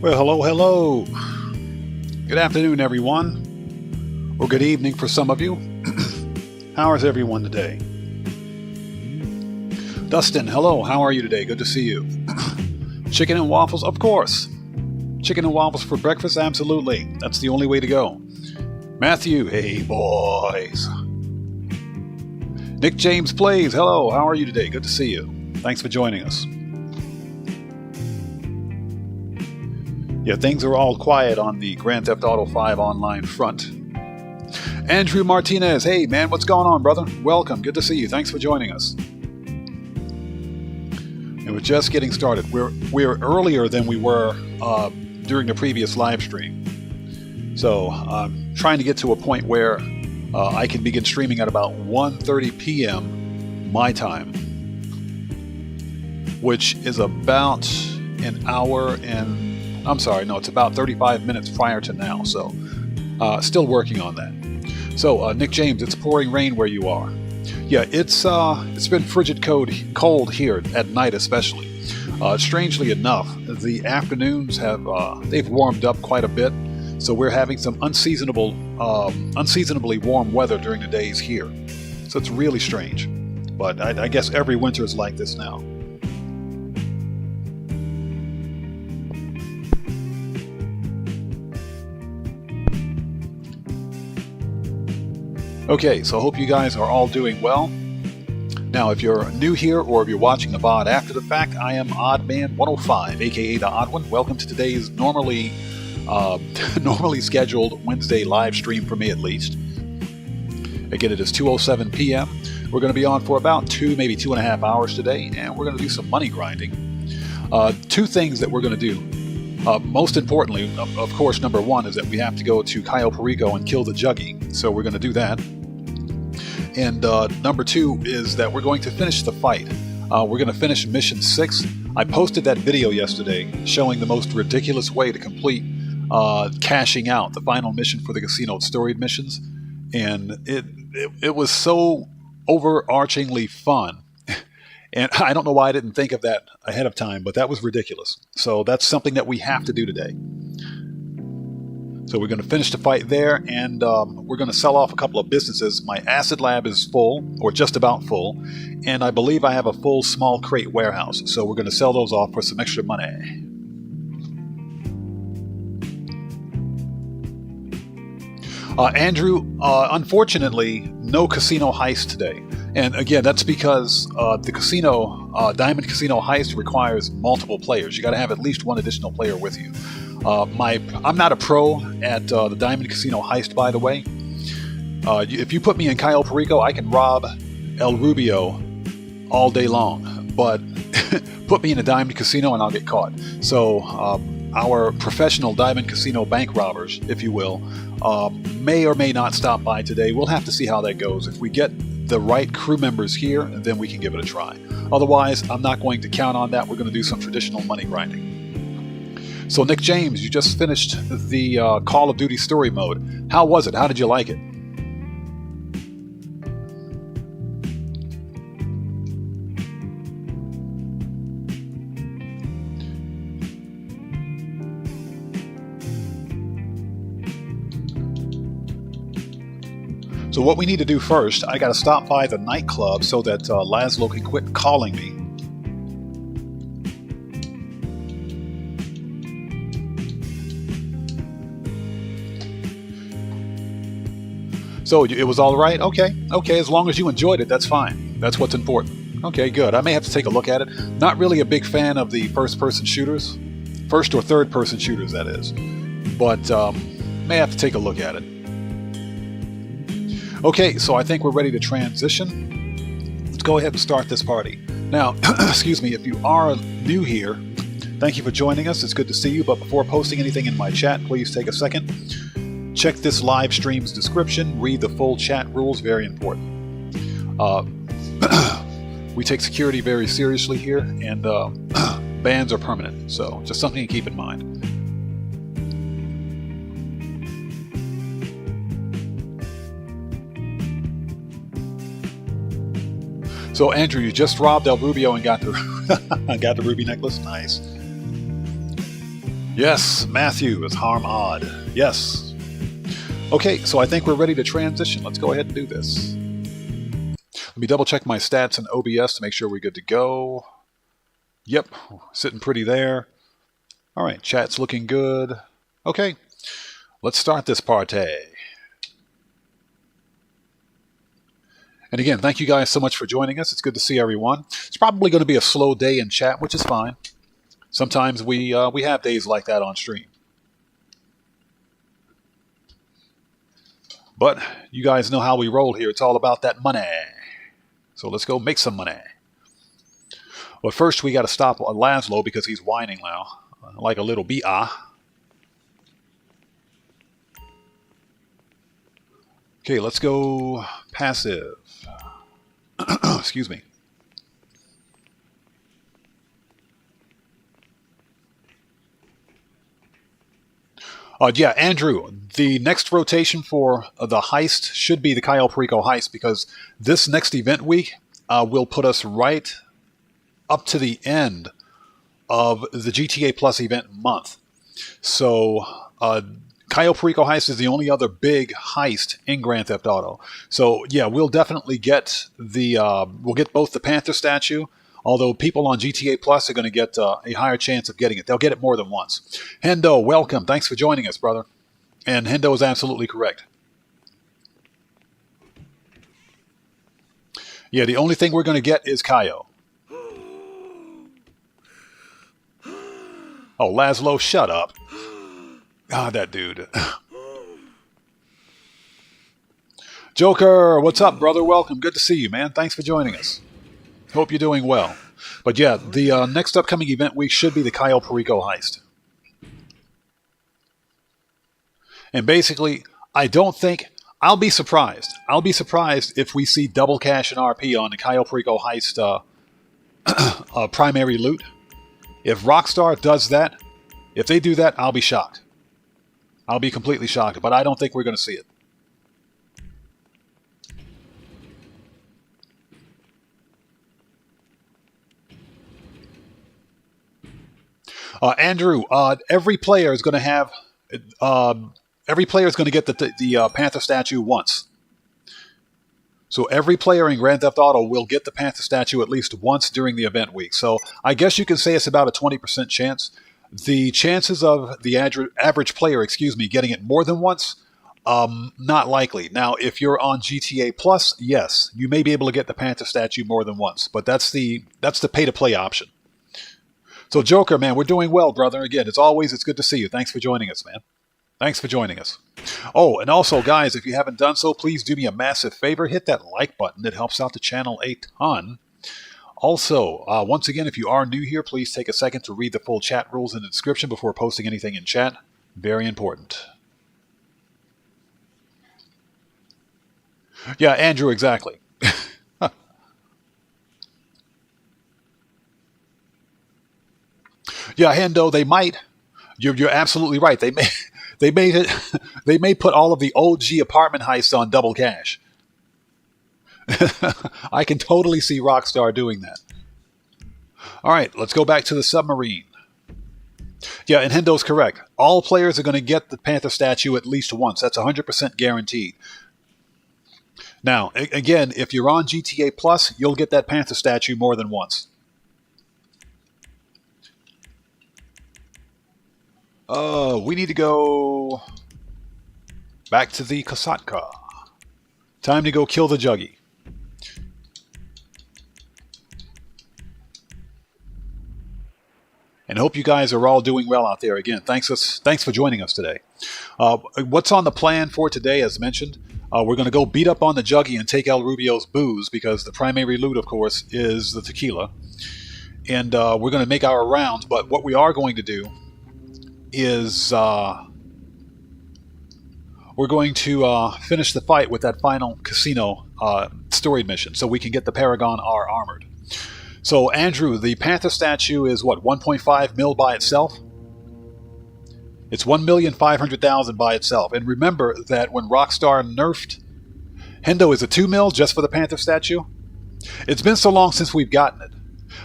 Well, hello, hello. Good afternoon, everyone. Or good evening for some of you. How is everyone today? Dustin, hello. How are you today? Good to see you. Chicken and waffles? Of course. Chicken and waffles for breakfast? Absolutely. That's the only way to go. Matthew, hey, boys. Nick James Plays, hello. How are you today? Good to see you. Thanks for joining us. Yeah, things are all quiet on the Grand Theft Auto 5 online front. Andrew Martinez, hey man, what's going on, brother? Welcome, good to see you. Thanks for joining us. And we're just getting started. We're earlier than we were during the previous live stream. So I'm trying to get to a point where I can begin streaming at about 1:30 p.m. my time, which is about an hour and I'm sorry, no, it's about 35 minutes prior to now, so still working on that. So, Nick James, it's pouring rain where you are. Yeah, it's been frigid cold here at night especially. Strangely enough, the afternoons they've warmed up quite a bit, so we're having some unseasonably warm weather during the days here. So it's really strange, but I guess every winter is like this now. Okay, so I hope you guys are all doing well. Now, if you're new here or if you're watching the VOD after the fact, I am OddMan105, aka the Odd One. Welcome to today's normally scheduled Wednesday live stream for me, at least. Again, it is 2:07 p.m. We're going to be on for about maybe 2.5 hours today, and we're going to do some money grinding. Two things that we're going to do. Most importantly, of course, number one is that we have to go to Cayo Perico and kill the Juggy, so we're going to do that. And number two is that we're going to finish the fight. We're going to finish Mission 6. I posted that video yesterday showing the most ridiculous way to complete cashing out, the final mission for the casino storied missions. And it was so overarchingly fun. And I don't know why I didn't think of that ahead of time, but that was ridiculous. So that's something that we have to do today. So we're going to finish the fight there, and we're going to sell off a couple of businesses. My acid lab is full, or just about full, and I believe I have a full small crate warehouse. So we're going to sell those off for some extra money. Andrew, unfortunately, no casino heist today. And again, that's because the casino, Diamond Casino Heist requires multiple players. You got to have at least one additional player with you. I'm not a pro at the Diamond Casino Heist, by the way. If you put me in Cayo Perico, I can rob El Rubio all day long. But put me in a Diamond Casino and I'll get caught. So our professional Diamond Casino bank robbers, if you will, may or may not stop by today. We'll have to see how that goes. If we get the right crew members here, then we can give it a try. Otherwise, I'm not going to count on that. We're going to do some traditional money grinding. So Nick James, you just finished the Call of Duty story mode. How was it? How did you like it? So what we need to do first, I got to stop by the nightclub so that Laszlo can quit calling me. So it was all right? Okay, as long as you enjoyed it, that's fine. That's what's important. Okay, good. I may have to take a look at it. Not really a big fan of the first-person shooters. First or third-person shooters, that is. But may have to take a look at it. Okay, so I think we're ready to transition. Let's go ahead and start this party. Now, excuse me, if you are new here, thank you for joining us. It's good to see you, but before posting anything in my chat, please take a second. Check this live stream's description. Read the full chat rules, very important. We take security very seriously here, and bans are permanent, so just something to keep in mind. So Andrew, you just robbed El Rubio and got the got the ruby necklace. Nice. Yes, Matthew is harm odd. Yes. Okay, so I think we're ready to transition. Let's go ahead and do this. Let me double check my stats in OBS to make sure we're good to go. Yep, sitting pretty there. All right, chat's looking good. Okay, let's start this party. And again, thank you guys so much for joining us. It's good to see everyone. It's probably going to be a slow day in chat, which is fine. Sometimes we have days like that on stream. But you guys know how we roll here. It's all about that money. So let's go make some money. But first we got to stop Laszlo because he's whining now, like a little B.A. Okay, let's go passive. Excuse me. Yeah, Andrew, the next rotation for the heist should be the Cayo Perico heist because this next event week will put us right up to the end of the GTA Plus event month. So, Cayo Perico heist is the only other big heist in Grand Theft Auto. So, yeah, we'll definitely get we'll get both the Panther statue, although people on GTA Plus are going to get a higher chance of getting it. They'll get it more than once. Hendo, welcome. Thanks for joining us, brother. And Hendo is absolutely correct. Yeah, the only thing we're going to get is Cayo. Oh, Laszlo, shut up. Ah, that dude. Joker, what's up, brother? Welcome. Good to see you, man. Thanks for joining us. Hope you're doing well. But yeah, the next upcoming event week should be the Cayo Perico heist. And basically, I don't think... I'll be surprised. I'll be surprised if we see double cash and RP on the Cayo Perico heist primary loot. If Rockstar does that, if they do that, I'll be shocked. I'll be completely shocked, but I don't think we're going to see it. Andrew, every player is going to have get the Panther statue once. So every player in Grand Theft Auto will get the Panther statue at least once during the event week. So I guess you can say it's about a 20% chance. The chances of the average player, getting it more than once, not likely. Now, if you're on GTA Plus, yes, you may be able to get the Panther statue more than once, but that's the pay-to-play option. So, Joker, man, we're doing well, brother. Again, as always, it's good to see you. Thanks for joining us, man. Thanks for joining us. Oh, and also, guys, if you haven't done so, please do me a massive favor. Hit that like button. It helps out the channel a ton. Also, once again, if you are new here, please take a second to read the full chat rules in the description before posting anything in chat. Very important. Yeah, Andrew, exactly. Yeah, Hendo, they might. You're absolutely right. They may put all of the OG apartment heists on double cash. I can totally see Rockstar doing that. All right, let's go back to the submarine. Yeah, and Hendo's correct. All players are going to get the Panther statue at least once. That's 100% guaranteed. Now, again, if you're on GTA Plus, you'll get that Panther statue more than once. We need to go back to the Kasatka. Time to go kill the Juggy. And hope you guys are all doing well out there. Again, thanks for joining us today. What's on the plan for today, as mentioned? We're going to go beat up on the Juggy and take El Rubio's booze, because the primary loot, of course, is the tequila. And we're going to make our rounds, but what we are going to do is we're going to finish the fight with that final casino story mission so we can get the Paragon R armored. So, Andrew, the Panther statue is what, 1.5 mil by itself? It's 1,500,000 by itself. And remember that when Rockstar nerfed... Hendo, is it 2 mil just for the Panther statue? It's been so long since we've gotten it.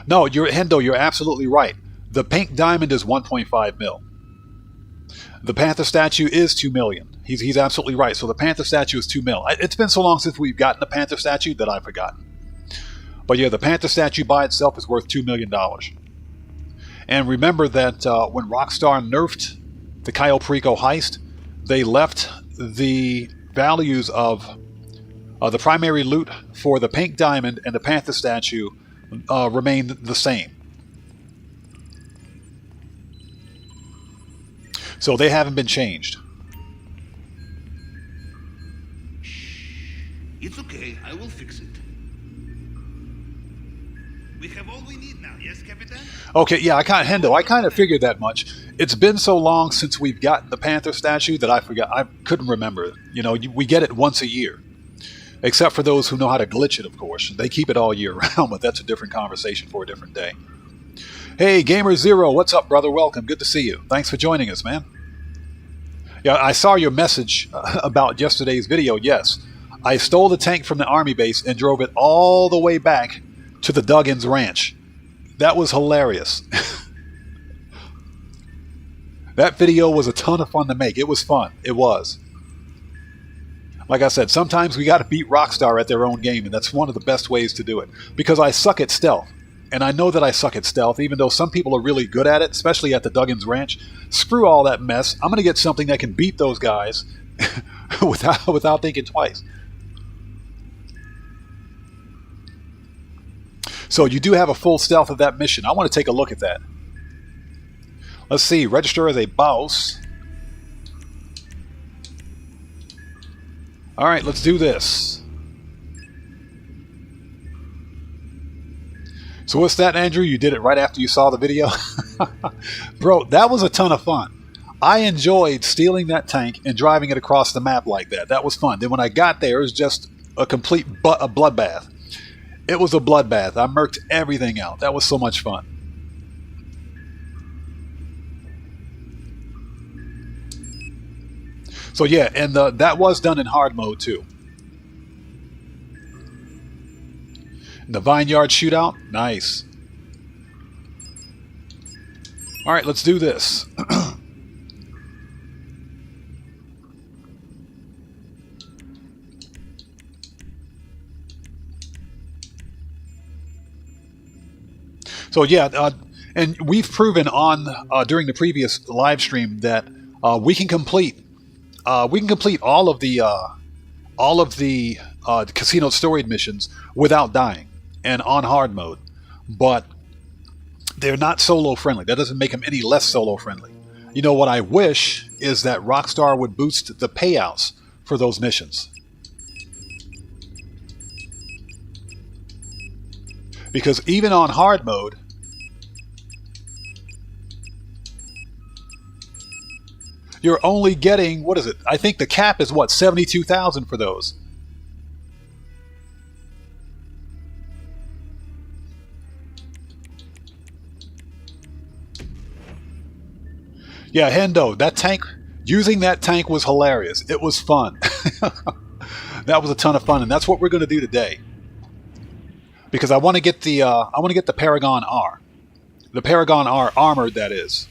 No, Hendo, you're absolutely right. The pink diamond is 1.5 mil. The Panther statue is 2 million. He's absolutely right. So the Panther statue is 2 mil. It's been so long since we've gotten the Panther statue that I've forgotten. But yeah, the Panther statue by itself is worth $2 million. And remember that when Rockstar nerfed the Cayo Perico heist, they left the values of the primary loot for the pink diamond and the Panther statue remained the same. So they haven't been changed. It's okay, I will fix it. We have all we need now, yes, Capitan? Okay, yeah, I kind of figured that much. It's been so long since we've gotten the Panther statue that I couldn't remember. You know, we get it once a year. Except for those who know how to glitch it, of course. They keep it all year round, but that's a different conversation for a different day. Hey, Gamer Zero, what's up, brother? Welcome. Good to see you. Thanks for joining us, man. Yeah, I saw your message about yesterday's video. Yes, I stole the tank from the army base and drove it all the way back to the Duggins Ranch. That was hilarious. That video was a ton of fun to make. It was fun. It was. Like I said, sometimes we got to beat Rockstar at their own game, and that's one of the best ways to do it. Because I suck at stealth. And I know that I suck at stealth, even though some people are really good at it, especially at the Duggins Ranch. Screw all that mess. I'm going to get something that can beat those guys without thinking twice. So you do have a full stealth of that mission. I want to take a look at that. Let's see. Register as a boss. All right, let's do this. So what's that, Andrew? You did it right after you saw the video? Bro, that was a ton of fun. I enjoyed stealing that tank and driving it across the map like that. That was fun. Then when I got there, it was just a complete bloodbath. It was a bloodbath. I murked everything out. That was so much fun. So yeah, and that was done in hard mode too. The Vineyard shootout, nice. All right, let's do this. So yeah, and we've proven on during the previous live stream that we can complete all of the casino story missions without dying and on hard mode, but they're not solo friendly. That doesn't make them any less solo friendly. You know what I wish is that Rockstar would boost the payouts for those missions. Because even on hard mode, you're only getting, what is it? I think the cap is what, 72,000 for those. Yeah, Hendo, that tank, using that tank was hilarious. It was fun. That was a ton of fun, and that's what we're going to do today. Because I want to get the Paragon R. The Paragon R armored, that is.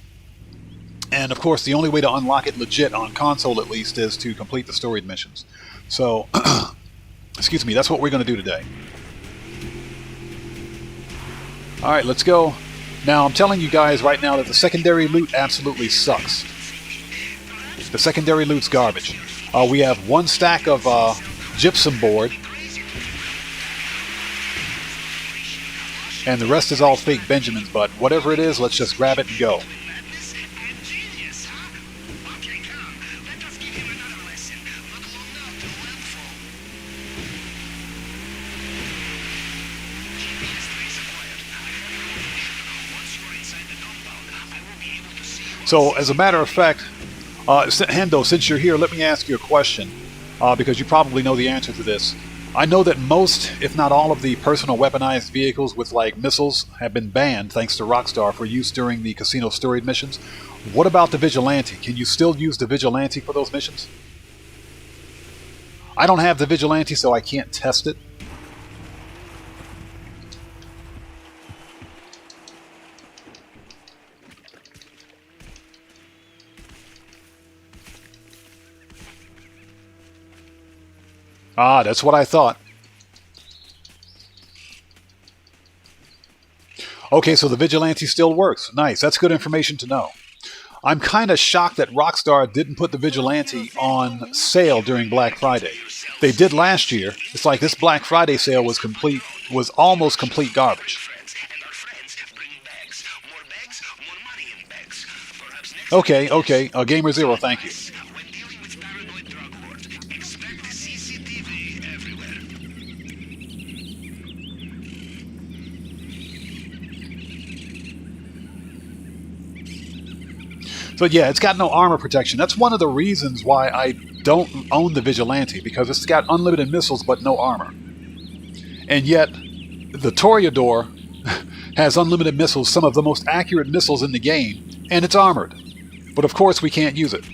And of course, the only way to unlock it legit on console, at least, is to complete the storied missions. So, excuse me, that's what we're going to do today. All right, let's go. Now, I'm telling you guys right now that the secondary loot absolutely sucks. The secondary loot's garbage. We have one stack of gypsum board, and the rest is all fake Benjamins, but whatever it is, let's just grab it and go. So, as a matter of fact, Hendo, since you're here, let me ask you a question, because you probably know the answer to this. I know that most, if not all, of the personal weaponized vehicles with, like, missiles have been banned, thanks to Rockstar, for use during the casino storied missions. What about the Vigilante? Can you still use the Vigilante for those missions? I don't have the Vigilante, so I can't test it. Ah, that's what I thought. Okay, so the vigilante still works. Nice. That's good information to know. I'm kind of shocked that Rockstar didn't put the vigilante on sale during Black Friday. They did last year. It's like this Black Friday sale was almost complete garbage. Okay, okay. Gamer Zero, thank you. So yeah, it's got no armor protection. That's one of the reasons why I don't own the Vigilante, because it's got unlimited missiles but no armor. And yet, the Toreador has unlimited missiles, some of the most accurate missiles in the game, and it's armored. But of course we can't use it.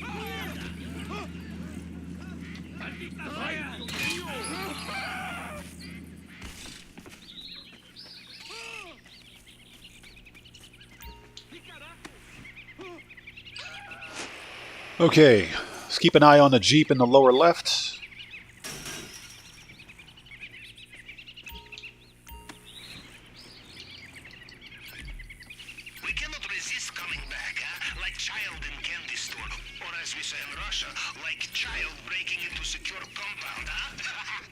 Okay, let's keep an eye on the Jeep in the lower left. We cannot resist coming back, huh? Like child in candy store, or as we say in Russia, like child breaking into secure compound, huh?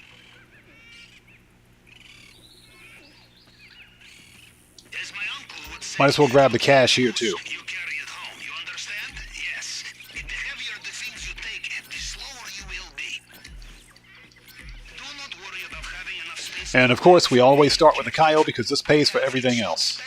As my uncle would say, Might as well grab the cash here too. And of course, we always start with the Cayo because this pays for everything else.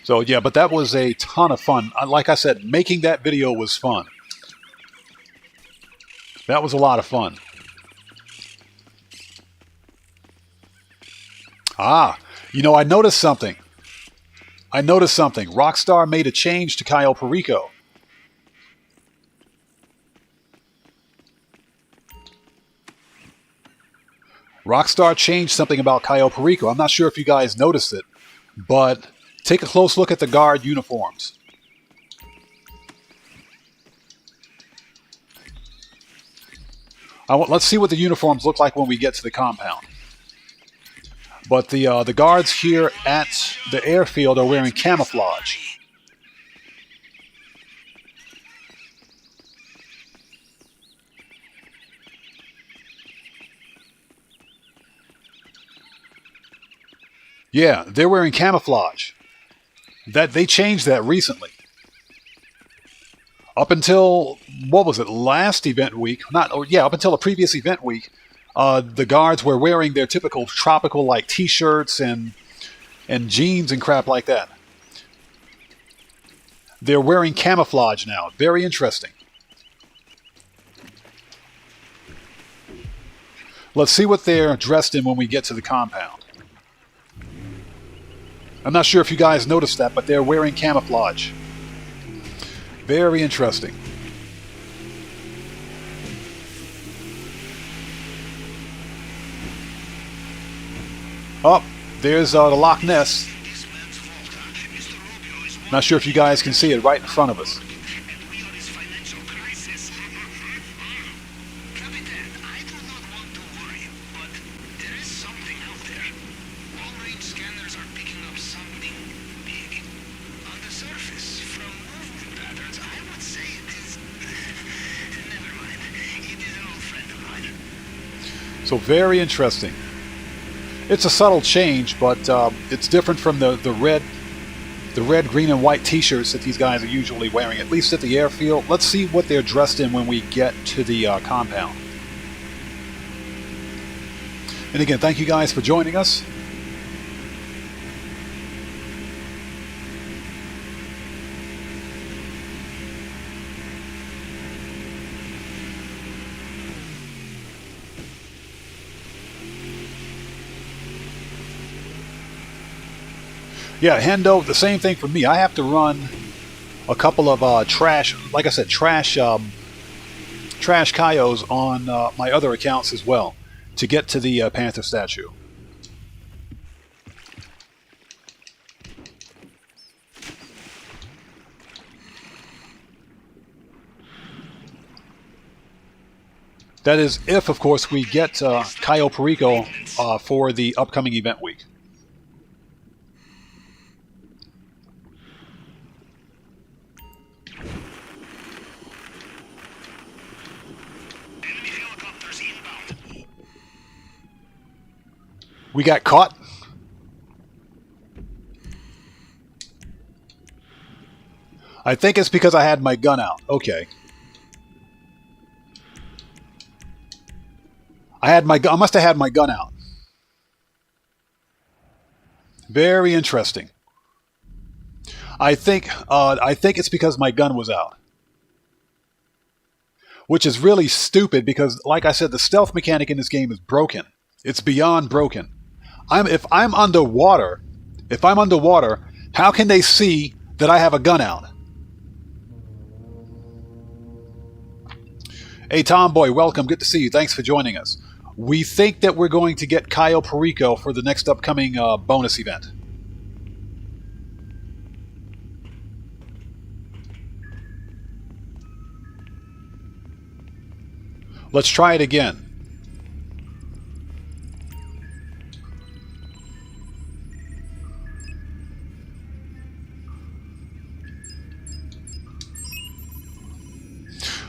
So yeah, but that was a ton of fun. Like I said, making that video was fun. That was a lot of fun. Ah, you know, I noticed something. Rockstar made a change to Cayo Perico. Rockstar changed something about Cayo Perico. I'm not sure if you guys noticed it, but take a close look at the guard uniforms. Let's see what the uniforms look like when we get to the compound. But the guards here at the airfield are wearing camouflage. Yeah, they're wearing camouflage. They changed that recently. Up until, what was it, last event week? Up until the previous event week, the guards were wearing their typical tropical like t-shirts and jeans and crap like that. They're wearing camouflage now. Very interesting. Let's see what they're dressed in when we get to the compound. I'm not sure if you guys noticed that, but they're wearing camouflage. Very interesting. Oh, there's the Loch Ness. Not sure if you guys can see it right in front of us. So very interesting. It's a subtle change, but it's different from the red, green, and white t-shirts that these guys are usually wearing, at least at the airfield. Let's see what they're dressed in when we get to the compound. And again, thank you guys for joining us. Yeah, Hendo, the same thing for me. I have to run a couple of trash, like I said, trash Cayos on my other accounts as well to get to the Panther statue. That is if, of course, we get Cayo Perico for the upcoming event week. Enemy helicopters inbound. We got caught. I think it's because I had my gun out. Okay. I must have had my gun out. Very interesting. I think it's because my gun was out. Which is really stupid because, like I said, the stealth mechanic in this game is broken. It's beyond broken. If I'm underwater, how can they see that I have a gun out? Hey, Tomboy, welcome. Good to see you. Thanks for joining us. We think that we're going to get Cayo Perico for the next upcoming bonus event. Let's try it again.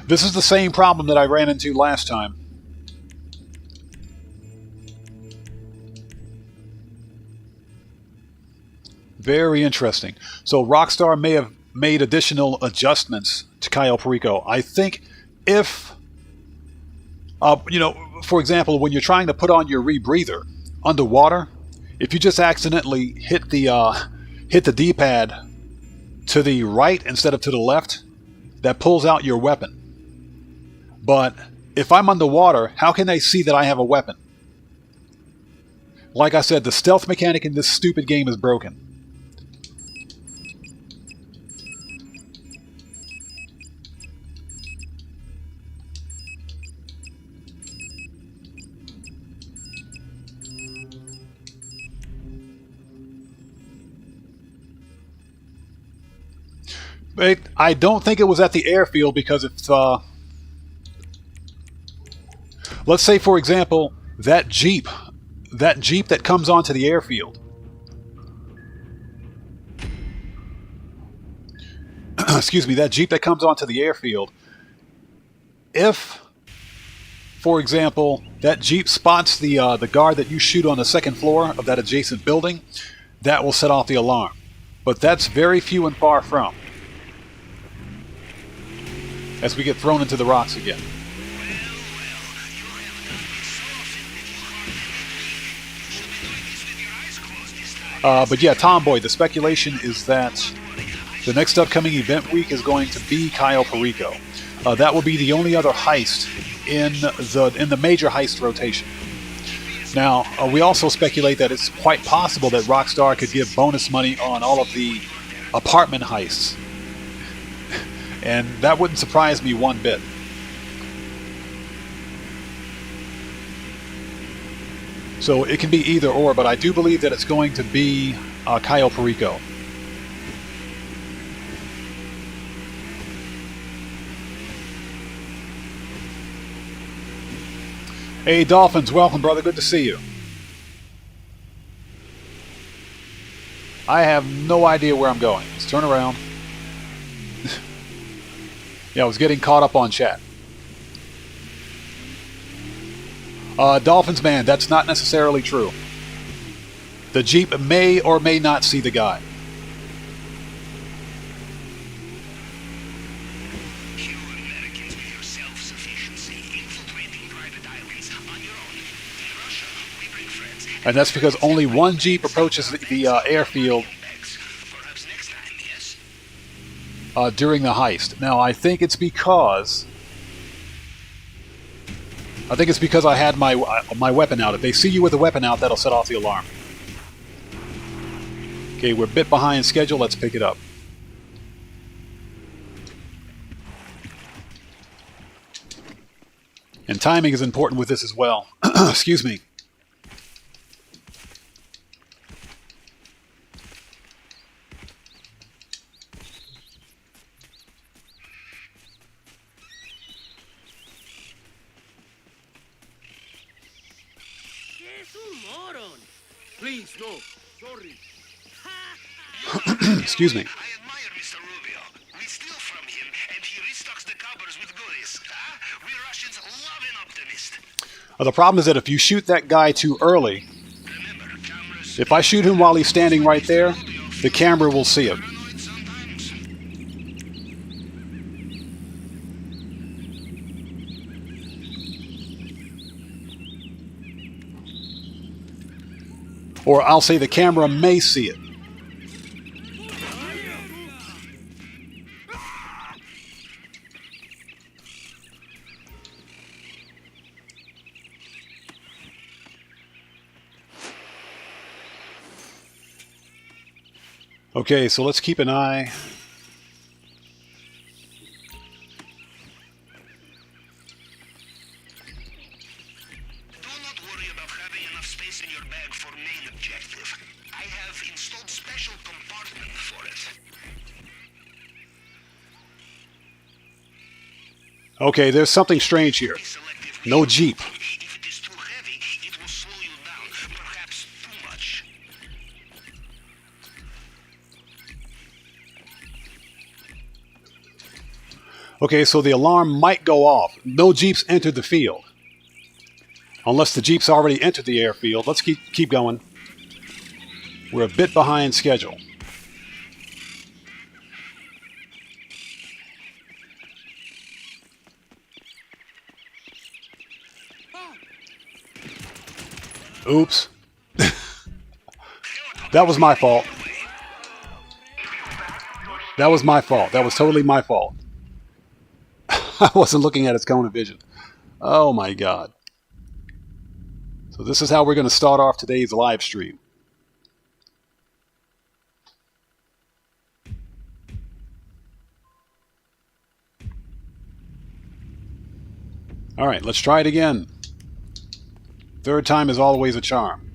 This is the same problem that I ran into last time. Very interesting. So Rockstar may have made additional adjustments to Cayo Perico. I think if, for example, when you're trying to put on your rebreather underwater, if you just accidentally hit the D-pad to the right instead of to the left, that pulls out your weapon. But if I'm underwater, how can they see that I have a weapon? Like I said, the stealth mechanic in this stupid game is broken. But I don't think it was at the airfield because it's... let's say, for example, that Jeep that comes onto the airfield. Excuse me, that Jeep that comes onto the airfield. If, for example, that Jeep spots the guard that you shoot on the second floor of that adjacent building, that will set off the alarm. But that's very few and far from. As we get thrown into the rocks again. But yeah, Tomboy, the speculation is that the next upcoming event week is going to be Cayo Perico. That will be the only other heist in the major heist rotation. Now, we also speculate that it's quite possible that Rockstar could give bonus money on all of the apartment heists. And that wouldn't surprise me one bit. So it can be either or, but I do believe that it's going to be Cayo Perico. Hey Dolphins, welcome brother, good to see you. I have no idea where I'm going. Let's turn around. Yeah, I was getting caught up on chat. Dolphins man, that's not necessarily true. The Jeep may or may not see the guy. You Americans with your self-sufficiency, infiltrating private islands on your own. In Russia, we bring friends. And that's because only one Jeep approaches the airfield Perhaps next time, yes? during the heist. Now, I think it's because I had my weapon out. If they see you with a weapon out, that'll set off the alarm. Okay, we're a bit behind schedule. Let's pick it up. And timing is important with this as well. Excuse me. Es un moron. Please, no. Sorry. Excuse me. I admire Mr. Rubio. We steal from him, and he restocks the cupboards with goodies. Huh? We Russians love an optimist. The problem is that if you shoot that guy too early, Remember, cameras if I shoot him while he's standing right there, the camera will see him. paranoid sometimes. Or I'll say the camera may see it. Okay, so let's keep an eye. Do not worry about having enough space in your bag for main objective. I have installed special compartment for it. Okay, there's something strange here. Be selective. No Jeep. If it is too heavy, it will slow you down. Perhaps too much. Okay, so the alarm might go off. No Jeeps entered the field. Unless the Jeeps already entered the airfield. Let's keep going. We're a bit behind schedule. Oops. That was my fault. That was my fault. That was totally my fault. I wasn't looking at its cone of vision. Oh my God. So this is how we're going to start off today's live stream. All right, let's try it again. Third time is always a charm.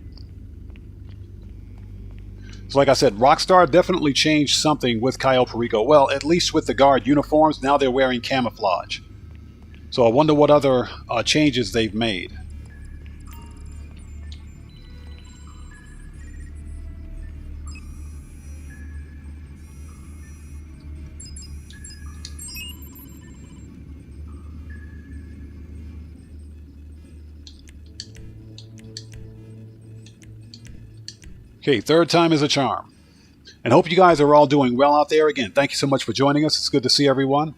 So like I said, Rockstar definitely changed something with Cayo Perico. Well, at least with the guard uniforms, now they're wearing camouflage. So I wonder what other changes they've made. Okay, third time is a charm. And hope you guys are all doing well out there. Again, thank you so much for joining us. It's good to see everyone.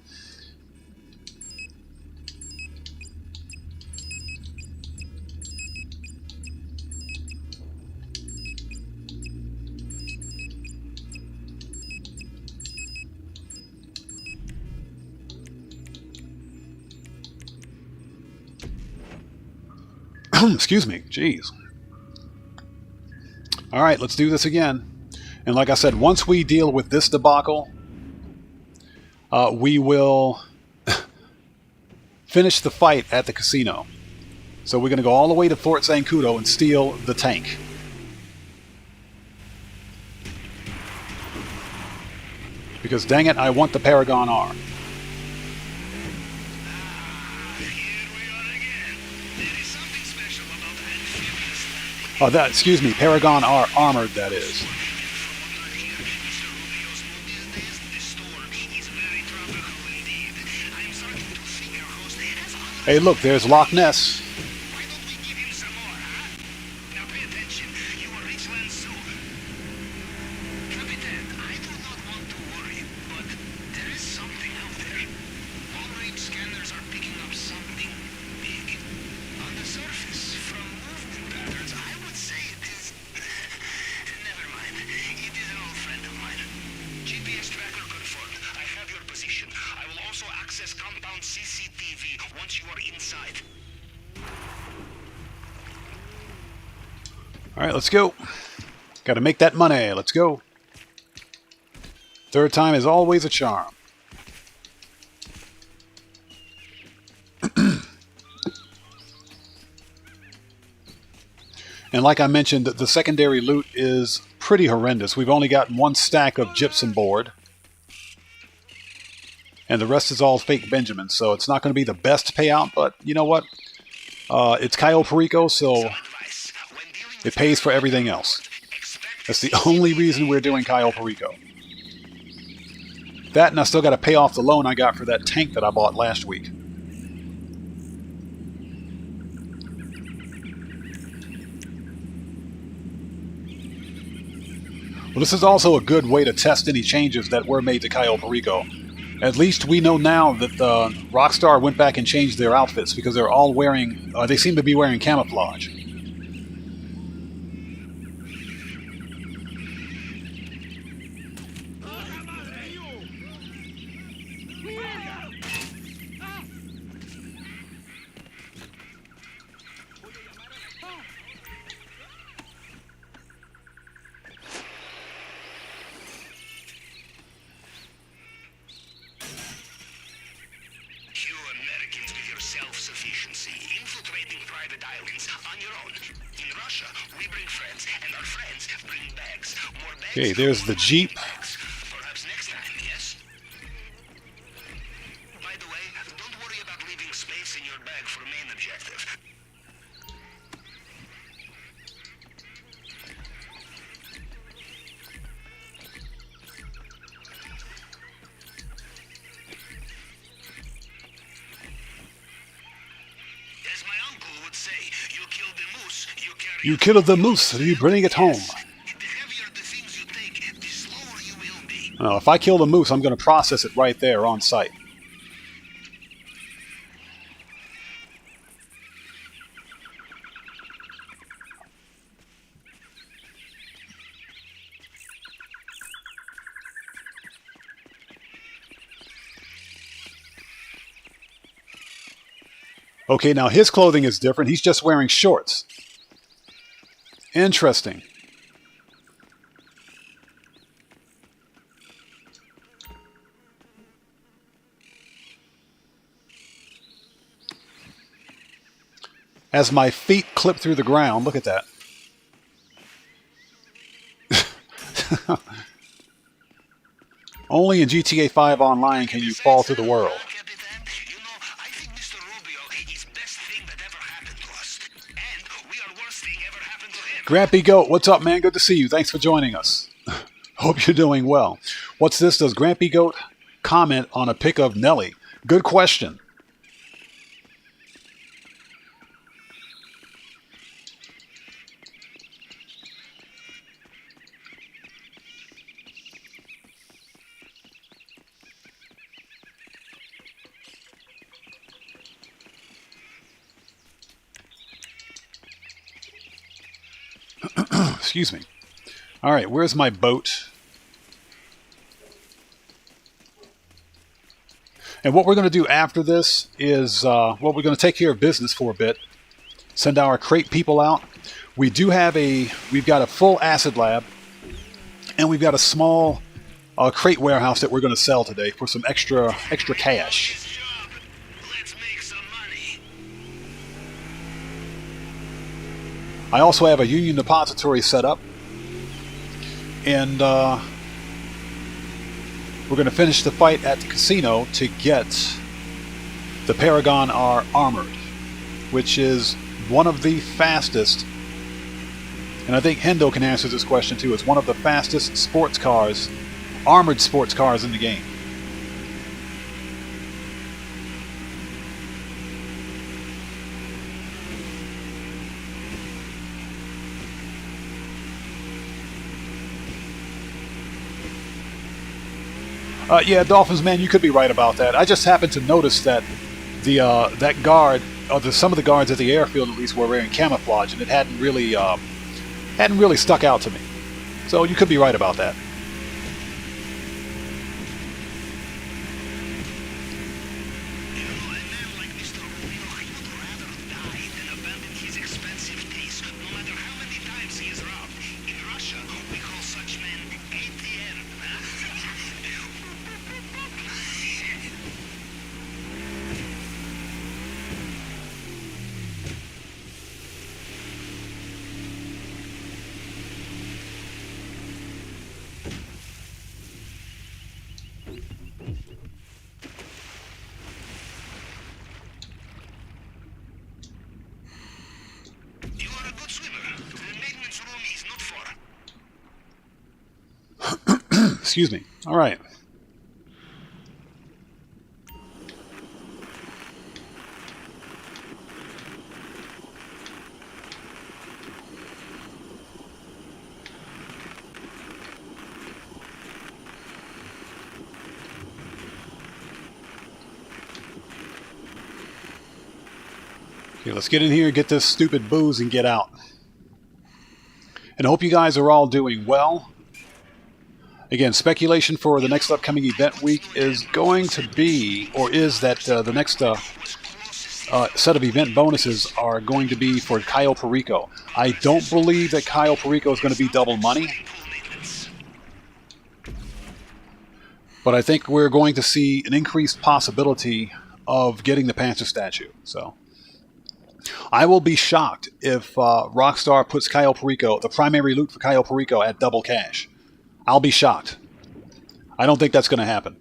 Excuse me. Jeez. All right, let's do this again. And like I said, once we deal with this debacle, we will finish the fight at the casino. So we're going to go all the way to Fort Zancudo and steal the tank. Because dang it, I want the Paragon R. Excuse me, Paragon R armored, that is. Hey, look, there's Loch Ness. Why don't we give him some more, huh? Now pay attention. You are Richland Zoo. Capitan, I do not want to worry, but there is something out there. Long-range scanners are picking up something big. On the surface, from movement patterns, I would say it is... Never mind. It is an old friend of mine. GPS tracker confirmed. I have your position. I will also access compound CCTV once you are inside. All right, let's go. Got to make that money. Let's go. Third time is always a charm. And like I mentioned, the secondary loot is pretty horrendous. We've only gotten one stack of gypsum board. And the rest is all fake Benjamin, so it's not going to be the best payout, but you know what? It's Cayo Perico, so Advice. When It pays for everything else. That's the only reason we're doing Cayo Perico. That, and I still got to pay off the loan I got for that tank that I bought last week. Well, this is also a good way to test any changes that were made to Cayo Perico. At least we know now that Rockstar went back and changed their outfits because they're all wearing, they seem to be wearing camouflage. Okay, there's the Jeep. Perhaps next time, yes? By the way, don't worry about leaving space in your bag for main objective. As my uncle would say, you killed the moose, you carry You killed the moose, you bring it home. Now, if I kill the moose, I'm going to process it right there on site. Okay, now his clothing is different. He's just wearing shorts. Interesting. As my feet clip through the ground, look at that. Only in GTA 5 Online can you fall through the world. You know, I think Mr. Rubio is best thing that ever happened to us. And we are worst thing ever happened to him. Grampy Goat, what's up, man? Good to see you. Thanks for joining us. Hope you're doing well. What's this? Does Grampy Goat comment on a pic of Nelly? Good question. Excuse me. All right, where's my boat? And what we're going to do after this is, well, we're going to take care of business for a bit. Send our crate people out. We've got a full acid lab, and we've got a small crate warehouse that we're going to sell today for some extra cash. Let's make some money. I also have a Union Depository set up, and we're going to finish the fight at the casino to get the Paragon R armored, which is one of the fastest, and I think Hendo can answer this question too, it's one of the fastest sports cars, armored sports cars in the game. Yeah, Dolphins, man, you could be right about that. I just happened to notice that that guard, some of the guards at the airfield at least, were wearing camouflage, and it hadn't really stuck out to me. So you could be right about that. You know, a man like Mr. Rubio, he would rather die than abandon his expensive taste, no matter how many times he is robbed. In Russia, we call such men ATM. You are a good swimmer. Make Excuse me. All right. Okay, let's get in here, get this stupid booze, and get out. And I hope you guys are all doing well. Again, speculation for the next upcoming event week is going to be, or is that the next set of event bonuses are going to be for Cayo Perico. I don't believe that Cayo Perico is going to be double money. But I think we're going to see an increased possibility of getting the Panther statue. So I will be shocked if Rockstar puts Cayo Perico, the primary loot for Cayo Perico, at double cash. I'll be shocked. I don't think that's going to happen.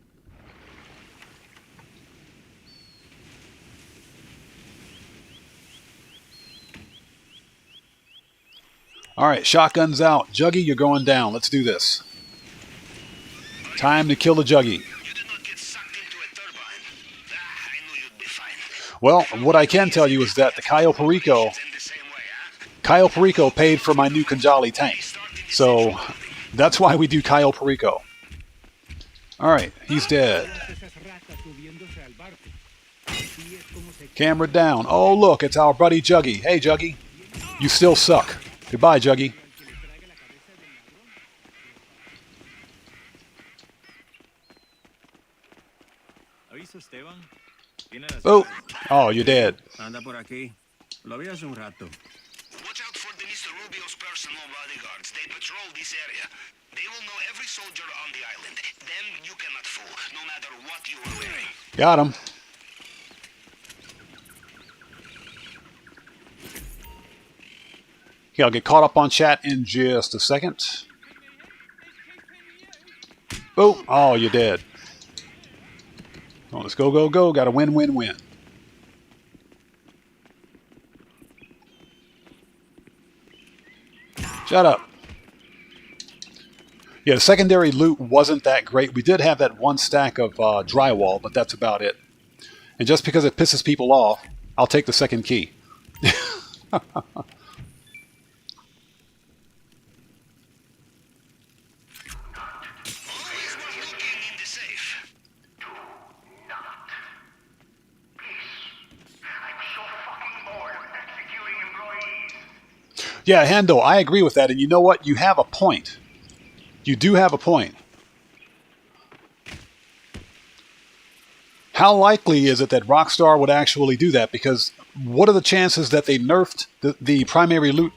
Alright, shotgun's out. Juggy, you're going down. Let's do this. Time to kill the Juggy. You did not get sucked into a turbine. I knew you'd be fine. Well, what I can tell you is that the Cayo Perico... It's in the same way, huh? Cayo Perico paid for my new Kanjali tank. So, that's why we do Cayo Perico. Alright, he's dead. Camera down. Oh, look, it's our buddy Juggy. Hey, Juggy. You still suck. Goodbye, Juggy. Oh, oh, you're dead. Anda por aquí. Lo vi hace un rato. Watch out for the Mr. Rubio's personal bodyguards. They patrol this area. They will know every soldier on the island. Them you cannot fool, no matter what you are wearing. Got him. Okay, I'll get caught up on chat in just a second. Oh, oh, you're dead. Oh, let's go, go, go. Got to win, win, win. Shut up. Yeah, the secondary loot wasn't that great. We did have that one stack of drywall, but that's about it. And just because it pisses people off, I'll take the second key. Yeah, Hendo, I agree with that. And you know what? You have a point. You do have a point. How likely is it that Rockstar would actually do that? Because what are the chances that they nerfed the primary loot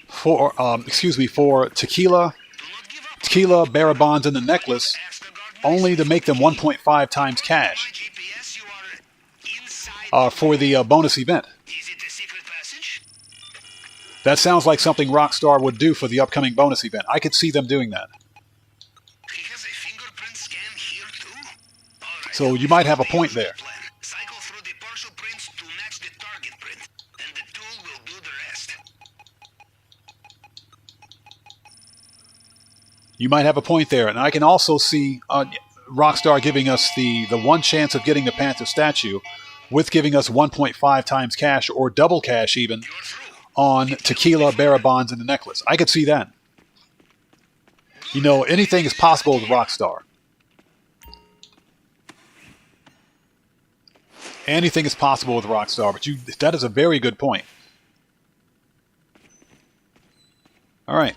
for, for tequila, bearer bonds, and the necklace, only to make them 1.5 times cash for the bonus event? That sounds like something Rockstar would do for the upcoming bonus event. I could see them doing that. He has a fingerprint scan here too? Right, so you might have a point there. Cycle through the partial prints to match the target print, and the tool will do the rest. You might have a point there, and I can also see Rockstar giving us the one chance of getting the Panther statue, with giving us 1.5 times cash or double cash even on tequila, bearer bonds, and the necklace. I could see that. You know, anything is possible with Rockstar. Anything is possible with Rockstar, but that is a very good point. All right.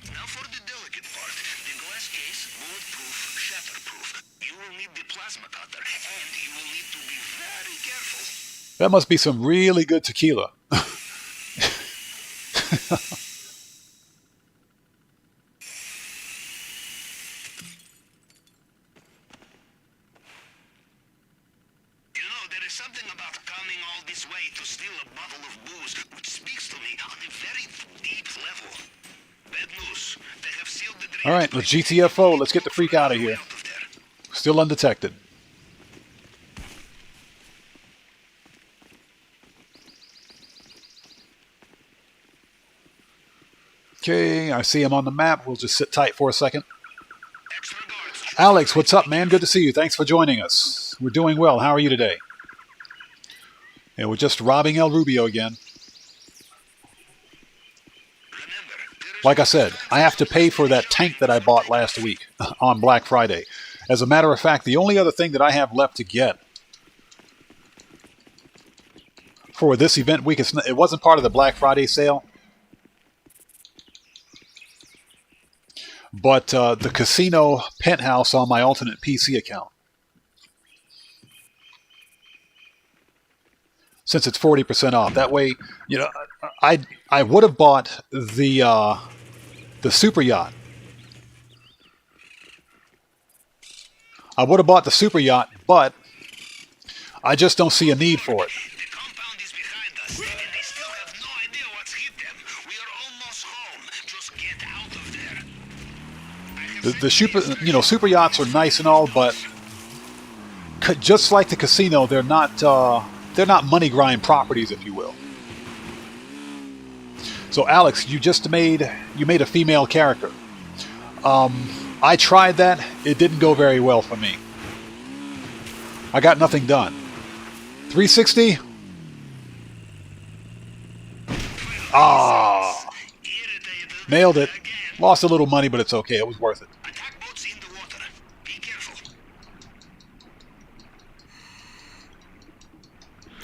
Now for the delicate part. The glass case, bulletproof, shatterproof. You will need the plasma cutter, and you will need to be very careful. That must be some really good tequila. There is something about coming all this way to steal a bottle of booze, which speaks to me on a very deep level. Bad news. They have sealed the drain. All right, let's GTFO. Let's get the freak out of here. Still undetected. Okay, I see him on the map. We'll just sit tight for a second. Alex, what's up, man? Good to see you. Thanks for joining us. We're doing well. How are you today? And we're just robbing El Rubio again. Like I said, I have to pay for that tank that I bought last week on Black Friday. As a matter of fact, the only other thing that I have left to get for this event week, it wasn't part of the Black Friday sale, but the casino penthouse on my alternate PC account. Since it's 40% off. That way, you know, I would have bought the super yacht. I would have bought the super yacht, but I just don't see a need for it. The compound is behind us, and they still have no idea what's hit them. We are almost home. Just get out of there. The super yachts are nice and all, but just like the casino, they're not money grind properties, if you will. So Alex, you made a female character. I tried that. It didn't go very well for me. I got nothing done. 360? Ah, nailed it. Lost a little money, but it's okay. It was worth it. Attack boats in the water. Be careful.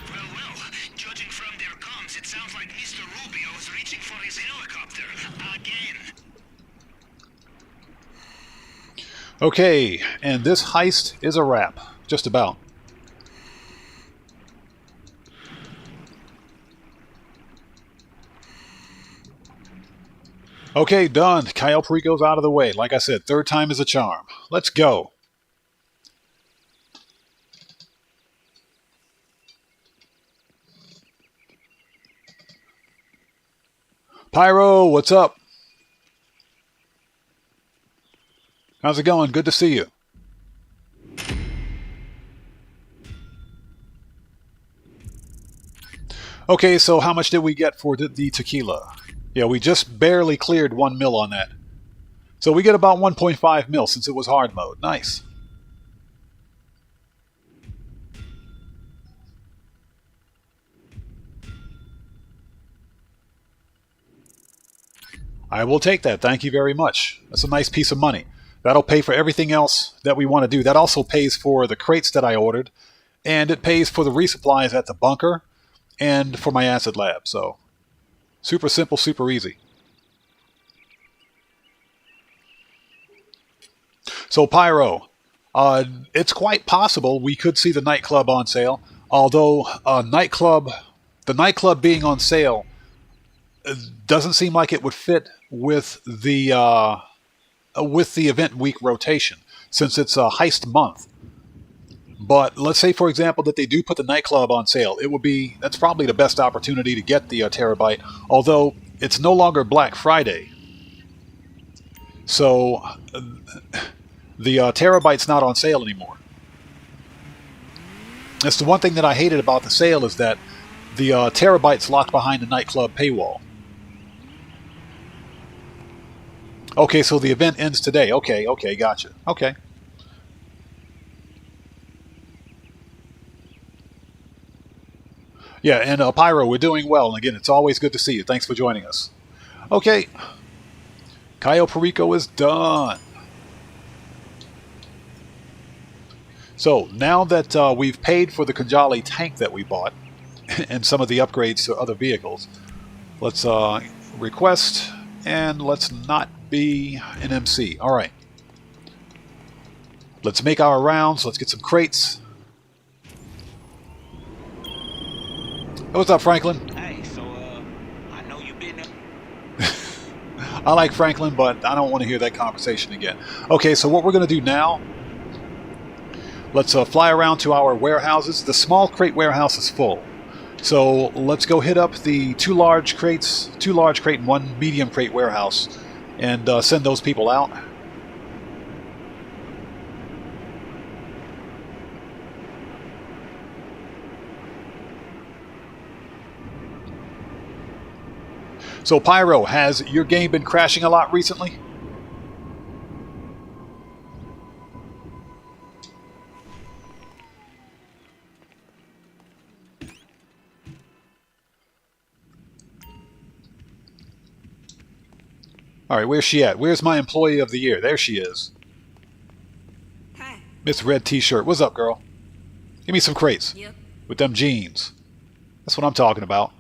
Well, judging from their comms, it sounds like Mr. Rubio is reaching for his helicopter again. Okay, and this heist is a wrap. Just about. Okay, done. Cayo Perico's out of the way. Like I said, third time is a charm. Let's go. Pyro, what's up? How's it going? Good to see you. Okay, so how much did we get for the tequila? Yeah, we just barely cleared 1 mil on that. So we get about 1.5 mil since it was hard mode. Nice. I will take that. Thank you very much. That's a nice piece of money. That'll pay for everything else that we want to do. That also pays for the crates that I ordered, and it pays for the resupplies at the bunker and for my acid lab. So, super simple, super easy. So, Pyro, it's quite possible we could see the nightclub on sale, although the nightclub being on sale doesn't seem like it would fit with the event week rotation, since it's a heist month. But let's say, for example, that they do put the nightclub on sale. That's probably the best opportunity to get the terabyte, although it's no longer Black Friday. So the terabyte's not on sale anymore. That's the one thing that I hated about the sale, is that the terabyte's locked behind the nightclub paywall. Okay, so the event ends today. Okay, gotcha. Okay. Yeah, and Pyro, we're doing well. And again, it's always good to see you. Thanks for joining us. Okay. Cayo Perico is done. So, now that we've paid for the Kajali tank that we bought, and some of the upgrades to other vehicles, let's request, and let's not be an MC. All right. Let's make our rounds. Let's get some crates. Hey, what's up, Franklin? Hey, so, I know you've been... I like Franklin, but I don't want to hear that conversation again. Okay, so what we're going to do now, let's fly around to our warehouses. The small crate warehouse is full. So let's go hit up the two large crate and one medium crate warehouse, and send those people out. So, Pyro, has your game been crashing a lot recently? Alright, where's she at? Where's my employee of the year? There she is. Hi. Miss Red T-shirt. What's up, girl? Give me some crates. Yep. With them jeans. That's what I'm talking about.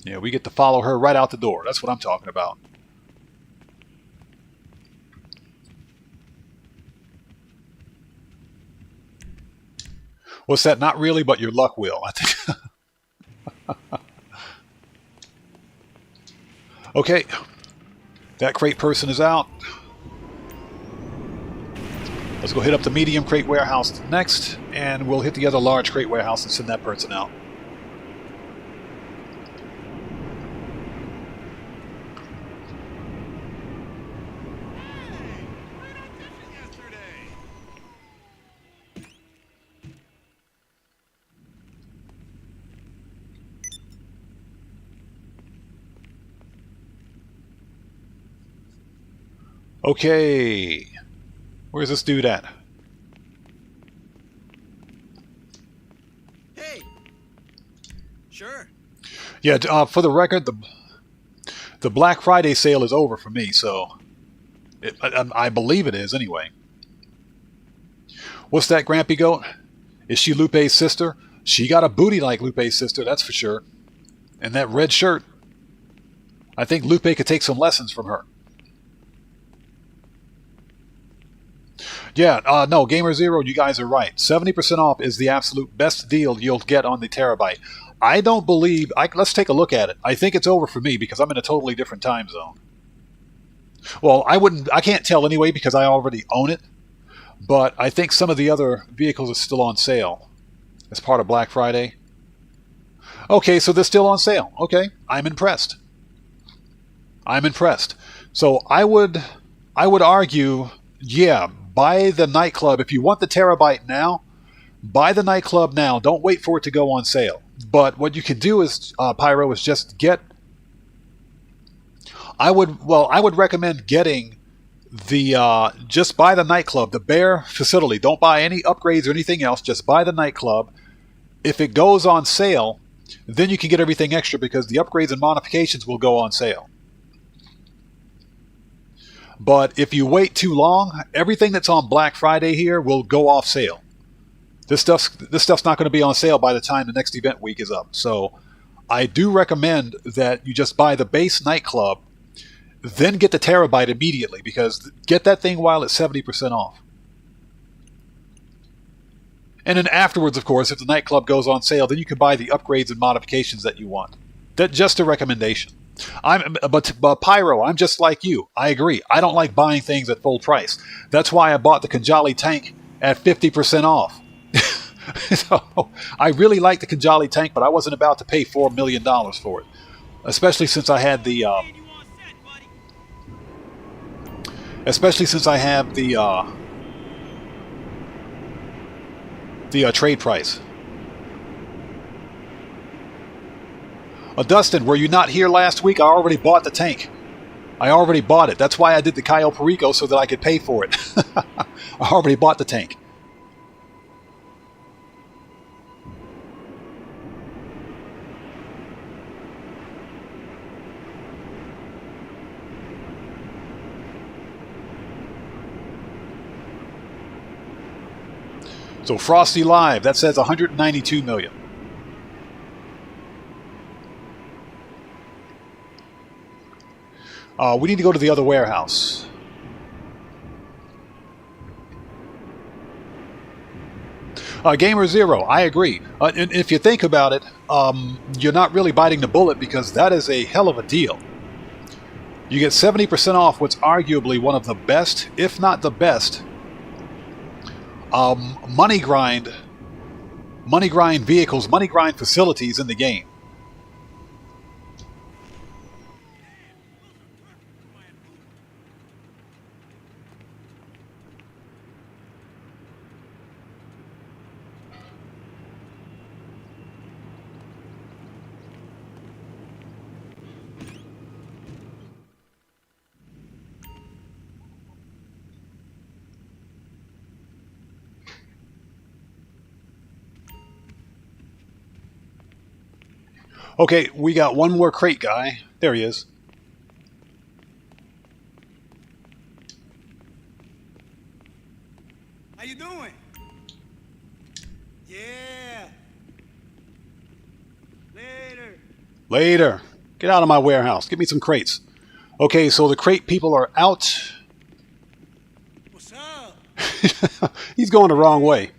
Yeah, we get to follow her right out the door. That's what I'm talking about. What's that? Not really, but your luck will, I think. Okay. That crate person is out. Let's go hit up the medium crate warehouse next, and we'll hit the other large crate warehouse and send that person out. Okay. Where's this dude at? Hey. Sure. Yeah, for the record, the Black Friday sale is over for me, so I believe it is anyway. What's that, Grampy Goat? Is she Lupe's sister? She got a booty like Lupe's sister, that's for sure. And that red shirt. I think Lupe could take some lessons from her. Yeah, no, Gamer Zero, you guys are right. 70% off is the absolute best deal you'll get on the Terabyte. I don't believe... let's take a look at it. I think it's over for me because I'm in a totally different time zone. Well, I can't tell anyway because I already own it. But I think some of the other vehicles are still on sale as part of Black Friday. Okay, so they're still on sale. Okay, I'm impressed. I'm impressed. So I would argue, yeah, buy the nightclub. If you want the Terabyte now, buy the nightclub now. Don't wait for it to go on sale. But what you could do is, Pyro, is just get... I would recommend getting the... just buy the nightclub, the bare facility. Don't buy any upgrades or anything else. Just buy the nightclub. If it goes on sale, then you can get everything extra because the upgrades and modifications will go on sale. But if you wait too long, everything that's on Black Friday here will go off sale. This stuff's not going to be on sale by the time the next event week is up. So I do recommend that you just buy the base nightclub, then get the Terabyte immediately because get that thing while it's 70% off. And then afterwards, of course, if the nightclub goes on sale, then you can buy the upgrades and modifications that you want. That's just a recommendation. But Pyro, I'm just like you. I agree. I don't like buying things at full price. That's why I bought the Kanjali tank at 50% off. So I really like the Kanjali tank, but I wasn't about to pay $4 million for it. Especially since I had the... trade price. Dustin, were you not here last week? I already bought the tank. I already bought it. That's why I did the Cayo Perico so that I could pay for it. I already bought the tank. So Frosty Live, that says 192 million. We need to go to the other warehouse. Gamer Zero, I agree. And if you think about it, you're not really biting the bullet because that is a hell of a deal. You get 70% off what's arguably one of the best, if not the best, money grind vehicles, money grind facilities in the game. Okay, we got one more crate guy. There he is. How you doing? Yeah. Later. Later. Get out of my warehouse. Give me some crates. Okay, so the crate people are out. What's up? He's going the wrong way.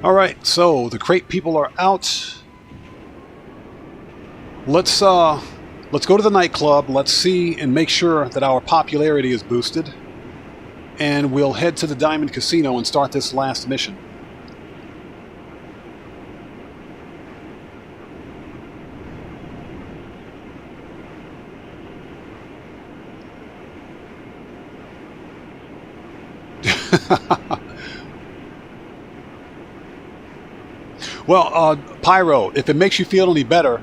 Alright, so the crate people are out. Let's go to the nightclub. Let's see and make sure that our popularity is boosted. And we'll head to the Diamond Casino and start this last mission. Well, Pyro, if it makes you feel any better,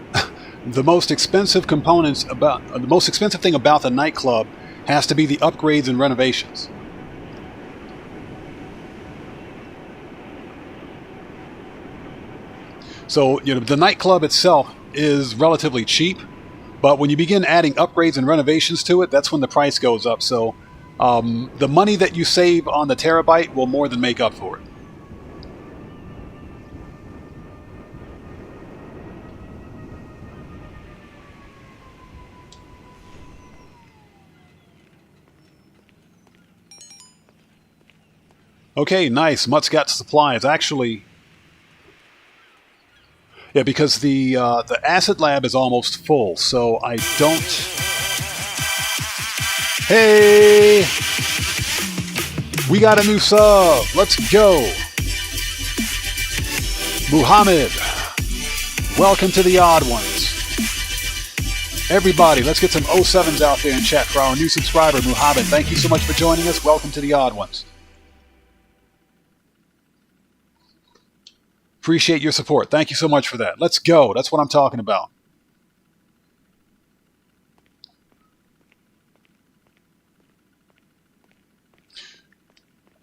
the most expensive thing about the nightclub has to be the upgrades and renovations. So, you know, the nightclub itself is relatively cheap, but when you begin adding upgrades and renovations to it, that's when the price goes up. So, the money that you save on the terabyte will more than make up for it. Okay, nice. Mutt's got supplies. Actually, yeah, because the acid lab is almost full, so I don't. Hey, we got a new sub. Let's go, Muhammad. Welcome to the Odd Ones. Everybody, let's get some 07s out there in chat for our new subscriber, Muhammad. Thank you so much for joining us. Welcome to the Odd Ones. Appreciate your support. Thank you so much for that. Let's go. That's what I'm talking about.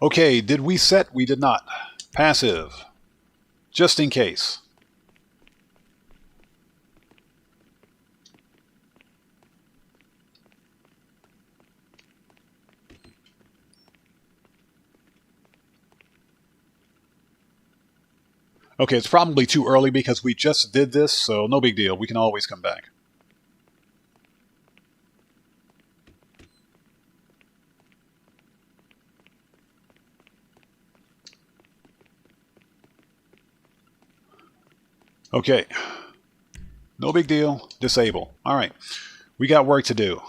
Okay, did we set? We did not. Passive. Just in case. Okay, it's probably too early because we just did this, so no big deal. We can always come back. Okay. No big deal. Disable. All right. We got work to do.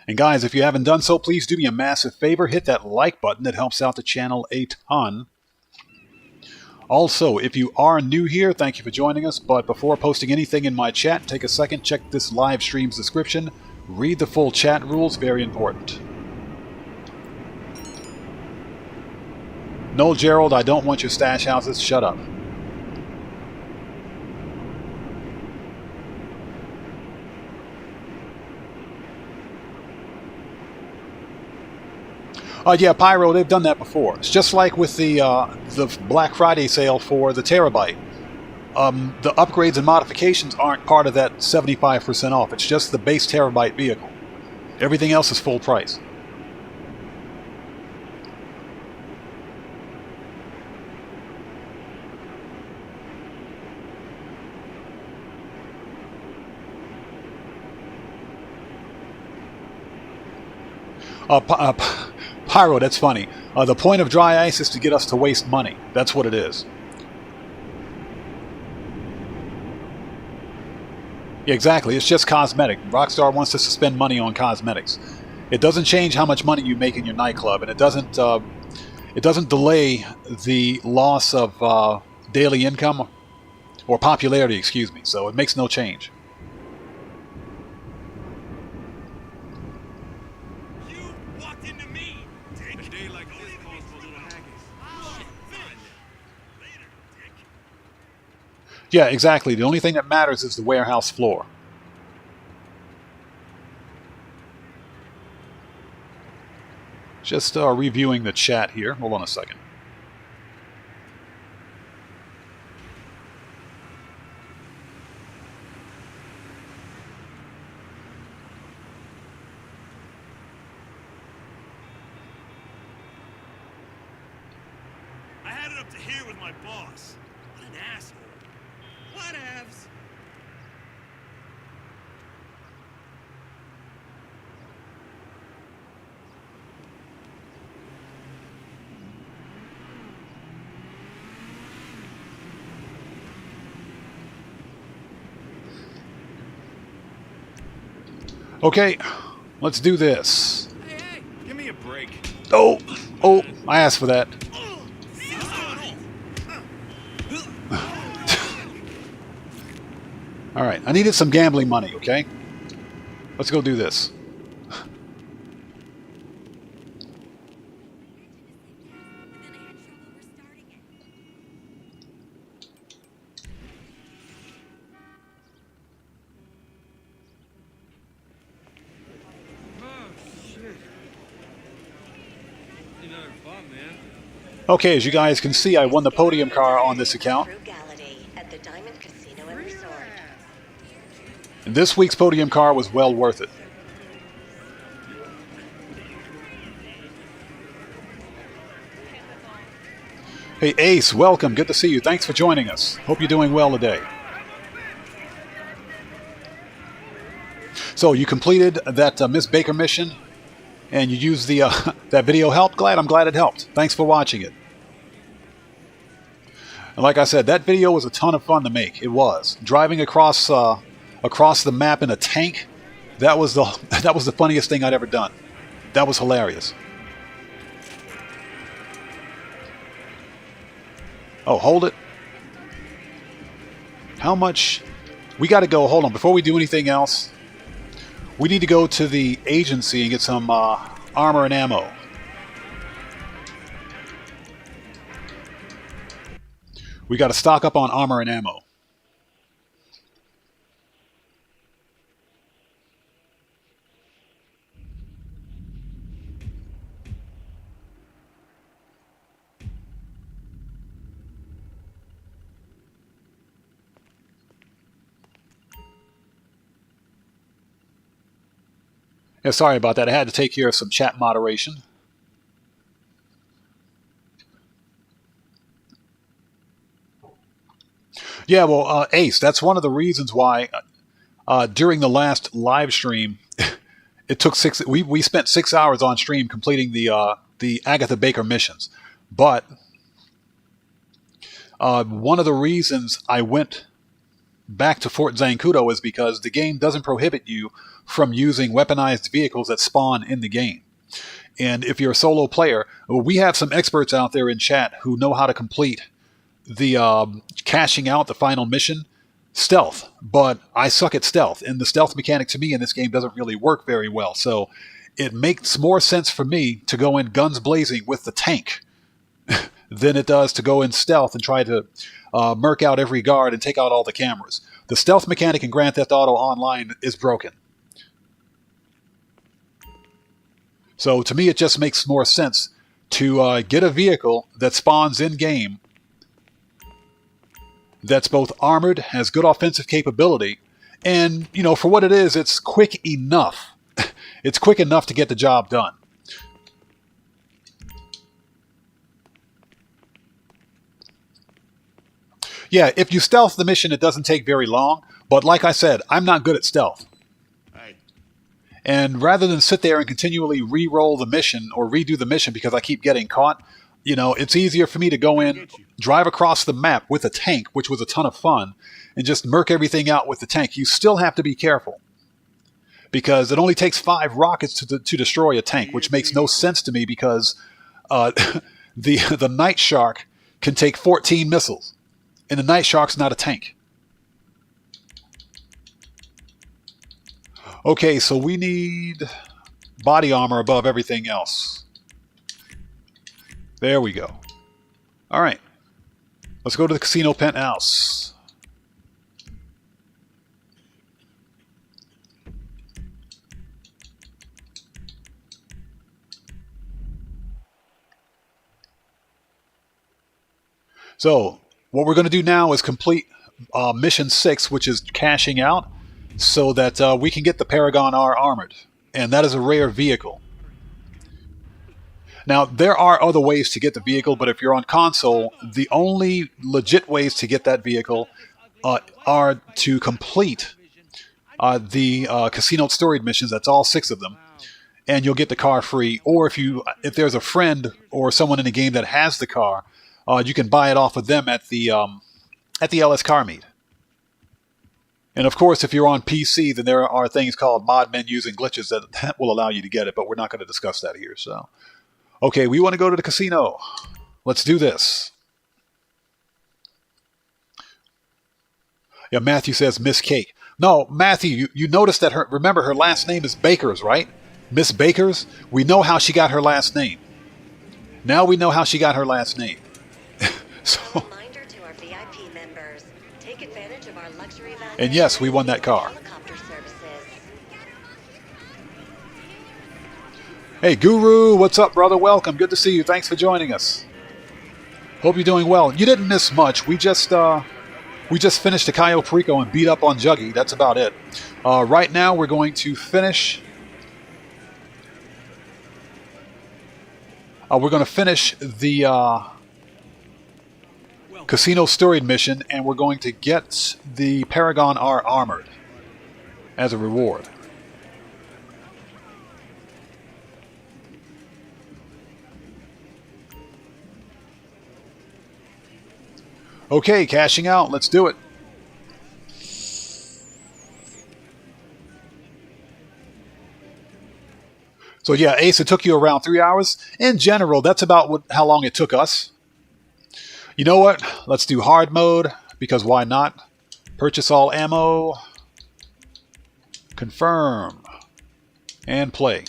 And guys, if you haven't done so, please do me a massive favor. Hit that like button. That helps out the channel a ton. Also, if you are new here, thank you for joining us, but before posting anything in my chat, take a second, check this live stream's description, read the full chat rules, very important. No, Gerald, I don't want your stash houses, shut up. Yeah, Pyro, they've done that before. It's just like with the Black Friday sale for the terabyte. The upgrades and modifications aren't part of that 75% off. It's just the base terabyte vehicle. Everything else is full price. Pyro, that's funny. The point of dry ice is to get us to waste money. That's what it is. Yeah, exactly. It's just cosmetic. Rockstar wants us to spend money on cosmetics. It doesn't change how much money you make in your nightclub, and it doesn't It doesn't delay the loss of daily income or popularity, excuse me. So it makes no change. You walked into me. Take a day like this calls for a little haggis. Shit, fine then. Later, dick. Yeah, exactly. The only thing that matters is the warehouse floor. Just reviewing the chat here. Hold on a second. I had it up to here with my boss. What an asshole. Whatevs. Okay, let's do this. Hey, give me a break. Oh, I asked for that. All right, I needed some gambling money, okay? Let's go do this. Okay, as you guys can see, I won the podium car on this account. At the Diamond Casino and Resort. And this week's podium car was well worth it. Hey Ace, welcome. Good to see you. Thanks for joining us. Hope you're doing well today. So you completed that Miss Baker mission, and you used the that video helped. I'm glad it helped. Thanks for watching it. And like I said, that video was a ton of fun to make. It was driving across the map in a tank. That was the funniest thing I'd ever done. That was hilarious. Oh, hold it. How much? We got to go. Hold on. Before we do anything else, we need to go to the agency and get some armor and ammo. We got to stock up on armor and ammo. Yeah, sorry about that. I had to take care of some chat moderation. Yeah, well, Ace, that's one of the reasons why during the last live stream, it took we spent 6 hours on stream completing the Agatha Baker missions. But one of the reasons I went back to Fort Zancudo is because the game doesn't prohibit you from using weaponized vehicles that spawn in the game. And if you're a solo player, we have some experts out there in chat who know how to complete the cashing out the final mission stealth, but I suck at stealth, and the stealth mechanic to me in this game doesn't really work very well. So it makes more sense for me to go in guns blazing with the tank than it does to go in stealth and try to murk out every guard and take out all the cameras. The stealth mechanic in Grand Theft Auto Online is broken. So to me, it just makes more sense to get a vehicle that spawns in-game that's both armored, has good offensive capability, and, you know, for what it is, it's quick enough. It's quick enough to get the job done. Yeah, if you stealth the mission, it doesn't take very long, but like I said, I'm not good at stealth. And rather than sit there and continually re-roll the mission or redo the mission because I keep getting caught, you know, it's easier for me to go in, drive across the map with a tank, which was a ton of fun, and just murk everything out with the tank. You still have to be careful because it only takes 5 rockets to destroy a tank, which makes no sense to me because the Night Shark can take 14 missiles, and the Night Shark's not a tank. Okay, so we need body armor above everything else. There we go. All right, let's go to the casino penthouse. So what we're going to do now is complete mission 6, which is cashing out, so that we can get the Paragon R armored, and that is a rare vehicle. Now there are other ways to get the vehicle, but if you're on console, the only legit ways to get that vehicle are to complete the casino story missions. That's all 6 of them, and you'll get the car free. Or if there's a friend or someone in the game that has the car, you can buy it off of them at the LS car meet. And of course, if you're on PC, then there are things called mod menus and glitches that will allow you to get it, but we're not going to discuss that here. So, okay, we want to go to the casino. Let's do this. Yeah, Matthew says Miss Cake. No, Matthew, you noticed that remember her last name is Bakers, right? Miss Bakers. We know how she got her last name. Now we know how she got her last name. So, Reminder to our VIP members, take advantage of our luxury value. And yes, we won that car. Helicopter services. Hey, Guru, what's up, brother? Welcome. Good to see you. Thanks for joining us. Hope you're doing well. You didn't miss much. We just finished the Cayo Perico and beat up on Juggy. That's about it. Right now, we're going to finish. We're going to finish the casino storied mission, and we're going to get the Paragon R armored as a reward. Okay, cashing out. Let's do it. So yeah, Ace, it took you around 3 hours. In general, that's about how long it took us. You know what? Let's do hard mode, because why not? Purchase all ammo. Confirm. And play.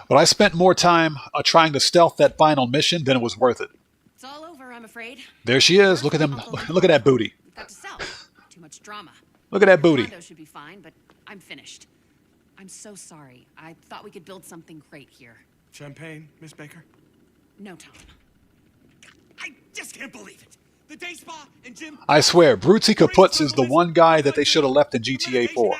But I spent more time trying to stealth that final mission than it was worth it. It's all over, I'm afraid. There she is. Look at them. Look at that booty. We've got to sell. Too much drama. Look at that booty. Condo should be fine, but I'm finished. I'm so sorry. I thought we could build something great here. Champagne, Miss Baker? No, Tom. I just can't believe it. The day spa and gym. I swear, Brutsy Kaputs is the one guy that they should have left in GTA 4.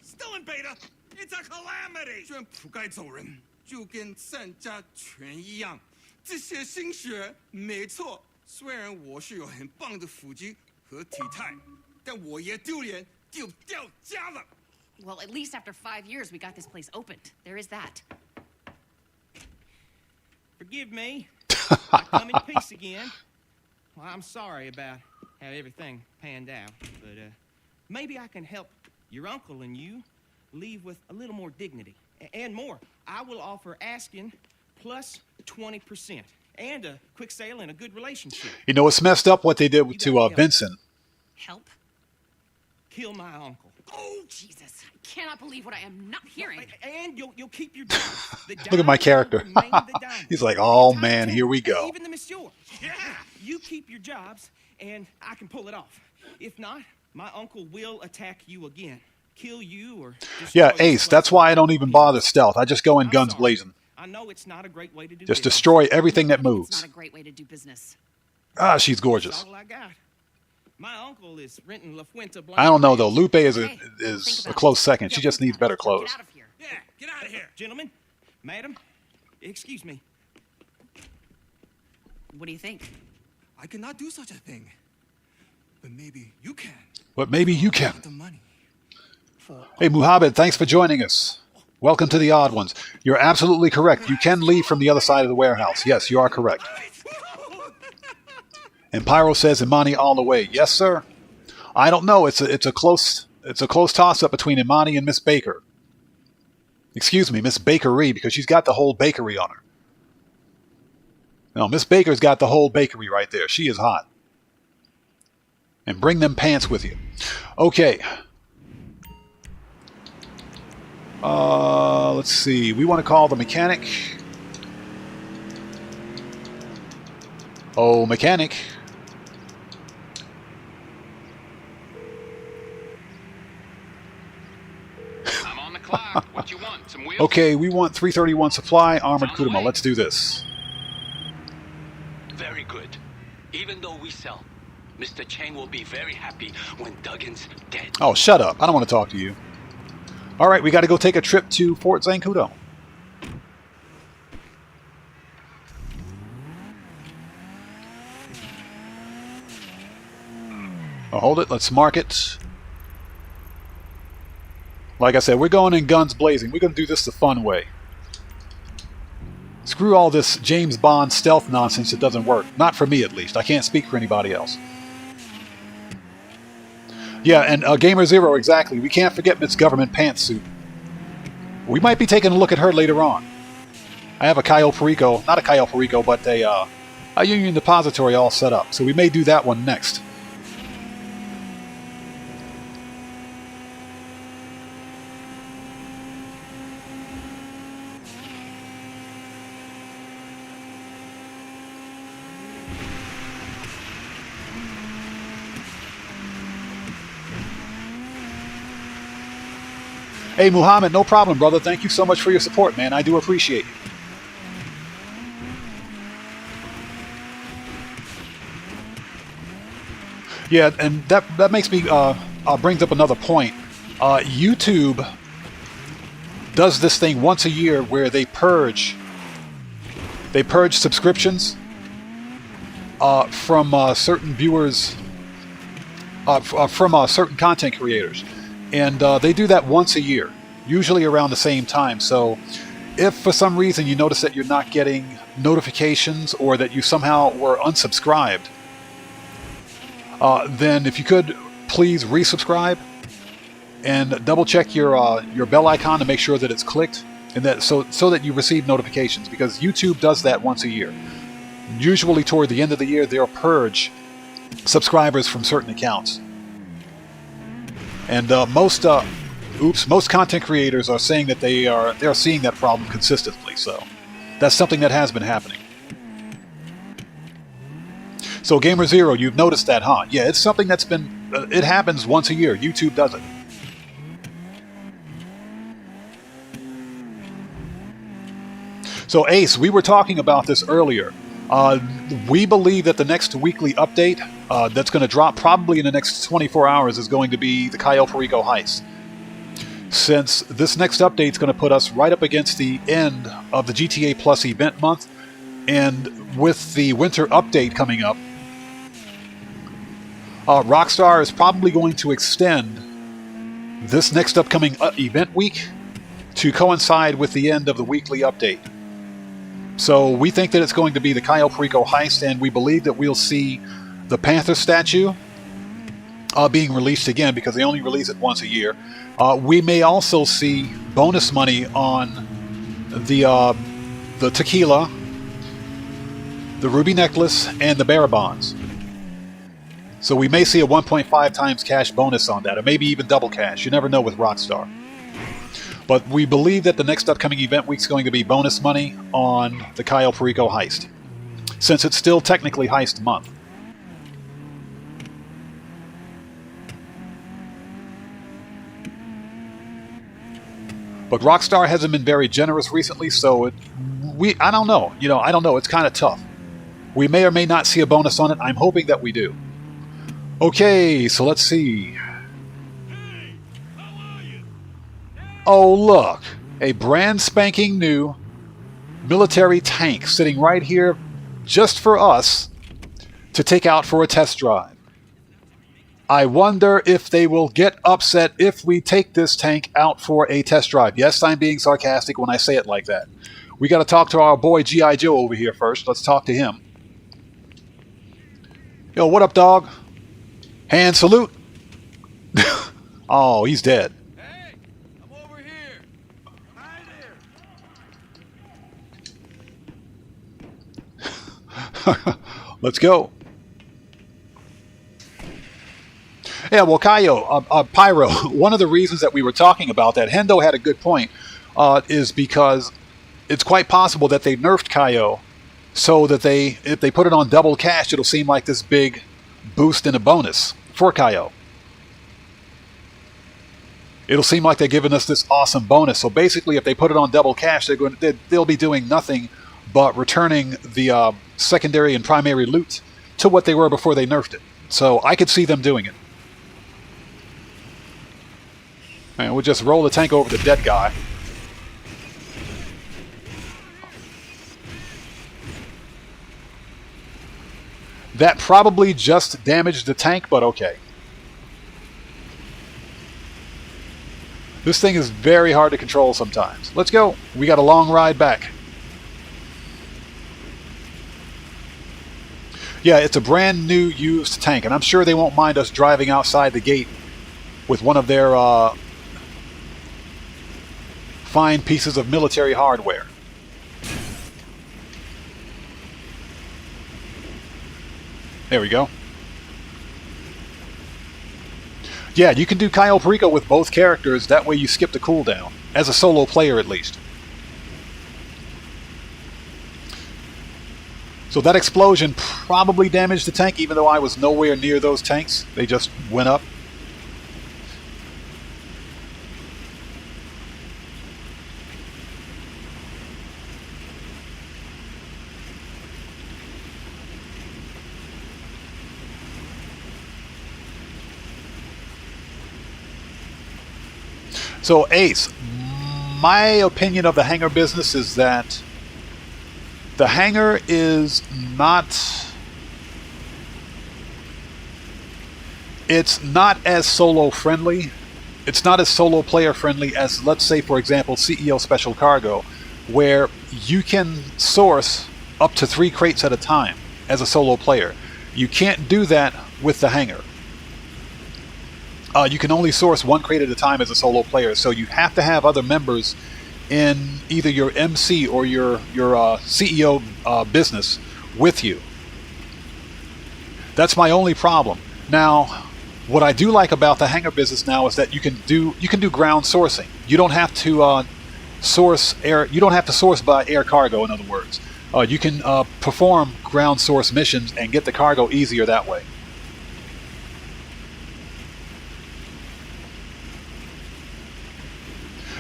Still in beta. It's a calamity. 宣普该走人，就跟善家全一样。这些新血没错，虽然我是有很棒的腹肌和体态，但我也丢脸丢掉家了。 Well, at least after 5 years, we got this place opened. There is that. Forgive me. I come in peace again. Well, I'm sorry about how everything panned out, but maybe I can help your uncle and you leave with a little more dignity. And more. I will offer asking plus 20%. And a quick sale and a good relationship. You know, it's messed up what they did to Vincent. Help? Kill my uncle. Oh, Jesus. I cannot believe what I am not hearing. And you'll keep your job. Look at my character. He's like, oh man, here we go. Even the monsieur. Yeah. You keep your jobs, and I can pull it off. If not, my uncle will attack you again. Kill you or... Yeah, Ace, that's why I don't even bother stealth. I just go in guns blazing. I know it's not a great way to do just business. destroy everything that It's moves. not a great way to do business. Ah, she's gorgeous. That's all I got. My uncle is renting La Fuente Blanca. I don't know though. Lupe is Hey, is think a about close it. second. She Yeah, just think needs about better it. clothes. Get out of here. Yeah, get out of here. Gentlemen, madam, excuse me. What do you think? I cannot do such a thing. But maybe you can. But maybe you The can. money. Hey, Muhammad, thanks for joining us. Welcome to the Odd Ones. You're absolutely correct. You can leave from the other side of the warehouse. Yes, you are correct. And Pyro says Imani all the way. Yes, sir. I don't know. It's a close toss-up between Imani and Miss Baker. Excuse me, Miss Bakery, because she's got the whole bakery on her. No, Miss Baker's got the whole bakery right there. She is hot. And bring them pants with you. Okay. Let's see. We want to call the mechanic. Oh, mechanic. I'm on the clock. What you want? Some wheels? Okay, we want 331 supply, armored Kuruma. Let's do this. Very good. Even though we sell, Mr. Chang will be very happy when Duggan's dead. Oh, shut up. I don't want to talk to you. All right, we got to go take a trip to Fort Zancudo. Oh, hold it. Let's mark it. Like I said, we're going in guns blazing. We're going to do this the fun way. Screw all this James Bond stealth nonsense that doesn't work. Not for me, at least. I can't speak for anybody else. Yeah, and Gamer Zero, exactly. We can't forget Miss Government Pantsuit. We might be taking a look at her later on. I have a Cayo Perico, not a Cayo Perico, but a Union Depository all set up. So we may do that one next. Hey, Muhammad, no problem, brother. Thank you so much for your support, man. I do appreciate you. Yeah, and that makes me brings up another point. YouTube does this thing once a year where they purge subscriptions from certain viewers, from certain content creators. And they do that once a year, usually around the same time. So if for some reason you notice that you're not getting notifications or that you somehow were unsubscribed, then if you could please resubscribe and double check your bell icon to make sure that it's clicked, and that so that you receive notifications, because YouTube does that once a year. Usually toward the end of the year, they'll purge subscribers from certain accounts. And most content creators are saying that they're seeing that problem consistently. So that's something that has been happening. So Gamer Zero, you've noticed that, huh? Yeah, it's something that's been it happens once a year. YouTube does it. So Ace, we were talking about this earlier. We believe that the next weekly update that's going to drop probably in the next 24 hours is going to be the Cayo Perico heist. Since this next update is going to put us right up against the end of the GTA Plus event month, and with the winter update coming up, Rockstar is probably going to extend this next upcoming event week to coincide with the end of the weekly update. So we think that it's going to be the Cayo Perico heist, and we believe that we'll see the Panther statue being released again, because they only release it once a year. We may also see bonus money on the tequila, the ruby necklace, and the bearer bonds. So we may see a 1.5 times cash bonus on that, or maybe even double cash. You never know with Rockstar. But we believe that the next upcoming event week is going to be bonus money on the Cayo Perico heist, since it's still technically heist month. But Rockstar hasn't been very generous recently, so I don't know. I don't know. It's kind of tough. We may or may not see a bonus on it. I'm hoping that we do. Okay, so let's see. Oh, look. A brand spanking new military tank sitting right here just for us to take out for a test drive. I wonder if they will get upset if we take this tank out for a test drive. Yes, I'm being sarcastic when I say it like that. We got to talk to our boy G.I. Joe over here first. Let's talk to him. Yo, what up, dog? Hand salute. Oh, he's dead. Hey, I'm over here. Hi there. Let's go. Yeah, well, Cayo, Pyro, one of the reasons that we were talking about that, Hendo had a good point, is because it's quite possible that they nerfed Cayo so that if they put it on double cash, it'll seem like this big boost in a bonus for Cayo. It'll seem like they're giving us this awesome bonus. So basically, if they put it on double cash, they'll be doing nothing but returning the secondary and primary loot to what they were before they nerfed it. So I could see them doing it. And we'll just roll the tank over the dead guy. That probably just damaged the tank, but okay. This thing is very hard to control sometimes. Let's go. We got a long ride back. Yeah, it's a brand new used tank, and I'm sure they won't mind us driving outside the gate with one of their fine pieces of military hardware. There we go. Yeah, you can do Cayo Perico with both characters. That way you skip the cooldown. As a solo player, at least. So that explosion probably damaged the tank, even though I was nowhere near those tanks. They just went up. So Ace, my opinion of the hangar business is that the hangar is not... It's not as solo friendly. It's not as solo player friendly as, let's say, for example, CEO Special Cargo, where you can source up to 3 crates at a time as a solo player. You can't do that with the hangar. You can only source 1 crate at a time as a solo player, so you have to have other members in either your MC or your CEO business with you. That's my only problem. Now, what I do like about the hangar business now is that you can do ground sourcing. You don't have to source air. You don't have to source by air cargo. In other words, you can perform ground source missions and get the cargo easier that way.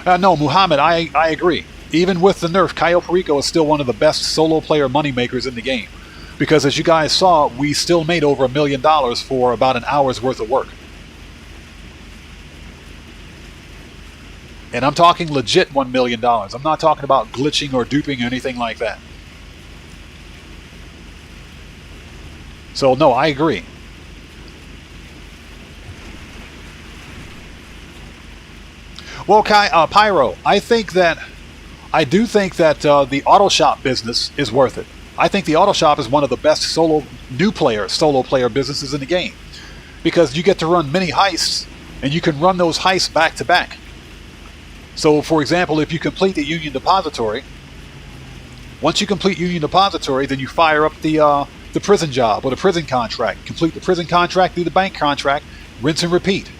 No, Muhammad, I agree. Even with the nerf, Cayo Perico is still one of the best solo player moneymakers in the game. Because as you guys saw, we still made over $1 million for about an hour's worth of work. And I'm talking legit $1 million. I'm not talking about glitching or duping or anything like that. So no, I agree. Well, Pyro, I do think that the auto shop business is worth it. I think the auto shop is one of the best solo player businesses in the game, because you get to run mini heists, and you can run those heists back to back. So, for example, if you complete the Union Depository, once you complete Union Depository, then you fire up the prison job or the prison contract. Complete the prison contract, do the bank contract, rinse and repeat.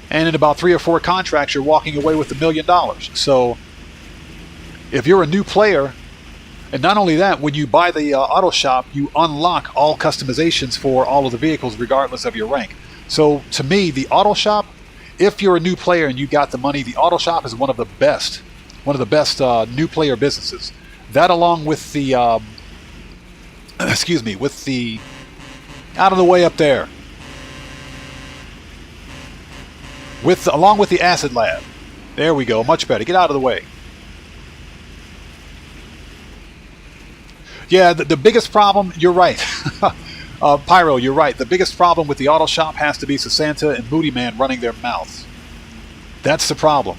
And in about 3 or 4 contracts, you're walking away with $1 million. So if you're a new player, and not only that, when you buy the auto shop, you unlock all customizations for all of the vehicles regardless of your rank. So to me, the auto shop, if you're a new player and you got the money, the auto shop is one of the best new player businesses. That, along with the with the out of the way up there, along with the acid lab. There we go, much better. Get out of the way. Yeah, the biggest problem, you're right. Pyro, you're right. The biggest problem with the auto shop has to be Sasanta and Booty Man running their mouths. That's the problem.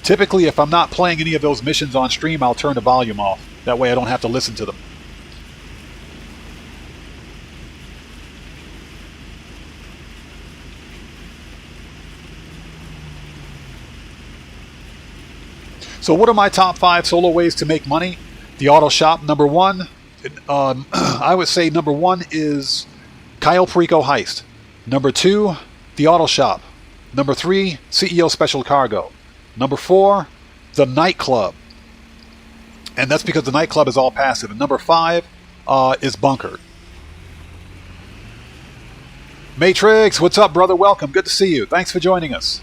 Typically, if I'm not playing any of those missions on stream, I'll turn the volume off. That way I don't have to listen to them. So what are my top 5 solo ways to make money? The auto shop, number 1. I would say number 1 is Cayo Perico heist. Number 2, the auto shop. Number 3, CEO special cargo. Number 4, the nightclub. And that's because the nightclub is all passive. And number 5 is bunkered. Matrix, what's up, brother? Welcome. Good to see you. Thanks for joining us.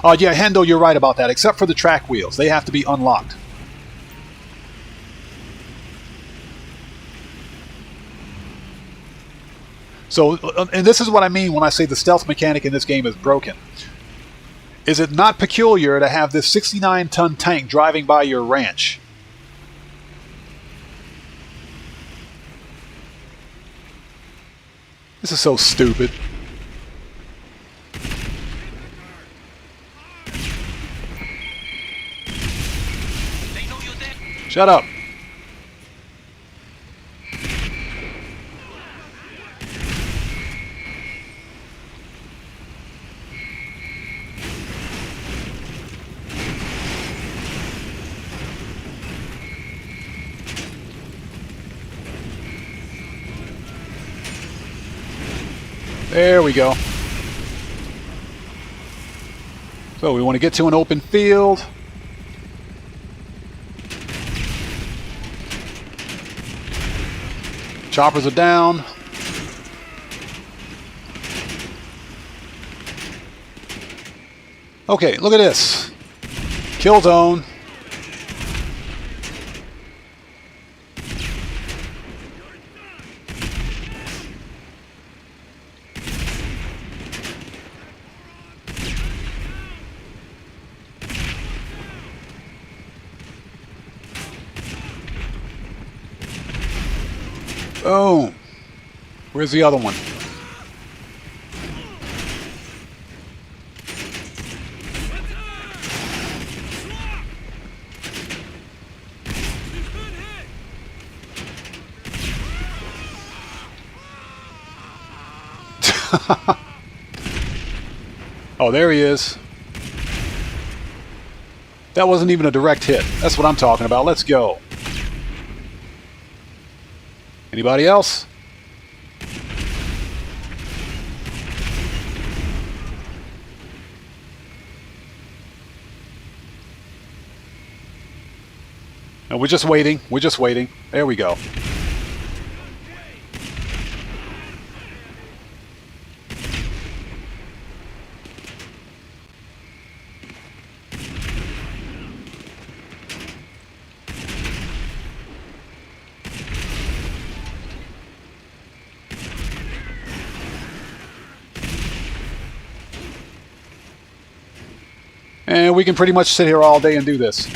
Yeah, Hendo, you're right about that. Except for the track wheels. They have to be unlocked. So, and this is what I mean when I say the stealth mechanic in this game is broken. Is it not peculiar to have this 69-ton tank driving by your ranch? This is so stupid. Shut up. There we go. So we want to get to an open field. Choppers are down. Okay, look at this. Kill zone. Boom. Where's the other one? Oh, there he is. That wasn't even a direct hit. That's what I'm talking about. Let's go. Anybody else? No, we're just waiting. We're just waiting. There we go. And we can pretty much sit here all day and do this.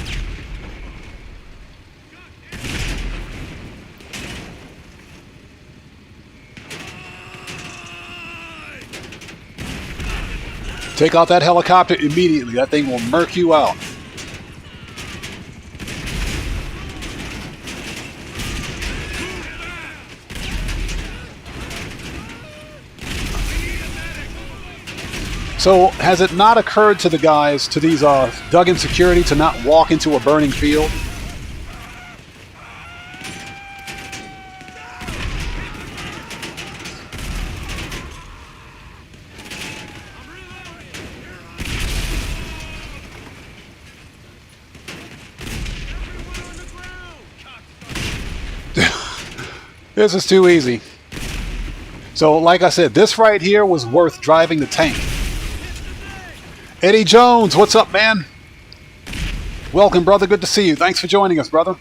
Take out that helicopter immediately. That thing will murk you out. So, has it not occurred to the guys, to these Duggan security, to not walk into a burning field? This is too easy. So, like I said, this right here was worth driving the tank. Eddie Jones, what's up, man? Welcome, brother. Good to see you. Thanks for joining us, brother.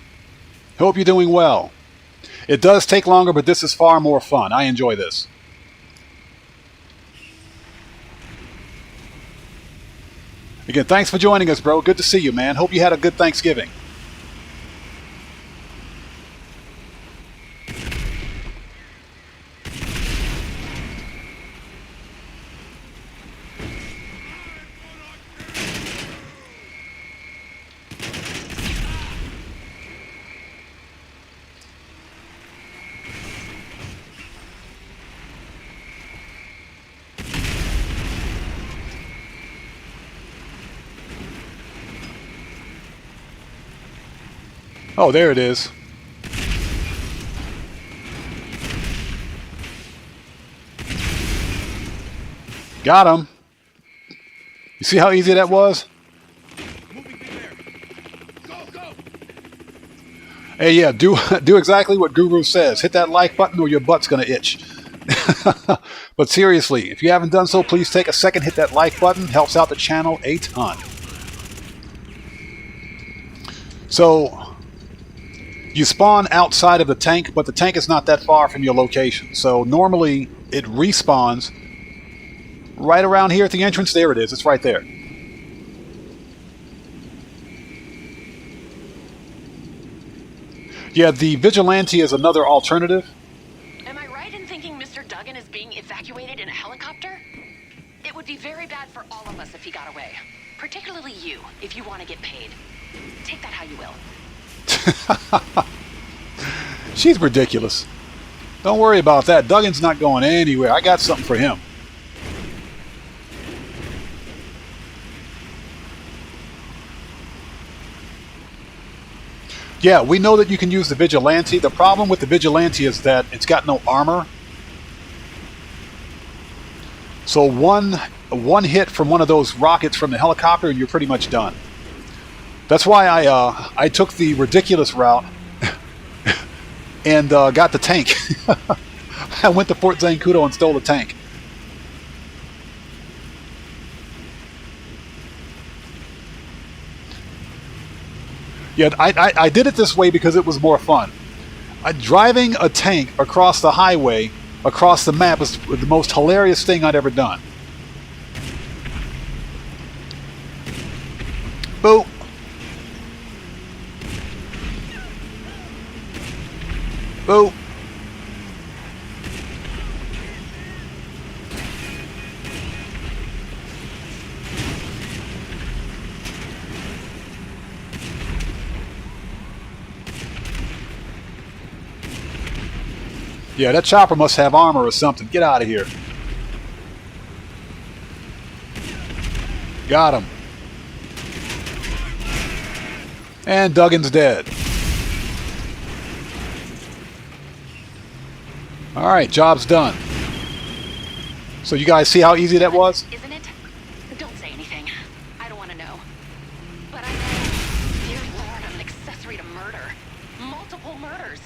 Hope you're doing well. It does take longer, but this is far more fun. I enjoy this. Again, thanks for joining us, bro. Good to see you, man. Hope you had a good Thanksgiving. Oh, there it is. Got him. You see how easy that was? Hey, yeah, do exactly what Guru says. Hit that like button or your butt's going to itch. But seriously, if you haven't done so, please take a second, hit that like button. Helps out the channel a ton. So, you spawn outside of the tank, but the tank is not that far from your location. So normally, it respawns right around here at the entrance. There it is. It's right there. Yeah, the Vigilante is another alternative. Am I right in thinking Mr. Duggan is being evacuated in a helicopter? It would be very bad for all of us if he got away. Particularly you, if you want to get paid. Take that how you will. She's ridiculous. Don't worry about that. Duggan's not going anywhere. I got something for him. Yeah, we know that you can use the Vigilante. The problem with the Vigilante is that it's got no armor. So one hit from one of those rockets from the helicopter and you're pretty much done. That's why I took the ridiculous route and got the tank. I went to Fort Zancudo and stole the tank. Yeah, I did it this way because it was more fun. Driving a tank across the highway, across the map, is the most hilarious thing I'd ever done. Boop. Boop. Yeah, that chopper must have armor or something. Get out of here. Got him. And Duggan's dead. Alright, job's done. So you guys see how easy that was? Isn't it? Don't say anything. I don't want to know. But I know. Dear Lord, I'm an accessory to murder. Multiple murders.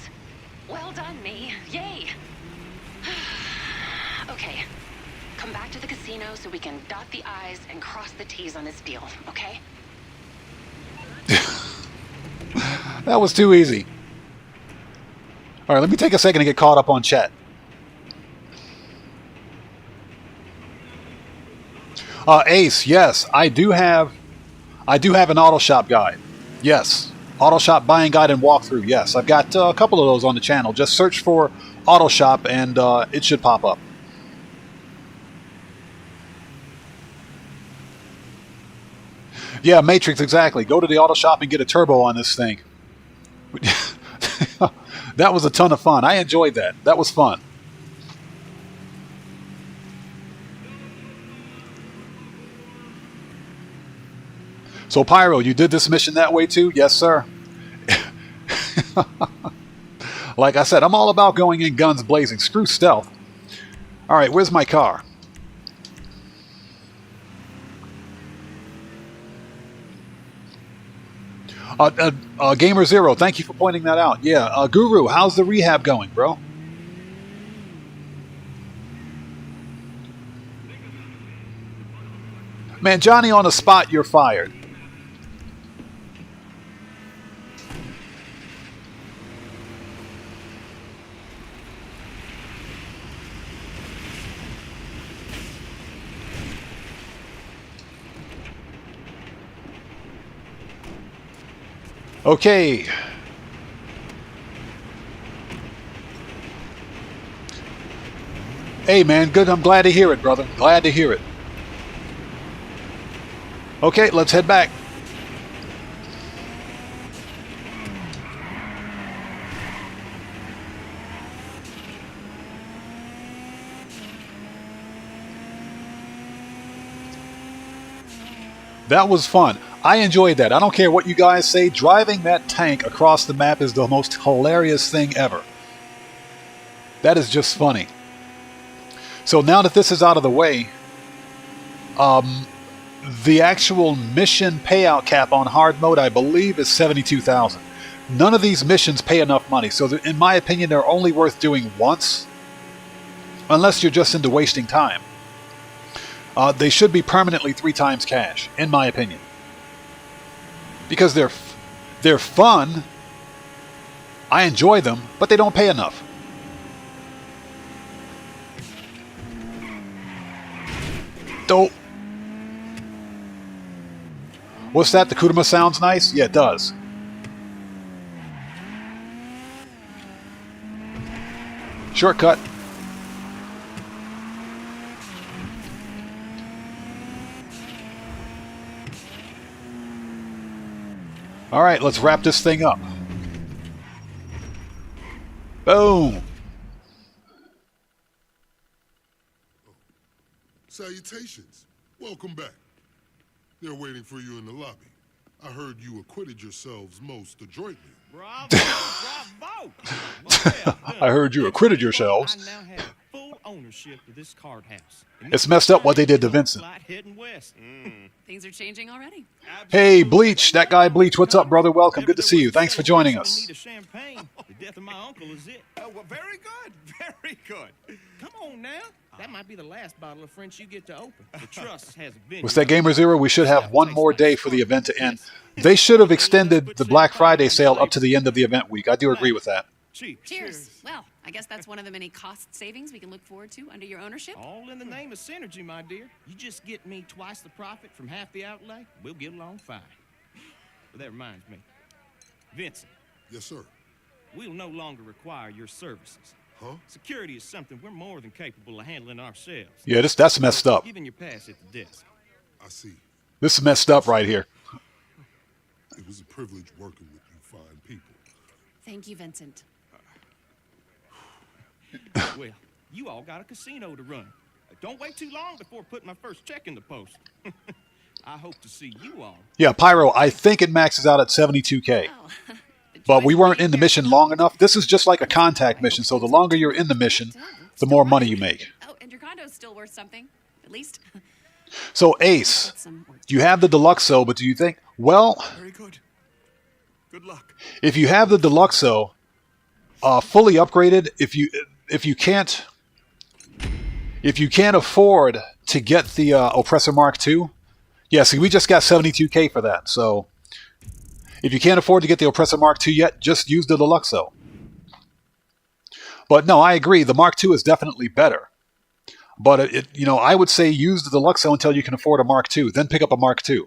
Well done, me. Yay. Okay. Come back to the casino so we can dot the I's and cross the T's on this deal, okay? That was too easy. Alright, let me take a second to get caught up on chat. Ace, yes, I do have an auto shop guide. Yes, auto shop buying guide and walkthrough. Yes, I've got a couple of those on the channel. Just search for auto shop and it should pop up. Yeah, Matrix, exactly. Go to the auto shop and get a turbo on this thing. That was a ton of fun. I enjoyed that. That was fun. So, Pyro, you did this mission that way too? Yes, sir. Like I said, I'm all about going in guns blazing. Screw stealth. All right, where's my car? Gamer Zero, thank you for pointing that out. Yeah, Guru, how's the rehab going, bro? Man, Johnny on the spot, you're fired. Okay. Hey, man, good. I'm glad to hear it, brother. Glad to hear it. Okay, let's head back. That was fun. I enjoyed that. I don't care what you guys say. Driving that tank across the map is the most hilarious thing ever. That is just funny. So now that this is out of the way, the actual mission payout cap on hard mode, I believe, is 72,000. None of these missions pay enough money, so in my opinion, they're only worth doing once, unless you're just into wasting time. They should be permanently 3 times cash, in my opinion, because they're fun. I enjoy them, but they don't pay enough. Dope. What's that? The Kudama sounds nice? Yeah, it does. Shortcut. All right, let's wrap this thing up. Boom. Salutations. Welcome back. They're waiting for you in the lobby. I heard you acquitted yourselves most adroitly. Bravo! Bravo! Well, I heard you acquitted yourselves. I now have full ownership of this card house. It's messed up what they did to Vincent. Heading west. Things are changing already. Hey, Bleach. That guy Bleach. What's up, brother? Welcome. Good to see you. Thanks for joining us. The death of my uncle is it. Oh, well, very good. Very good. Come on now. That might be the last bottle of French you get to open. The trust has been. What's that, Gamer Zero? We should have one more day for the event to end. They should have extended the Black Friday sale up to the end of the event week. I do agree with that. Cheers. Well, I guess that's one of the many cost savings we can look forward to under your ownership. All in the name of synergy, my dear. You just get me twice the profit from half the outlay, we'll get along fine. But that reminds me. Vincent. Yes, sir. We'll no longer require your services. Huh? Security is something we're more than capable of handling ourselves. Yeah, that's messed up. Giving your pass at the desk. I see. This is messed up right here. It was a privilege working with you fine people. Thank you, Vincent. Well, you all got a casino to run. Don't wait too long before putting my first check in the post. I hope to see you all. Yeah, Pyro, I think it maxes out at 72K. Oh. But we weren't in the mission long enough. This is just like a contact mission, so the longer you're in the mission, the more money you make. Oh, and your condo's still worth something, at least. So, Ace, you have the Deluxo, but do you think, well, Very good. Good luck. if you have the Deluxo fully upgraded, if you can't afford to get the Oppressor Mark II, yeah, see, we just got 72K for that, so if you can't afford to get the Oppressor Mark II yet, just use the Deluxo. But no, I agree. The Mark II is definitely better. But I would say use the Deluxo until you can afford a Mark II. Then pick up a Mark II.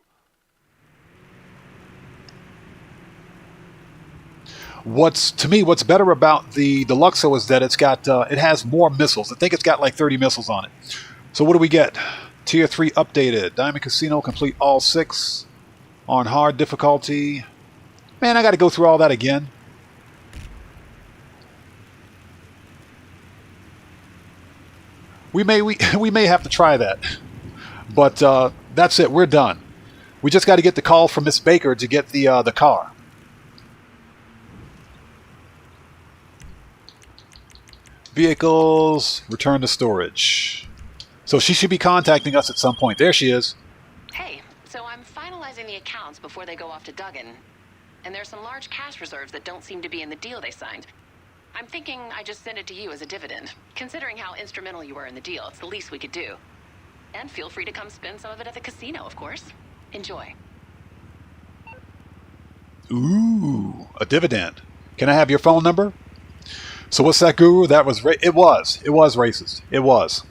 What's better about the Deluxo is that it has more missiles. I think it's got like 30 missiles on it. So what do we get? Tier 3 updated. Diamond Casino, complete all 6 on hard difficulty. Man, I got to go through all that again. We may have to try that. But that's it. We're done. We just got to get the call from Miss Baker to get the car. Vehicles, return to storage. So she should be contacting us at some point. There she is. Hey, so I'm finalizing the accounts before they go off to Duggan. And there's some large cash reserves that don't seem to be in the deal they signed. I'm thinking I just send it to you as a dividend. Considering how instrumental you were in the deal, it's the least we could do. And feel free to come spend some of it at the casino, of course. Enjoy. Ooh, a dividend. Can I have your phone number? So what's that, Guru? That was it was racist. It was.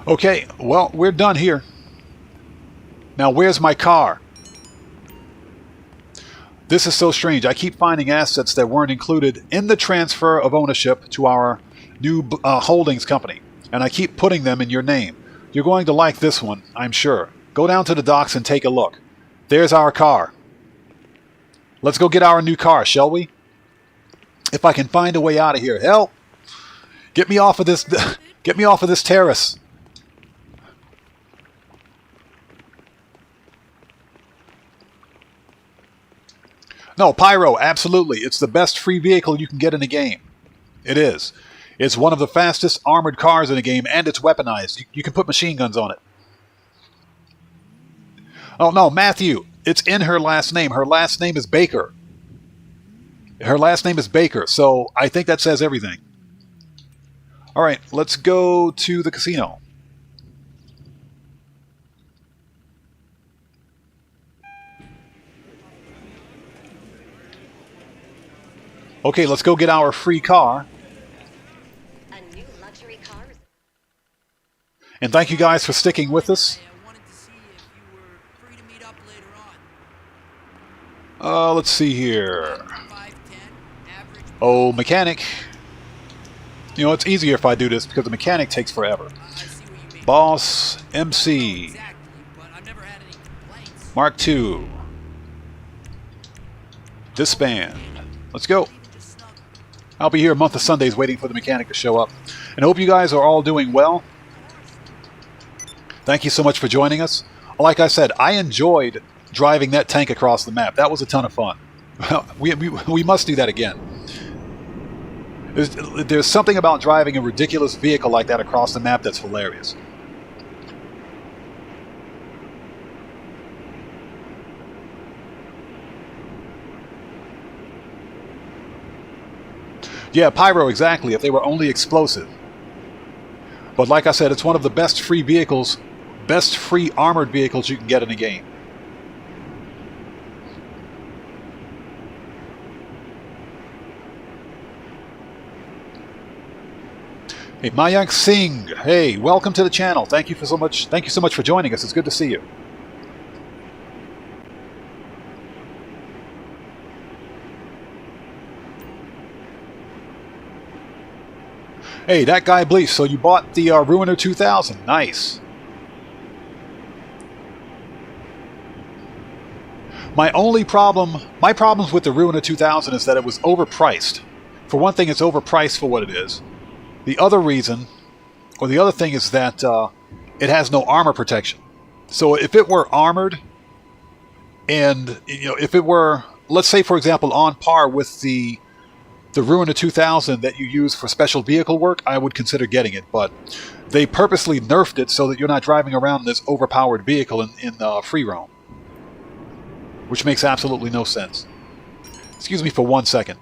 Okay, well, we're done here. Now, where's my car? This is so strange. I keep finding assets that weren't included in the transfer of ownership to our new holdings company, and I keep putting them in your name. You're going to like this one, I'm sure. Go down to the docks and take a look. There's our car. Let's go get our new car, shall we? If I can find a way out of here. Help! Get me off of this. Get me off of this terrace. No, Pyro, absolutely. It's the best free vehicle you can get in the game. It is. It's one of the fastest armored cars in the game, and it's weaponized. You can put machine guns on it. Oh, no, Matthew. It's in her last name. Her last name is Baker. Her last name is Baker, so I think that says everything. All right, let's go to the casino. Okay, let's go get our free car. A new luxury car. And thank you guys for sticking with us. Let's see here. Oh, mechanic. You know, it's easier if I do this because the mechanic takes forever. Boss, MC. Mark II. Disband. Let's go. I'll be here a month of Sundays waiting for the mechanic to show up. And I hope you guys are all doing well. Thank you so much for joining us. Like I said, I enjoyed driving that tank across the map. That was a ton of fun. We must do that again. There's something about driving a ridiculous vehicle like that across the map that's hilarious. Yeah, Pyro, exactly, if they were only explosive. But like I said, it's one of the best free vehicles, best free armored vehicles you can get in the game. Hey, Mayank Singh. Hey, welcome to the channel. Thank you so much for joining us. It's good to see you. Hey, that guy Bleach. So you bought the Ruiner 2000. Nice. My problems with the Ruiner 2000 is that it was overpriced. For one thing, it's overpriced for what it is. The other reason, or the other thing, is that it has no armor protection. So if it were armored, and if it were, let's say for example, on par with the Ruiner 2000 that you use for special vehicle work, I would consider getting it. But they purposely nerfed it so that you're not driving around this overpowered vehicle in free roam, which makes absolutely no sense. Excuse me for 1 second.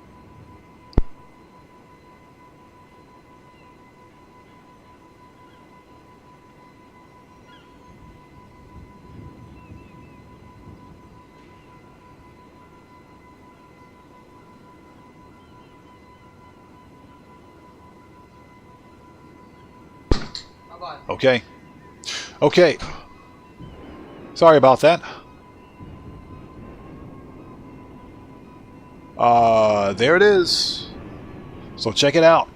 Okay. Okay. Sorry about that. There it is. So check it out.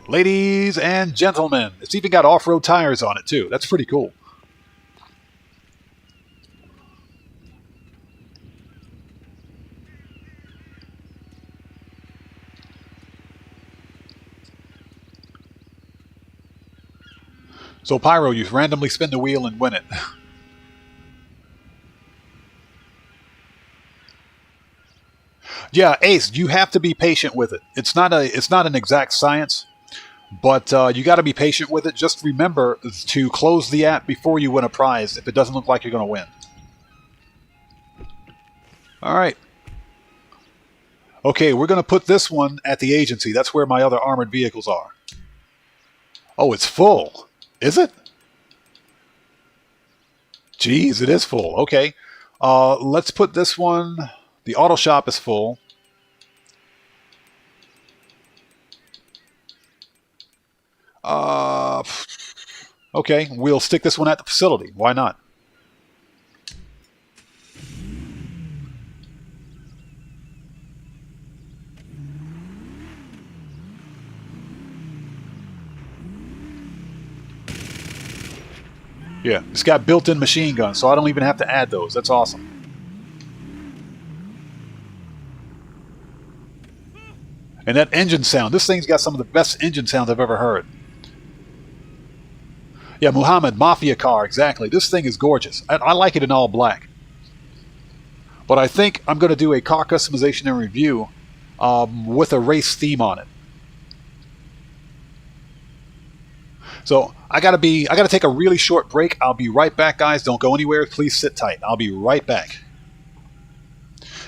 Ladies and gentlemen, it's even got off-road tires on it too. That's pretty cool. So Pyro, you randomly spin the wheel and win it. Yeah, Ace, you have to be patient with it. It's not an exact science, but you got to be patient with it. Just remember to close the app before you win a prize if it doesn't look like you're going to win. All right. Okay, we're going to put this one at the agency. That's where my other armored vehicles are. Oh, it's full. Is it? Jeez, it is full. Okay. Let's put this one... The auto shop is full. Okay, we'll stick this one at the facility. Why not? Yeah, it's got built-in machine guns, so I don't even have to add those. That's awesome. And that engine sound, this thing's got some of the best engine sounds I've ever heard. Yeah, Muhammad, Mafia car, exactly. This thing is gorgeous. I like it in all black. But I think I'm going to do a car customization and review with a race theme on it. So I gotta take a really short break. I'll be right back, guys. Don't go anywhere. Please sit tight. I'll be right back.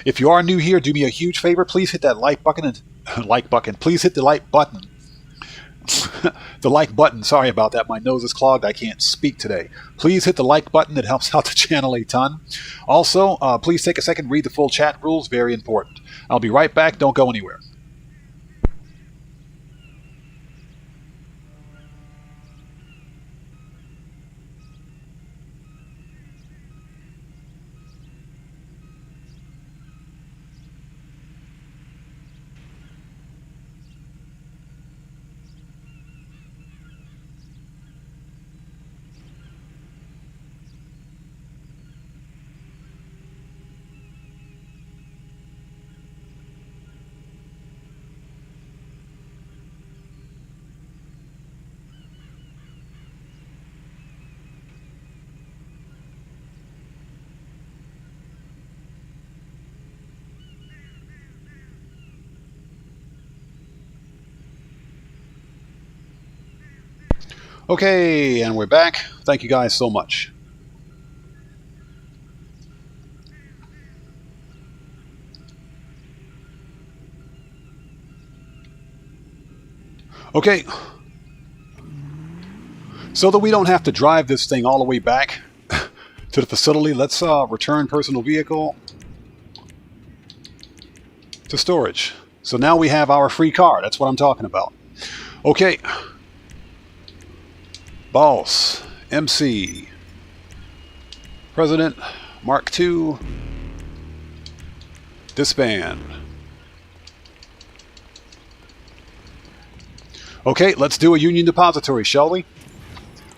If you are new here, do me a huge favor. Please hit that like button and please hit the like button. The like button. Sorry about that. My nose is clogged. I can't speak today. Please hit the like button. It helps out the channel a ton. Also, please take a second, read the full chat rules. Very important. I'll be right back. Don't go anywhere. Okay, and we're back. Thank you guys so much. Okay. So that we don't have to drive this thing all the way back to the facility, let's return personal vehicle to storage. So now we have our free car. That's what I'm talking about. Okay. Boss, MC, President, Mark II, disband. Okay, let's do a Union Depository, shall we?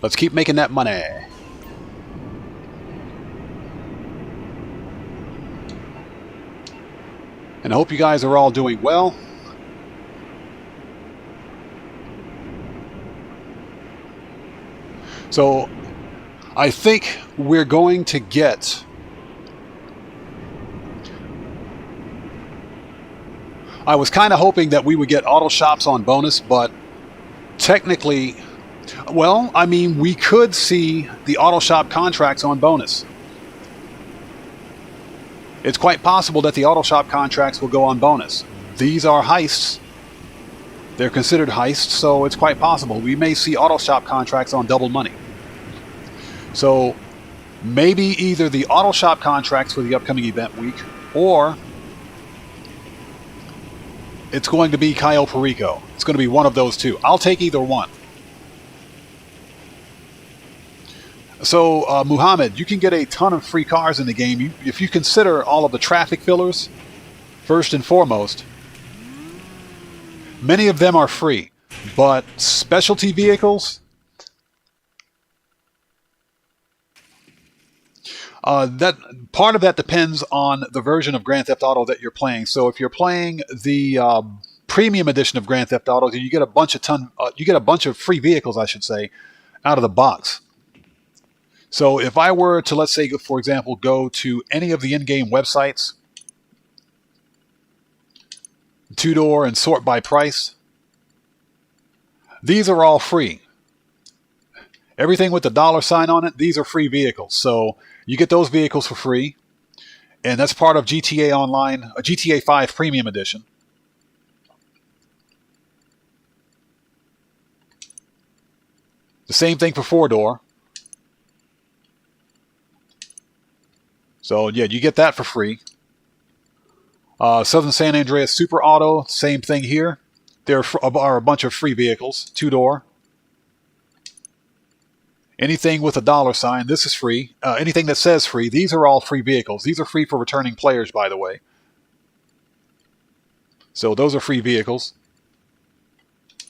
Let's keep making that money. And I hope you guys are all doing well. So, I think we're going to get... I was kind of hoping that we would get auto shops on bonus, but technically... Well, I mean, we could see the auto shop contracts on bonus. It's quite possible that the auto shop contracts will go on bonus. These are heists. They're considered heists, so it's quite possible. We may see auto shop contracts on double money. So maybe either the auto shop contracts for the upcoming event week, or it's going to be Cayo Perico. It's going to be one of those two. I'll take either one. So, Muhammad, you can get a ton of free cars in the game if you consider all of the traffic fillers, first and foremost. Many of them are free, but specialty vehicles... that part of that depends on the version of Grand Theft Auto that you're playing. So if you're playing the premium edition of Grand Theft Auto, you get a bunch of free vehicles, I should say, out of the box. So if I were to, let's say, for example, go to any of the in-game websites, two-door and sort by price, these are all free. Everything with the $sign on it, these are free vehicles. So you get those vehicles for free, and that's part of GTA Online, a GTA 5 Premium Edition. The same thing for four-door. So yeah, you get that for free. Southern San Andreas Super Auto, same thing here. There are a bunch of free vehicles, two-door. Anything with a $sign, this is free. Anything that says free, these are all free vehicles. These are free for returning players, by the way. So those are free vehicles.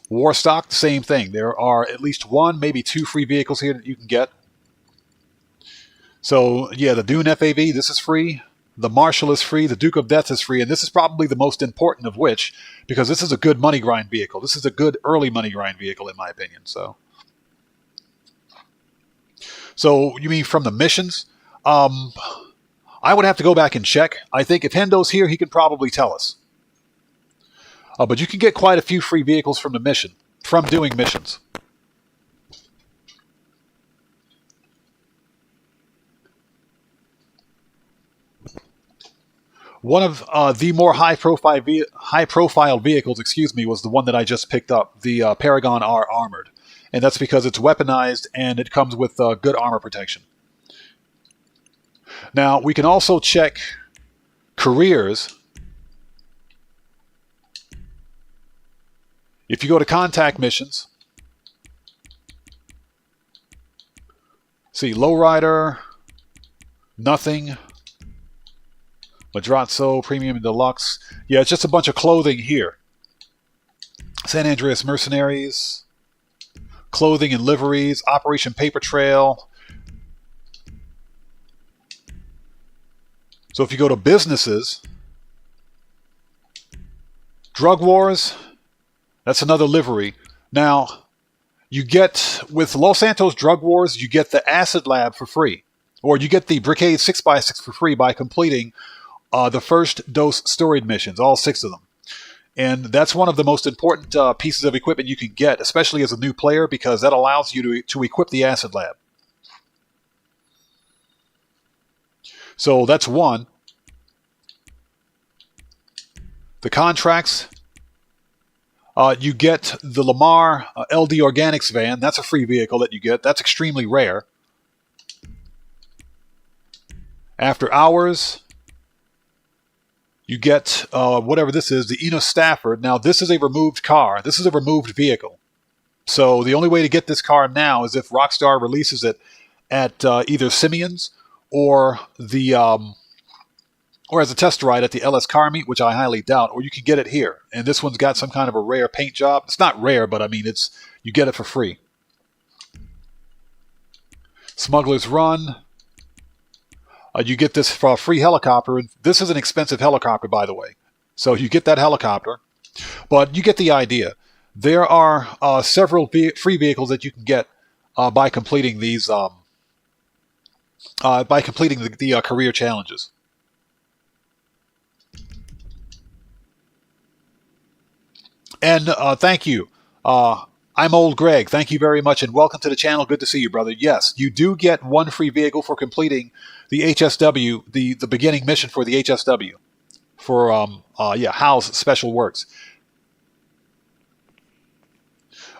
Warstock, the same thing. There are at least one, maybe two free vehicles here that you can get. So yeah, the Dune FAV, this is free. the Marshal is free, the Duke of Death is free, and this is probably the most important of which, because this is a good money grind vehicle. This is a good early money grind vehicle, in my opinion. So you mean from the missions? I would have to go back and check. I think if Hendo's here, he can probably tell us. But you can get quite a few free vehicles from the mission, from doing missions. One of the more high-profile vehicles, was the one that I just picked up, the Paragon R Armored. And that's because it's weaponized and it comes with good armor protection. Now, we can also check careers. If you go to contact missions, see, Lowrider, nothing. Madrazo, Premium and Deluxe. Yeah, it's just a bunch of clothing here. San Andreas Mercenaries, clothing and liveries, Operation Paper Trail. So if you go to businesses, Drug Wars, that's another livery. Now, you get, with Los Santos Drug Wars, you get the Acid Lab for free. Or you get the Brigade 6x6 for free by completing the first dose storied missions, all 6 of them. And that's one of the most important pieces of equipment you can get, especially as a new player, because that allows you to equip the Acid Lab. So that's one. The contracts, you get the Lamar LD Organics van. That's a free vehicle that you get. That's extremely rare. After hours, you get whatever this is, the Enos Stafford. Now, this is a removed car. This is a removed vehicle. So the only way to get this car now is if Rockstar releases it at either Simeon's or the or as a test ride at the LS Car Meet, which I highly doubt, or you can get it here. And this one's got some kind of a rare paint job. It's not rare, but I mean, you get it for free. Smuggler's Run. You get this for a free helicopter. And this is an expensive helicopter, by the way. So you get that helicopter. But you get the idea. There are several free vehicles that you can get by completing these, by completing the career challenges. And thank you. I'm Old Greg. Thank you very much, and welcome to the channel. Good to see you, brother. Yes, you do get one free vehicle for completing the HSW, the beginning mission for the HSW, for Hal's Special Works.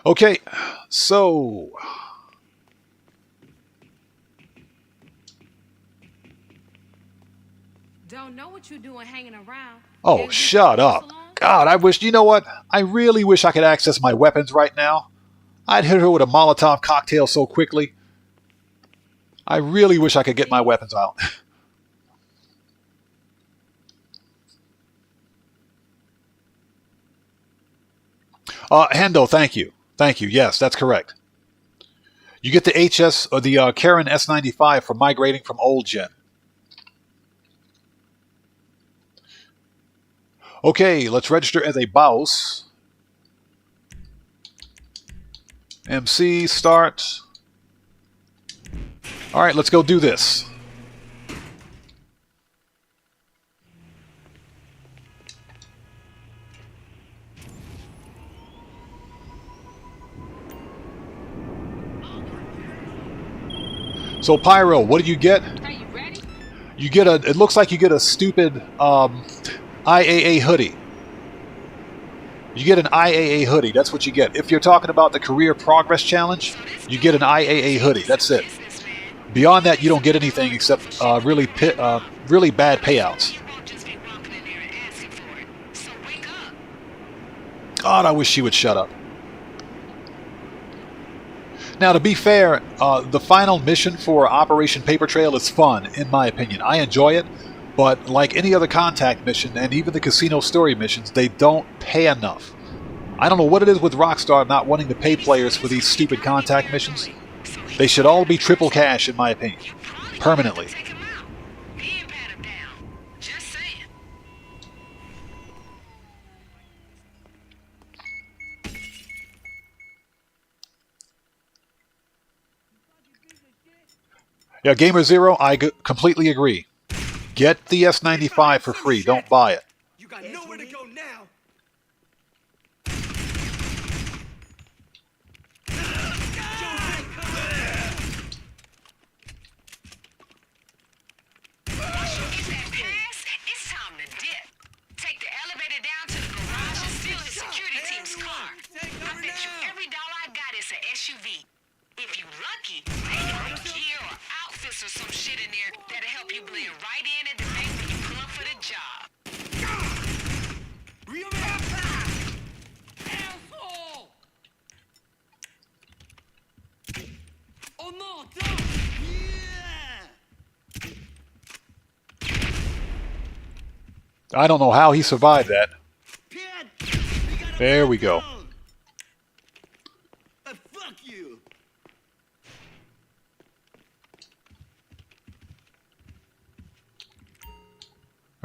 Okay, so Don't know what you're doing hanging around. oh, shut up. God, I wish, you know what? I really wish I could access my weapons right now. I'd hit her with a Molotov cocktail so quickly. I really wish I could get my weapons out. Hendo, thank you. Thank you. Yes, that's correct. You get the HS, or the Karen S95 for migrating from old gen. Okay, let's register as a Baus. MC, start. All right, let's go do this. So, Pyro, what do you get? Are you ready? You get it looks like you get a stupid IAA hoodie. You get an IAA hoodie. That's what you get. If you're talking about the Career Progress Challenge, you get an IAA hoodie. That's it. Beyond that, you don't get anything except really bad payouts. God, I wish she would shut up. Now, to be fair, the final mission for Operation Paper Trail is fun, in my opinion. I enjoy it. But like any other contact mission, and even the casino story missions, they don't pay enough. I don't know what it is with Rockstar not wanting to pay players for these stupid contact missions. They should all be triple cash, in my opinion. Permanently. Yeah, Gamer Zero, I completely agree. Get the S95 for free. Don't buy it. You got nowhere to go now. It's time to dip. Take the elevator down to the garage and steal the security team's car. I bet you every dollar I got is an SUV. If you lucky, maybe a gear or outfits or some shit in there that'll help you blend right in at the bank when you pull up for the job. Asshole! Oh no, don't! I don't know how he survived that. There we go. Fuck you.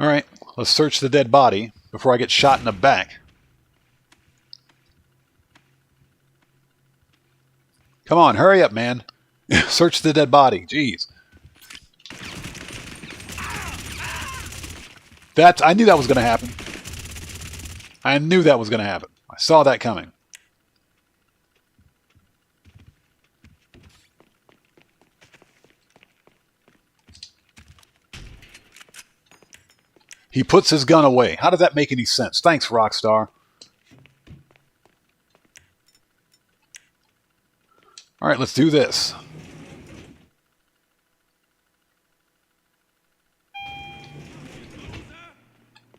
Alright, let's search the dead body before I get shot in the back. Come on, hurry up, man. Search the dead body. Jeez. I knew that was going to happen. I knew that was going to happen. I saw that coming. He puts his gun away. How does that make any sense? Thanks, Rockstar. All right, let's do this.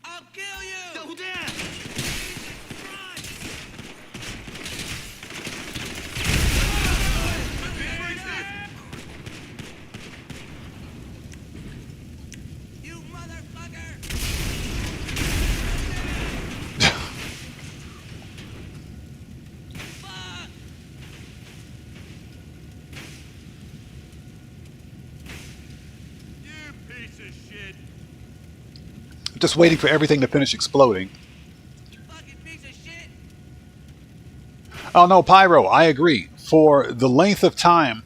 I'll kill you. Double down. You motherfucker. Fuck. You piece of shit. I'm just waiting for everything to finish exploding. You fucking piece of shit. Oh no, Pyro, I agree. For the length of time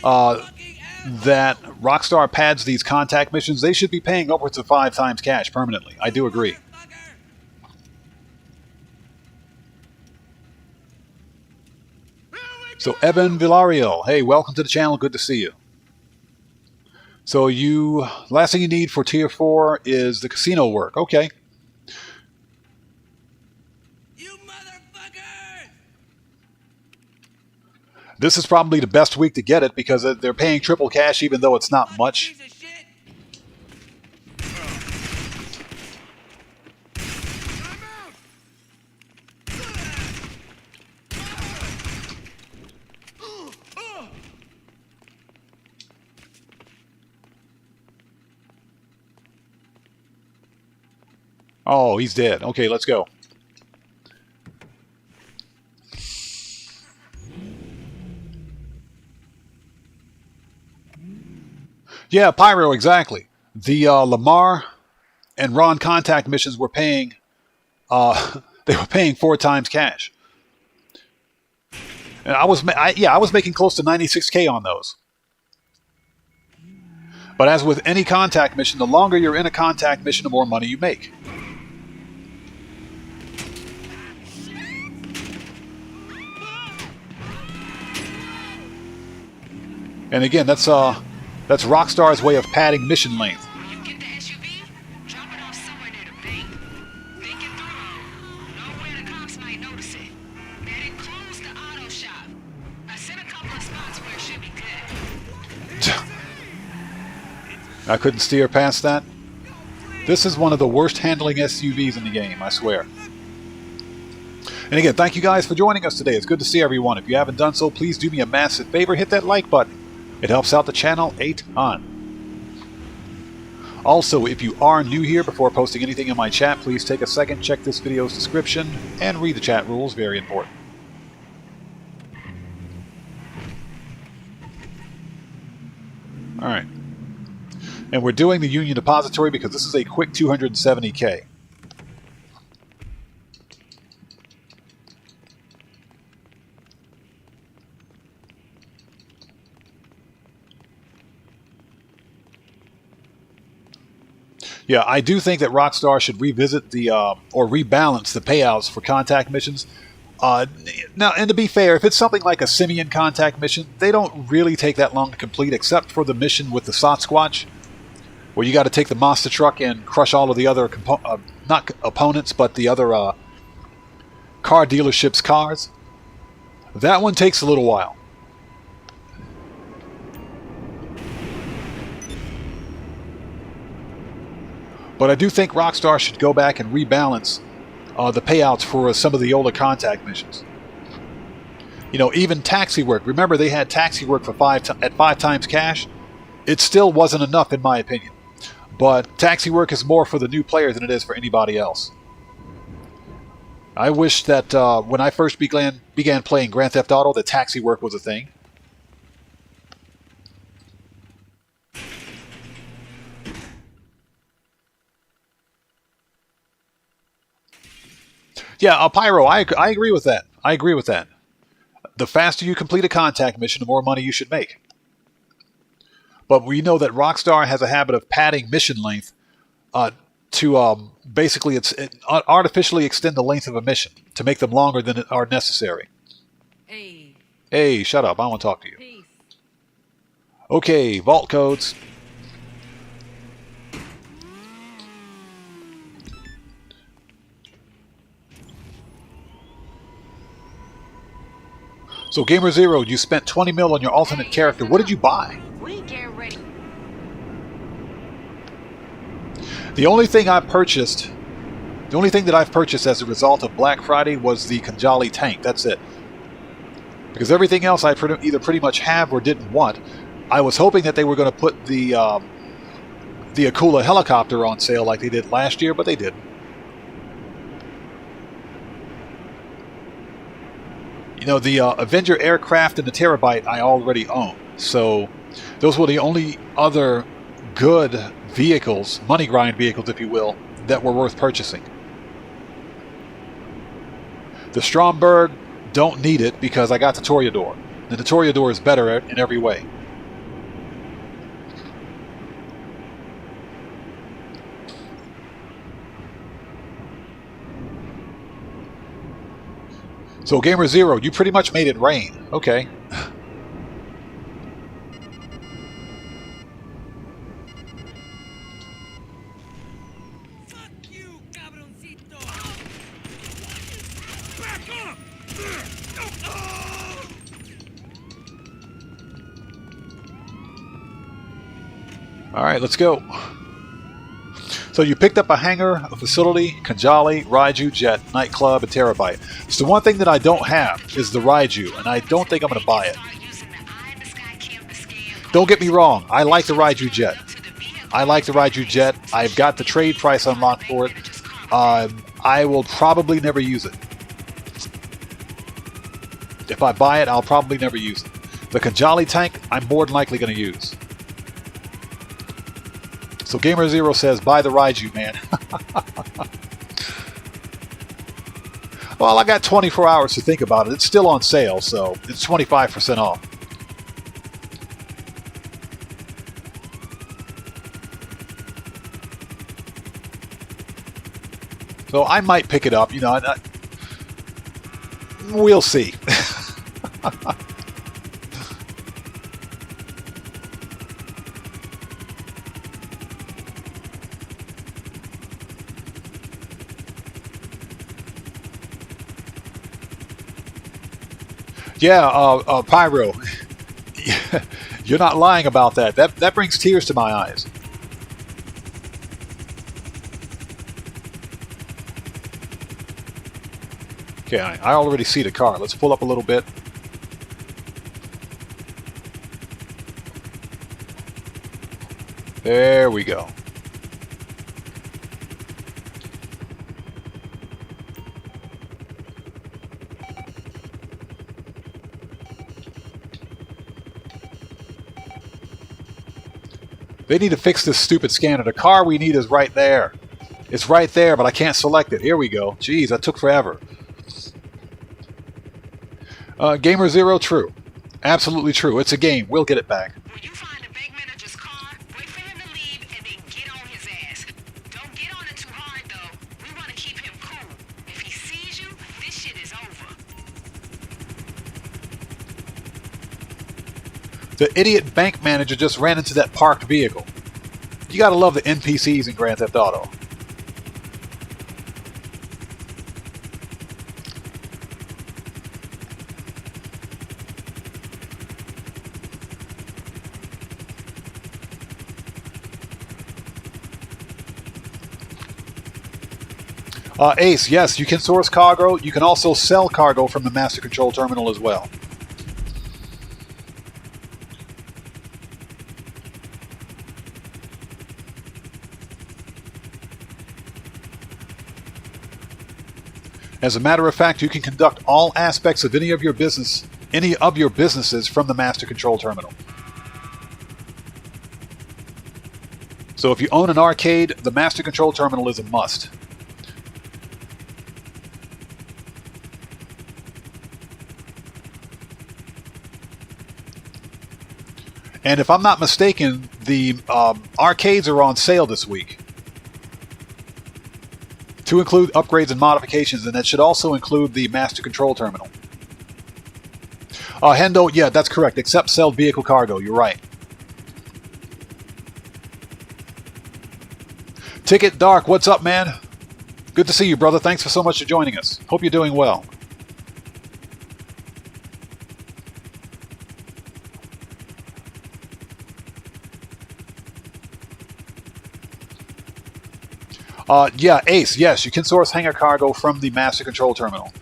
that Rockstar pads these contact missions, they should be paying upwards of 5 times cash permanently. I do agree. So Evan Villarreal, hey, welcome to the channel. Good to see you. So last thing you need for Tier 4 is the casino work. Okay. You motherfucker. This is probably the best week to get it because they're paying triple cash even though it's not much. Piece of shit. Oh, he's dead. Okay, let's go. Yeah, Pyro, exactly. The Lamar and Ron contact missions were paying, they were paying 4 times cash. And I was making close to 96K on those. But as with any contact mission, the longer you're in a contact mission, the more money you make. And again, that's Rockstar's way of padding mission length. You get the SUV, drop it off somewhere near the bank. Think it through. Know where the cops might notice it. That includes the auto shop. I sent a couple of spots where it should be good. I couldn't steer past that. This is one of the worst handling SUVs in the game, I swear. And again, thank you guys for joining us today. It's good to see everyone. If you haven't done so, please do me a massive favor. Hit that like button. It helps out the channel a ton. Also, if you are new here, before posting anything in my chat, please take a second, check this video's description, and read the chat rules. Very important. Alright. And we're doing the Union Depository because this is a quick 270K. Yeah, I do think that Rockstar should revisit the or rebalance the payouts for contact missions. Now, and to be fair, if it's something like a simian contact mission, they don't really take that long to complete, except for the mission with the Sasquatch, where you got to take the monster truck and crush all of the other not opponents, but the other car dealership's cars. That one takes a little while. But I do think Rockstar should go back and rebalance the payouts for some of the older contact missions. You know, even taxi work. Remember, they had taxi work for at 5 times cash. It still wasn't enough, in my opinion. But taxi work is more for the new players than it is for anybody else. I wish that when I first began playing Grand Theft Auto, that taxi work was a thing. Yeah, Pyro, I agree with that. I agree with that. The faster you complete a contact mission, the more money you should make. But we know that Rockstar has a habit of padding mission length to basically artificially extend the length of a mission to make them longer than are necessary. Hey, shut up. I want to talk to you. Peace. Okay, vault codes. So, Gamer Zero, you spent 20 mil on your alternate character. What did you buy? We get ready. The only thing that I've purchased as a result of Black Friday was the Kanjali tank. That's it. Because everything else I either pretty much have or didn't want. I was hoping that they were going to put the Akula helicopter on sale like they did last year, but they didn't. You know, the Avenger aircraft and the Terabyte I already own. So those were the only other good vehicles, money grind vehicles, if you will, that were worth purchasing. The Stromberg, don't need it because I got the Toreador. The Toreador is better in every way. So, Gamer Zero, you pretty much made it rain. Okay. Fuck you, cabroncito! Back up! All right, let's go. So you picked up a hangar, a facility, Kanjali, Raiju Jet, nightclub, and Terabyte. So the one thing that I don't have is the Raiju, and I don't think I'm going to buy it. Don't get me wrong, I like the Raiju Jet. I like the Raiju Jet. I've got the trade price unlocked for it. I will probably never use it. If I buy it, I'll probably never use it. The Kanjali tank, I'm more than likely going to use. So Gamer Zero says, buy the Raiju, man. Well, I got 24 hours to think about it. It's still on sale, so it's 25% off. So I might pick it up, you know. We'll see. Yeah, Pyro, you're not lying about that. That brings tears to my eyes. Okay, I already see the car. Let's pull up a little bit. There we go. They need to fix this stupid scanner. The car we need is right there. It's right there, but I can't select it. Here we go. Jeez, that took forever. Gamer Zero, true. Absolutely true. It's a game. We'll get it back. When you find the bank manager's car, wait for him to leave and then get on his ass. The idiot bank manager just ran into that parked vehicle. You gotta love the NPCs in Grand Theft Auto. Ace, yes, you can source cargo. You can also sell cargo from the Master Control Terminal as well. As a matter of fact, you can conduct all aspects of any of your businesses from the Master Control Terminal. So if you own an arcade, the Master Control Terminal is a must. And if I'm not mistaken, the arcades are on sale this week to include upgrades and modifications, and that should also include the Master Control Terminal. Hendo, yeah, that's correct, except sell vehicle cargo, you're right. Ticket Dark, what's up, man? Good to see you, brother. Thanks for so much for joining us. Hope you're doing well. Yeah, Ace, yes, you can source hangar cargo from the Master Control Terminal.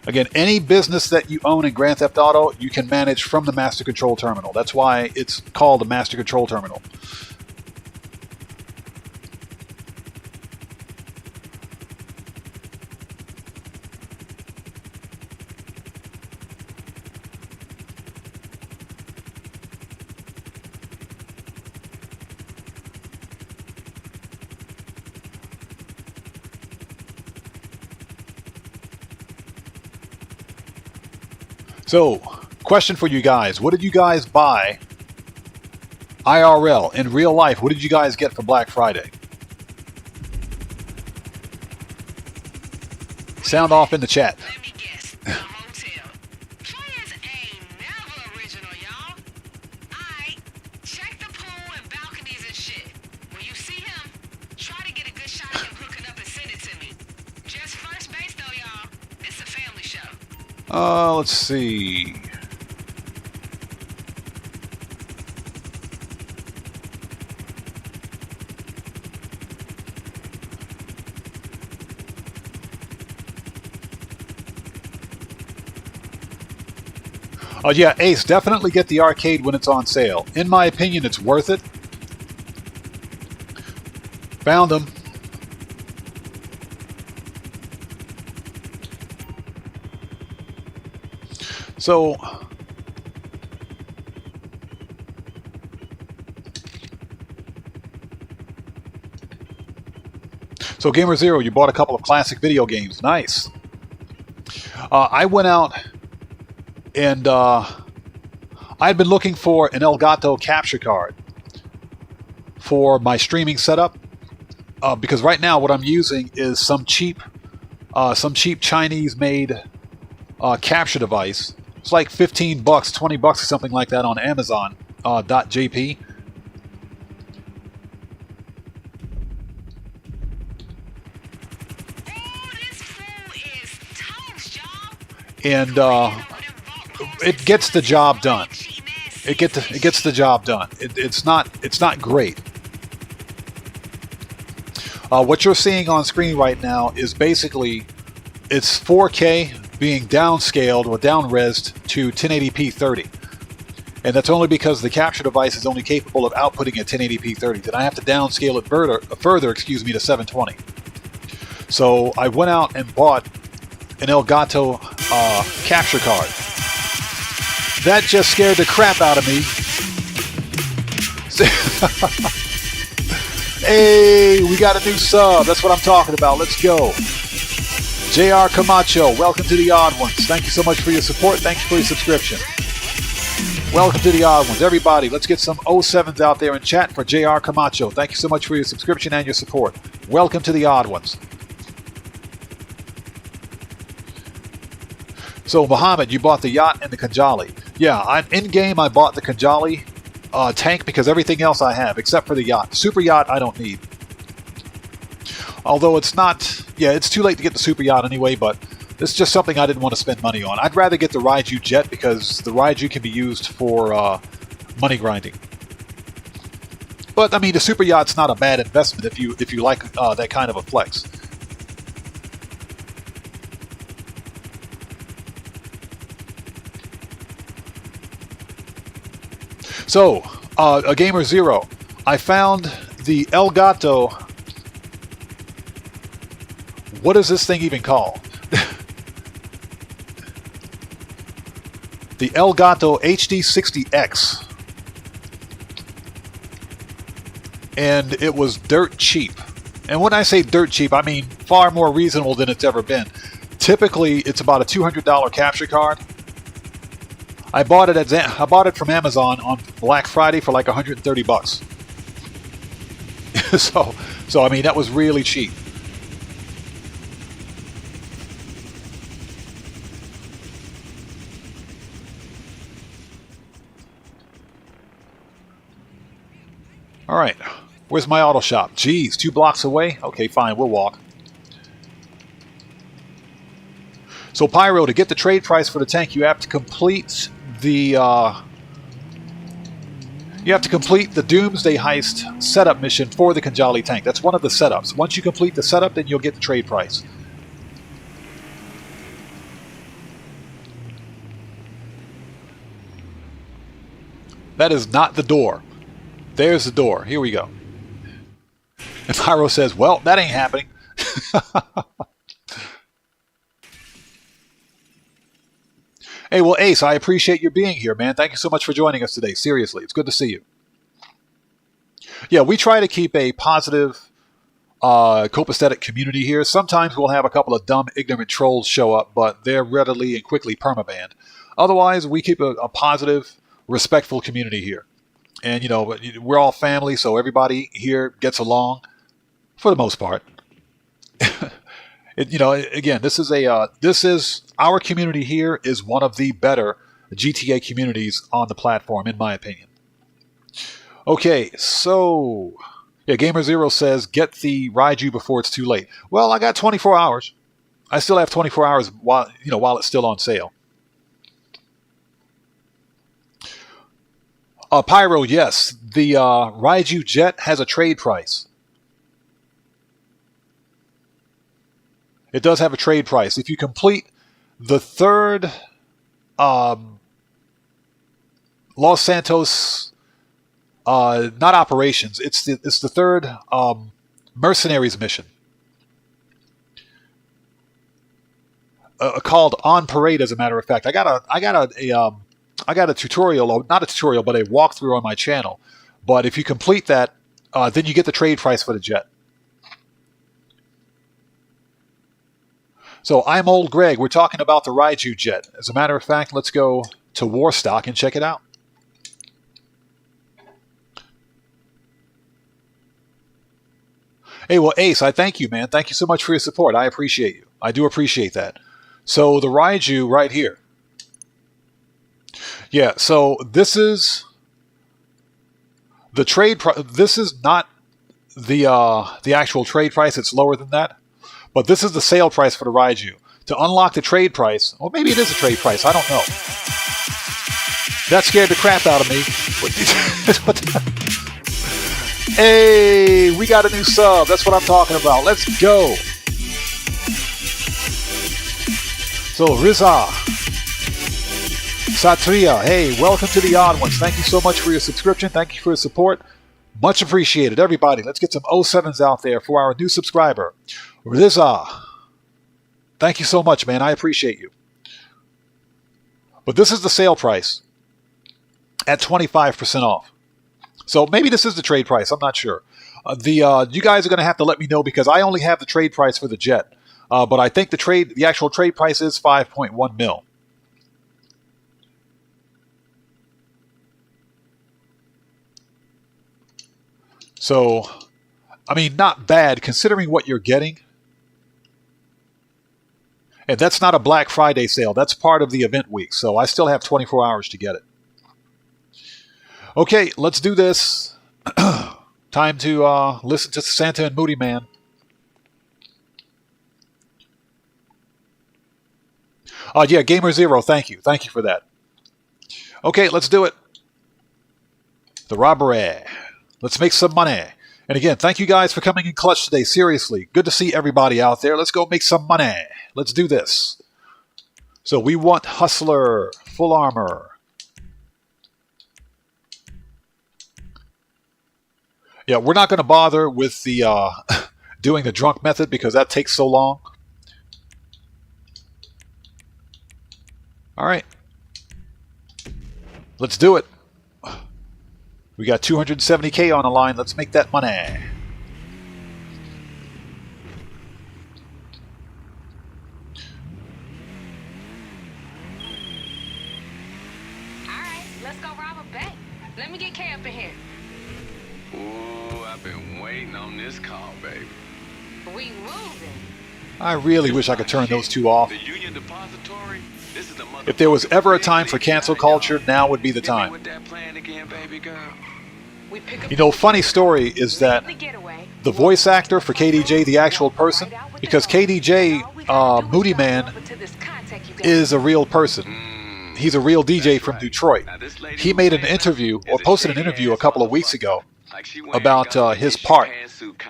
Again, any business that you own in Grand Theft Auto, you can manage from the Master Control Terminal. That's why it's called the Master Control Terminal. So, question for you guys. What did you guys buy IRL, in real life? What did you guys get for Black Friday? Sound off in the chat. Let me guess. The hotel. Players ain't never original, y'all. Alright, check the pool and balconies and shit. When you see him, try to get a good shot of him hooking up and send it to me. Just first base though, y'all. It's a family show. Let's see. Yeah, Ace, definitely get the arcade when it's on sale. In my opinion, it's worth it. Found them. So, Gamer Zero, you bought a couple of classic video games. Nice. I went out and I'd been looking for an Elgato capture card for my streaming setup because right now what I'm using is some cheap Chinese-made capture device. It's like $15, $20 or something like that on Amazon .jp. And it gets the job done. It gets the job done. It's not great. What you're seeing on screen right now is basically it's 4K being downscaled or down-resed to 1080p 30. And that's only because the capture device is only capable of outputting at 1080p 30. Then I have to downscale it further, to 720. So I went out and bought an Elgato capture card. That just scared the crap out of me. Hey, we got a new sub. That's what I'm talking about. Let's go. JR Camacho, welcome to the Odd Ones. Thank you so much for your support. Thank you for your subscription. Welcome to the Odd Ones. Everybody, let's get some 07s out there in chat for JR Camacho. Thank you so much for your subscription and your support. Welcome to the Odd Ones. So, Muhammad, you bought the yacht and the Kanjali. Yeah, in-game I bought the Khanjali tank because everything else I have, except for the yacht. The super yacht I don't need. Although it's not... Yeah, it's too late to get the super yacht anyway, but this is just something I didn't want to spend money on. I'd rather get the Raiju jet because the Raiju can be used for money grinding. But, I mean, the super yacht's not a bad investment if you like that kind of a flex. So, a Gamer Zero, I found the El Gato. What is this thing even called? The El Gato HD60X. And it was dirt cheap. And when I say dirt cheap, I mean far more reasonable than it's ever been. Typically, it's about a $200 capture card. I bought it from Amazon on Black Friday for like 130 bucks. so I mean that was really cheap. All right, where's my auto shop? Geez, 2 blocks away? Okay, fine, we'll walk. So Pyro, to get the trade price for the tank, you have to complete the Doomsday Heist setup mission for the Khanjali tank. That's one of the setups. Once you complete the setup, then you'll get the trade price. That is not the door. There's the door. Here we go. And Pyro says, well, that ain't happening. Hey, well, Ace, I appreciate your being here, man. Thank you so much for joining us today. Seriously, it's good to see you. Yeah, we try to keep a positive, copacetic community here. Sometimes we'll have a couple of dumb, ignorant trolls show up, but they're readily and quickly permabanned. Otherwise, we keep a positive, respectful community here. And, you know, we're all family, so everybody here gets along for the most part. You know, again, this is our community here is one of the better GTA communities on the platform, in my opinion. Okay, so yeah, Gamer Zero says get the Raiju before it's too late. Well, I got 24 hours. I still have 24 hours while it's still on sale. Pyro, yes, the Raiju jet has a trade price. It does have a trade price. If you complete the third Los Santos, not operations, it's the third mercenaries mission called On Parade. As a matter of fact, I got a tutorial, not a tutorial, but a walkthrough on my channel. But if you complete that, then you get the trade price for the jet. So I'm Old Greg. We're talking about the Raiju jet. As a matter of fact, let's go to Warstock and check it out. Hey, well, Ace, I thank you, man. Thank you so much for your support. I appreciate you. I do appreciate that. So the Raiju right here. Yeah, so this is the trade price. This is not the actual trade price. It's lower than that. But this is the sale price for the Raiju. To unlock the trade price, well, maybe it is a trade price. I don't know. That scared the crap out of me. Hey, we got a new sub. That's what I'm talking about. Let's go. So, Riza. Satria, hey, welcome to the Odd Ones. Thank you so much for your subscription. Thank you for your support. Much appreciated. Everybody, let's get some 07s out there for our new subscriber. Riza. Thank you so much, man. I appreciate you. But this is the sale price at 25% off. So maybe this is the trade price. I'm not sure. You guys are going to have to let me know because I only have the trade price for the jet. But I think the actual trade price is 5.1 mil. So, I mean, not bad considering what you're getting. And that's not a Black Friday sale. That's part of the event week. So I still have 24 hours to get it. Okay, let's do this. Time to listen to Santa and Moody Man. Yeah, Gamer Zero, thank you. Thank you for that. Okay, let's do it. The robbery. Let's make some money. And again, thank you guys for coming in clutch today. Seriously, good to see everybody out there. Let's go make some money. Let's do this. So we want Hustler, full armor. Yeah, we're not going to bother with the doing the drunk method because that takes so long. All right. Let's do it. We got 270K on the line. Let's make that money. Alright, let's go rob a bank. Let me get Kay up in here. Ooh, I've been waiting on this call, baby. We moving. I really wish I could turn those two off. The Union Depository. This is the If there was ever a time for cancel culture, now would be the time. with that plan again, baby girl. You know, funny story is that the voice actor for KDJ, the actual person, because KDJ, Moody Man, is a real person. He's a real DJ from Detroit. He made an interview, or posted an interview a couple of weeks ago about his part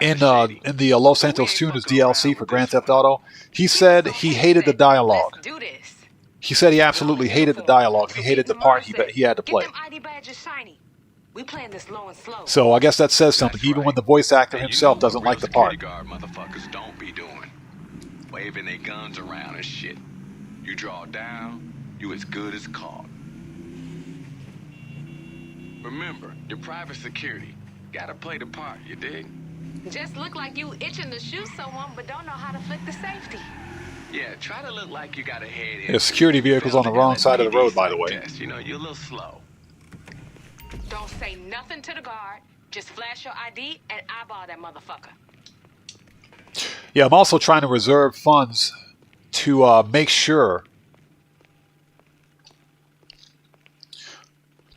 in the Los Santos Tunas DLC for Grand Theft Auto. He said he hated the dialogue. He said he absolutely hated the dialogue. And he hated the part he had to play. So I guess that says something, even when the voice actor himself doesn't like the part. Motherfuckers don't be doing. Waving their guns around and shit. You draw down, you as good as caught. Remember, your private security. Gotta play the part, you dig? Just look like you itching to shoot someone, but don't know how to flick the safety. Yeah, try to look like you got a head in. There's security vehicles on the wrong side of the road, by the way. You know, you're a little slow. Don't say nothing to the guard. Just flash your ID and eyeball that motherfucker. Yeah, I'm also trying to reserve funds to make sure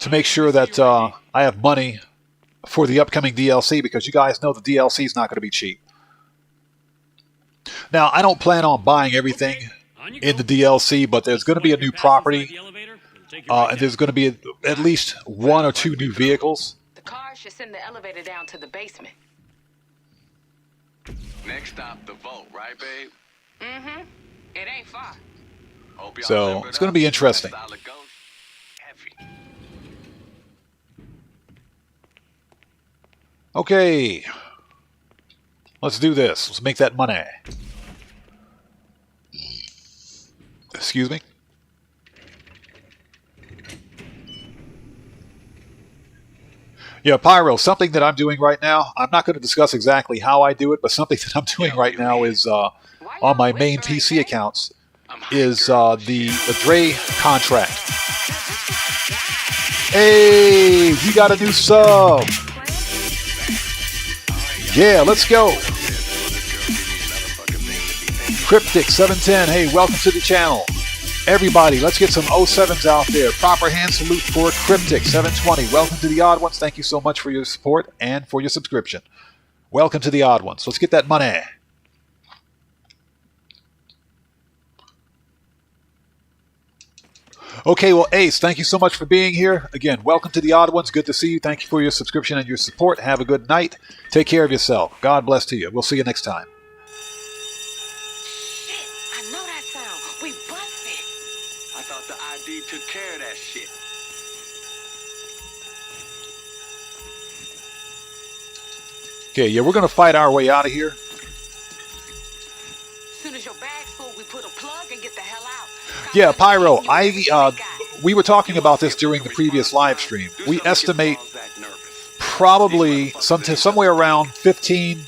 that I have money for the upcoming DLC, because you guys know the DLC is not going to be cheap. Now, I don't plan on buying everything in the DLC, but there's going to be a new property, and there's going to be at least 1 or 2 new vehicles. The car should send the elevator down to the basement. Next stop, the vault, right, babe? Mm-hmm. It ain't far. So it's going to be interesting. Okay, let's do this. Let's make that money. Excuse me. Yeah, Pyro, something that I'm doing right now, I'm not going to discuss exactly how I do it, but something that I'm doing right now is on my main PC accounts is the Dre contract. Hey, we got a new sub. Yeah, let's go. Cryptic 710, hey, welcome to the channel. Everybody, let's get some 07s out there. Proper hand salute for Cryptic 720. Welcome to the Odd Ones. Thank you so much for your support and for your subscription. Welcome to the Odd Ones. Let's get that money. Okay, well, Ace, thank you so much for being here. Again, welcome to the Odd Ones. Good to see you. Thank you for your subscription and your support. Have a good night. Take care of yourself. God bless to you. We'll see you next time. Shit, I know that sound. We busted. I thought the ID took care of that shit. Okay, yeah, we're going to fight our way out of here. Soon as your bag's full, we put a plug and get the hell out. Yeah, Pyro, we were talking about this during the previous live stream. We estimate probably somewhere around 15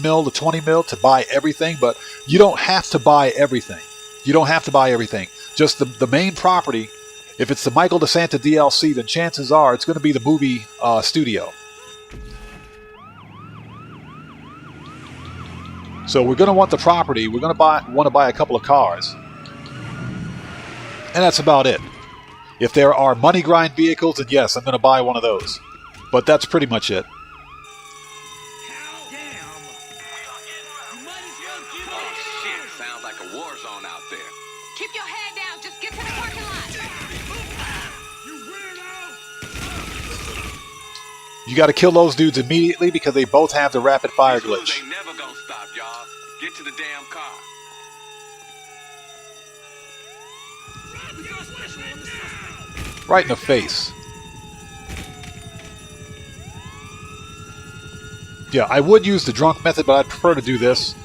mil to 20 mil to buy everything, but you don't have to buy everything. You don't have to buy everything. Just the main property. If it's the Michael DeSanta DLC, then chances are it's going to be the movie studio. So we're going to want the property. We're going to want to buy a couple of cars. And that's about it. If there are money grind vehicles, then yes, I'm going to buy one of those. But that's pretty much it. Oh shit, sounds like a war zone out there. Keep your head down. Just get to the parking lot. You got to kill those dudes immediately because they both have the rapid fire These fools glitch. ain't never gonna stop, y'all. Get to the damn car. Right in the face. Yeah, I would use the drunk method, but I'd prefer to do this.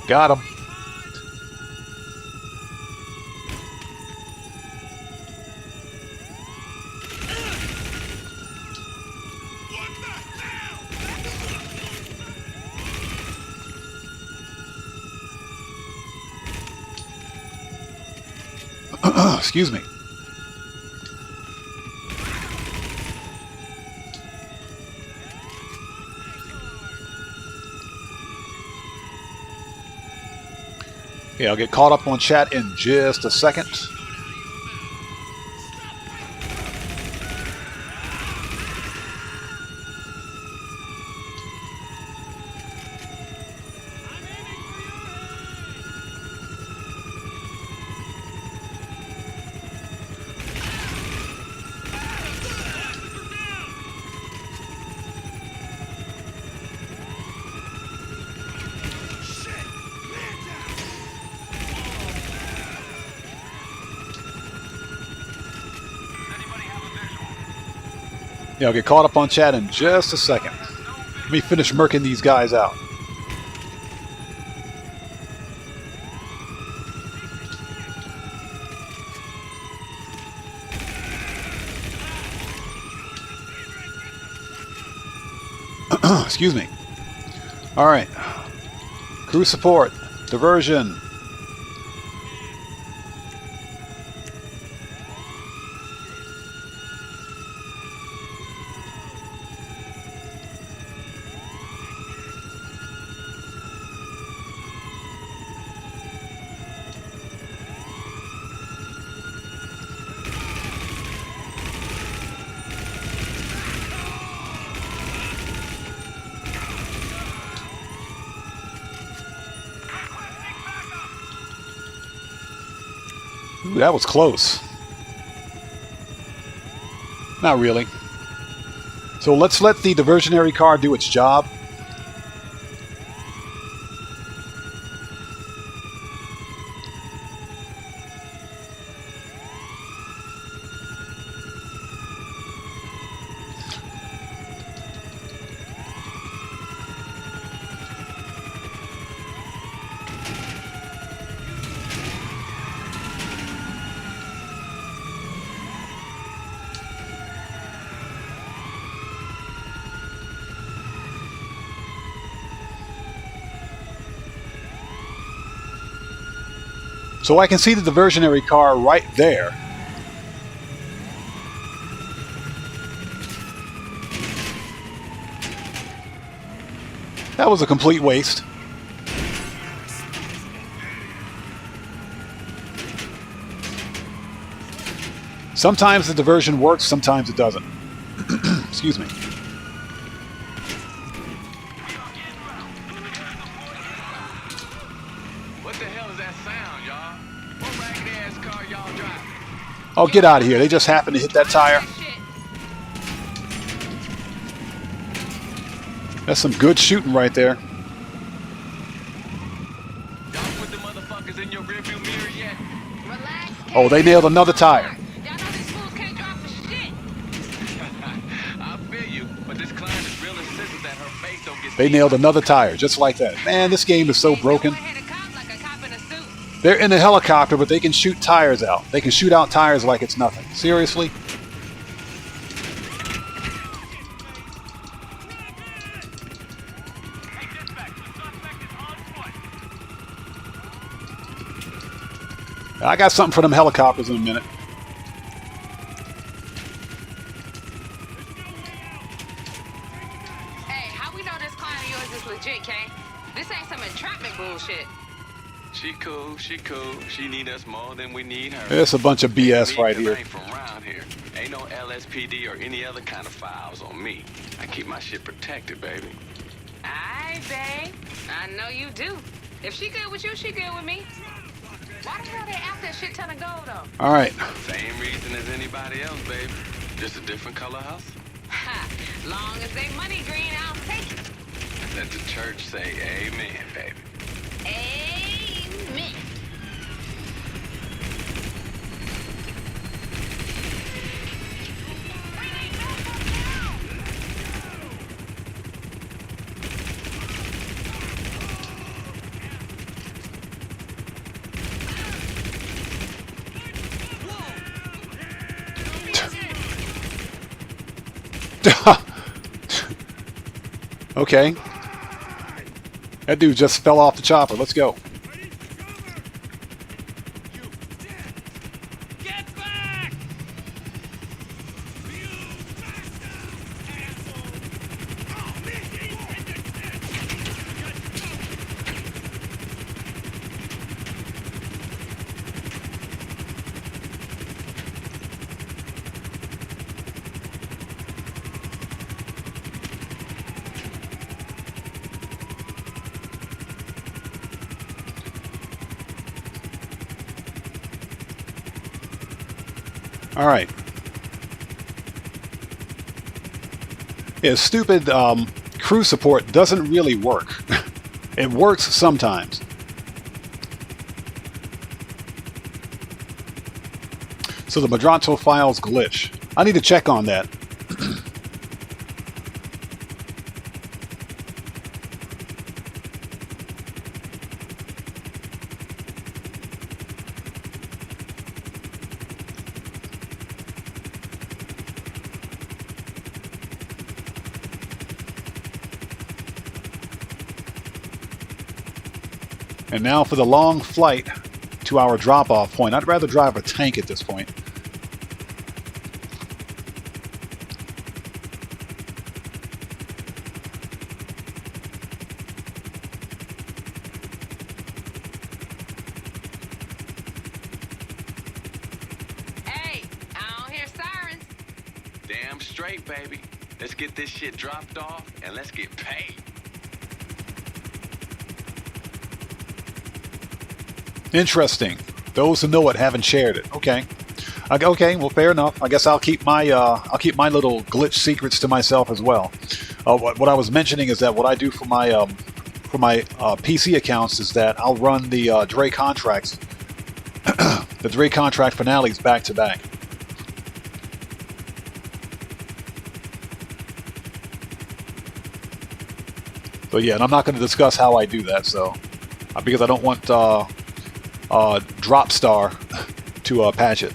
Got him. Excuse me. Okay, I'll get caught up on chat in just a second. Yeah, I'll get caught up on chat in just a second. Let me finish murking these guys out. Excuse me. All right. Crew support. Diversion. Ooh, that was close. Not really. So let's let the diversionary car do its job. So I can see the diversionary car right there. That was a complete waste. Sometimes the diversion works, sometimes it doesn't. Excuse me. Oh, get out of here. They just happened to hit that tire. That's some good shooting right there. Oh, they nailed another tire. They nailed another tire, just like that. Man, this game is so broken. They're in a helicopter, but they can shoot tires out. They can shoot out tires like it's nothing. Seriously? I got something for them helicopters in a minute. This ain't some entrapment bullshit. She cool, she cool. She need us more than we need her. It's a bunch of BS right here. Ain't from around here. Ain't no LSPD or any other kind of files on me. I keep my shit protected, baby. Aye, babe. I know you do. If she good with you, she good with me. Why the hell they after a shit ton of gold, though? All right. Same reason as anybody else, baby. Just a different color house. Ha! Long as they money green, I'll take it. Let the church say amen, baby. Amen. Okay. That dude just fell off the chopper. Let's go. Get back! All right. Yeah, stupid crew support doesn't really work. It works sometimes. So the Madrato files glitch. I need to check on that. And now for the long flight to our drop-off point. I'd rather drive a tank at this point. Hey, I don't hear sirens. Damn straight, baby. Let's get this shit dropped off and let's get paid. Interesting. Those who know it haven't shared it. Okay. Okay. Well, fair enough. I guess I'll keep my little glitch secrets to myself as well. What I was mentioning is that what I do for my PC accounts is that I'll run the Dre contracts, the Dre contract finales back to back. So yeah, and I'm not going to discuss how I do that. So because I don't want Dropstar to patch it.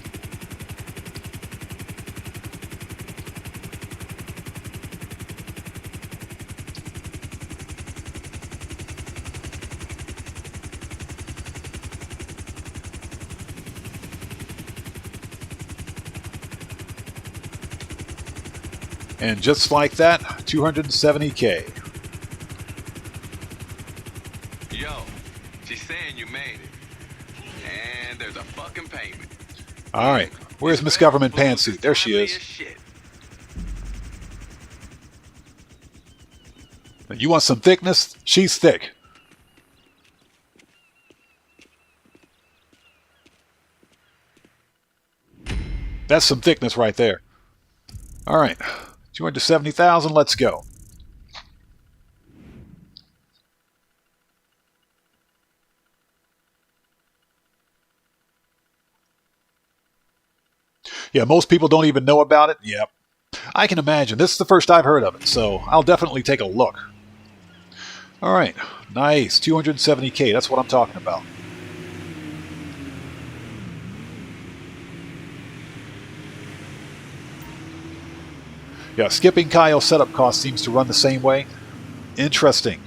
And just like that, 270K. Yo, she's saying you made it. And there's a fucking payment. All right. Where's Miss Government Pantsuit? There she is. You want some thickness? She's thick. That's some thickness right there. All right. 270,000. Let's go. Yeah, most people don't even know about it. Yep. I can imagine. This is the first I've heard of it, so I'll definitely take a look. All right. Nice. 270K. That's what I'm talking about. Yeah, skipping Cayo setup cost seems to run the same way. Interesting.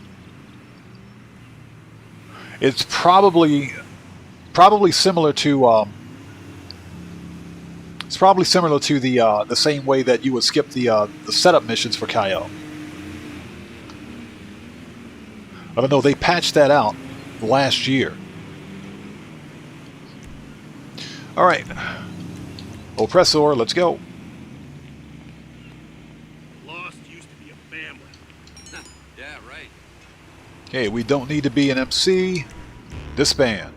It's probably similar to the same way that you would skip the setup missions for Cayo. I don't know, they patched that out last year. Alright. Oppressor, let's go. Lost used to be a family. Yeah, right. Okay, we don't need to be an MC. Disband.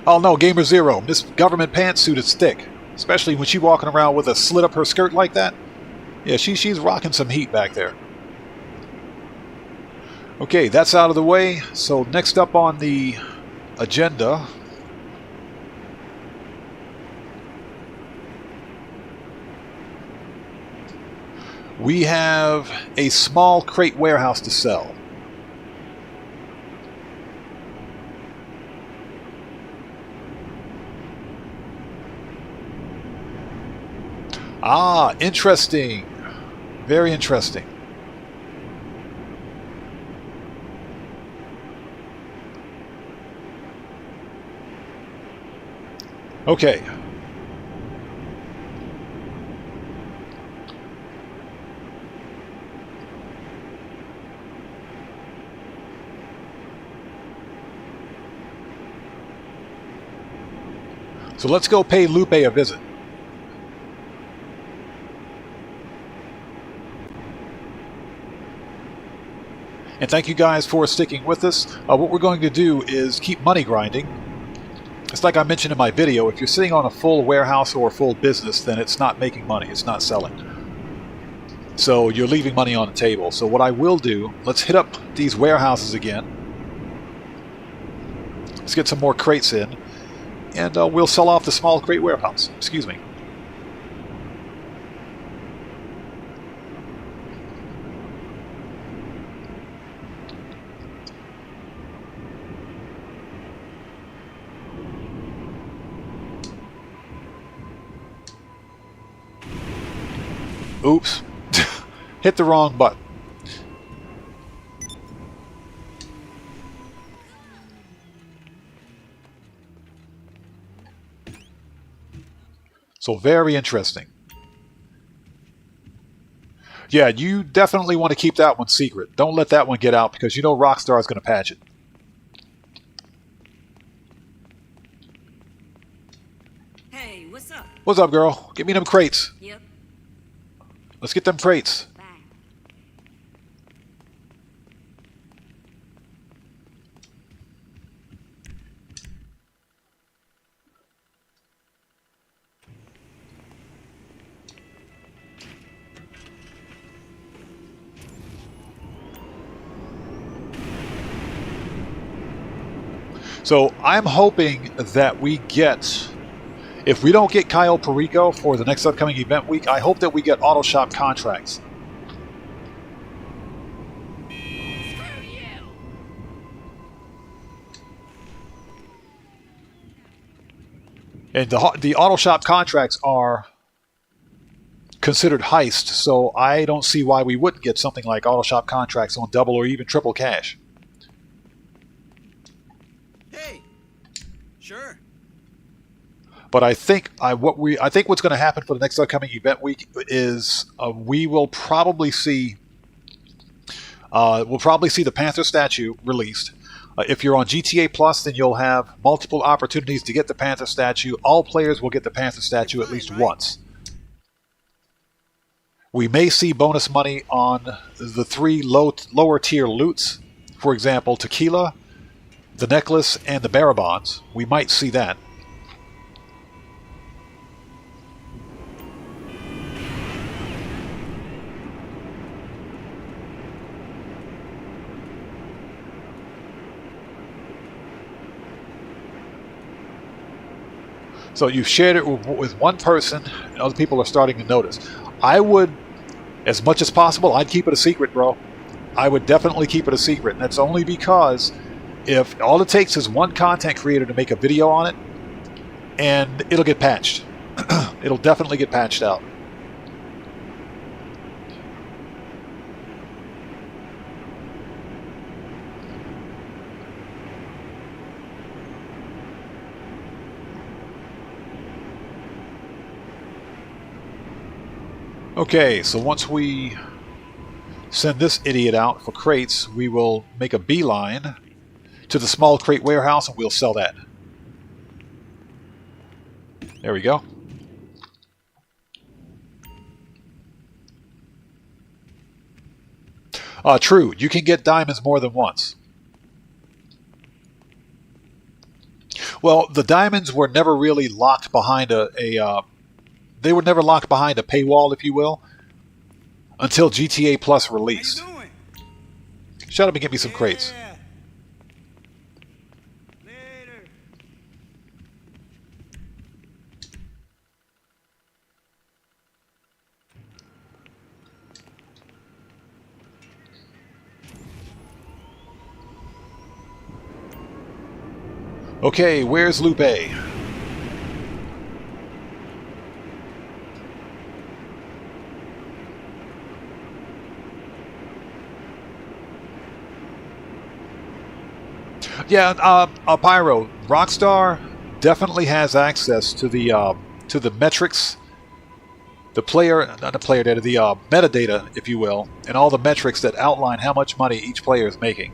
Oh no, Gamer Zero. This government pantsuit is thick. Especially when she's walking around with a slit up her skirt like that. Yeah, she's rocking some heat back there. Okay, that's out of the way. So next up on the agenda, we have a small crate warehouse to sell. Ah, interesting. Very interesting. Okay. So let's go pay Lupe a visit. And thank you guys for sticking with us. What we're going to do is keep money grinding. It's like I mentioned in my video, if you're sitting on a full warehouse or a full business, then it's not making money, it's not selling. So you're leaving money on the table. So what I will do, let's hit up these warehouses again. Let's get some more crates in. And we'll sell off the small crate warehouse. Excuse me. Oops. Hit the wrong button. So very interesting. Yeah, you definitely want to keep that one secret. Don't let that one get out because you know Rockstar is going to patch it. Hey, what's up? What's up, girl? Give me them crates. Yep. Let's get them crates. Bye. So I'm hoping that we get, if we don't get Cayo Perico for the next upcoming event week, I hope that we get auto shop contracts. And the auto shop contracts are considered heist, so I don't see why we wouldn't get something like auto shop contracts on double or even triple cash. Hey, sure. But I think what's going to happen for the next upcoming event week is we will probably see the Panther statue released. If you're on GTA Plus, then you'll have multiple opportunities to get the Panther statue. All players will get the Panther statue at least once. We may see bonus money on the 3 lower tier loots. For example, Tequila, the necklace, and the Barabons. We might see that. So you've shared it with one person, and other people are starting to notice. I would, as much as possible, I'd keep it a secret, bro. I would definitely keep it a secret. And that's only because if all it takes is one content creator to make a video on it, and it'll get patched. It'll definitely get patched out. Okay, so once we send this idiot out for crates, we will make a beeline to the small crate warehouse and we'll sell that. There we go. True, you can get diamonds more than once. Well, the diamonds were never really locked behind they were never locked behind a paywall, if you will, until GTA Plus released. Shut up and get me some crates. Okay, where's Lupe? Yeah, Pyro, Rockstar definitely has access to the metrics, the player, not the player data, the metadata, if you will, and all the metrics that outline how much money each player is making.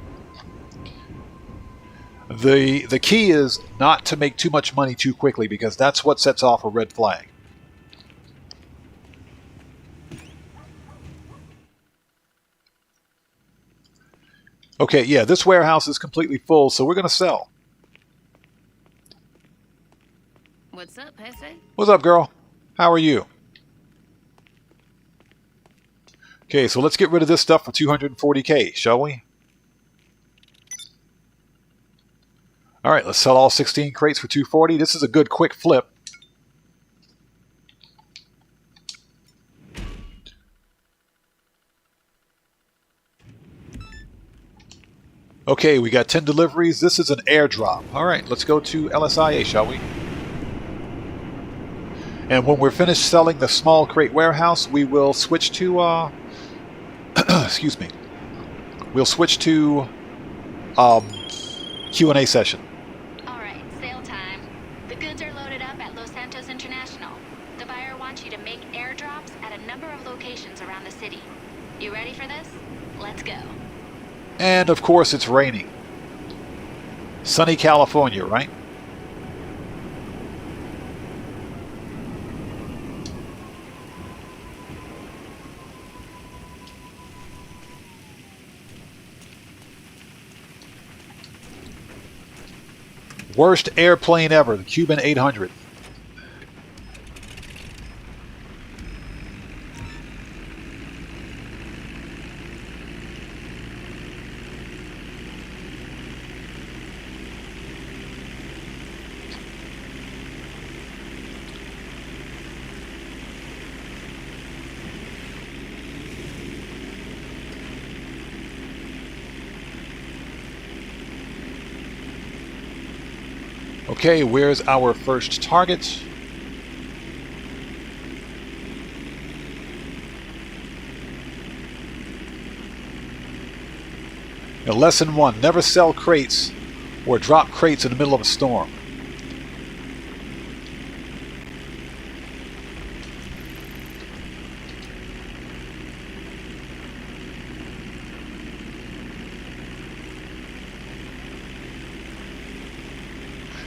The key is not to make too much money too quickly, because that's what sets off a red flag. Okay, yeah, this warehouse is completely full, so we're going to sell. What's up, Hefe? What's up, girl? How are you? Okay, so let's get rid of this stuff for 240k, shall we? Alright, let's sell all 16 crates for 240. This is a good quick flip. Okay, we got 10 deliveries. This is an airdrop. Alright, let's go to LSIA, shall we? And when we're finished selling the small crate warehouse, we will switch to, excuse me. We'll switch to, Q&A session. Alright, sale time. The goods are loaded up at Los Santos International. The buyer wants you to make airdrops at a number of locations around the city. You ready for this? Let's go. And of course it's raining. Sunny California, right? Worst airplane ever, the Cuban 800. Okay, where's our first target? Now, lesson 1, never sell crates or drop crates in the middle of a storm.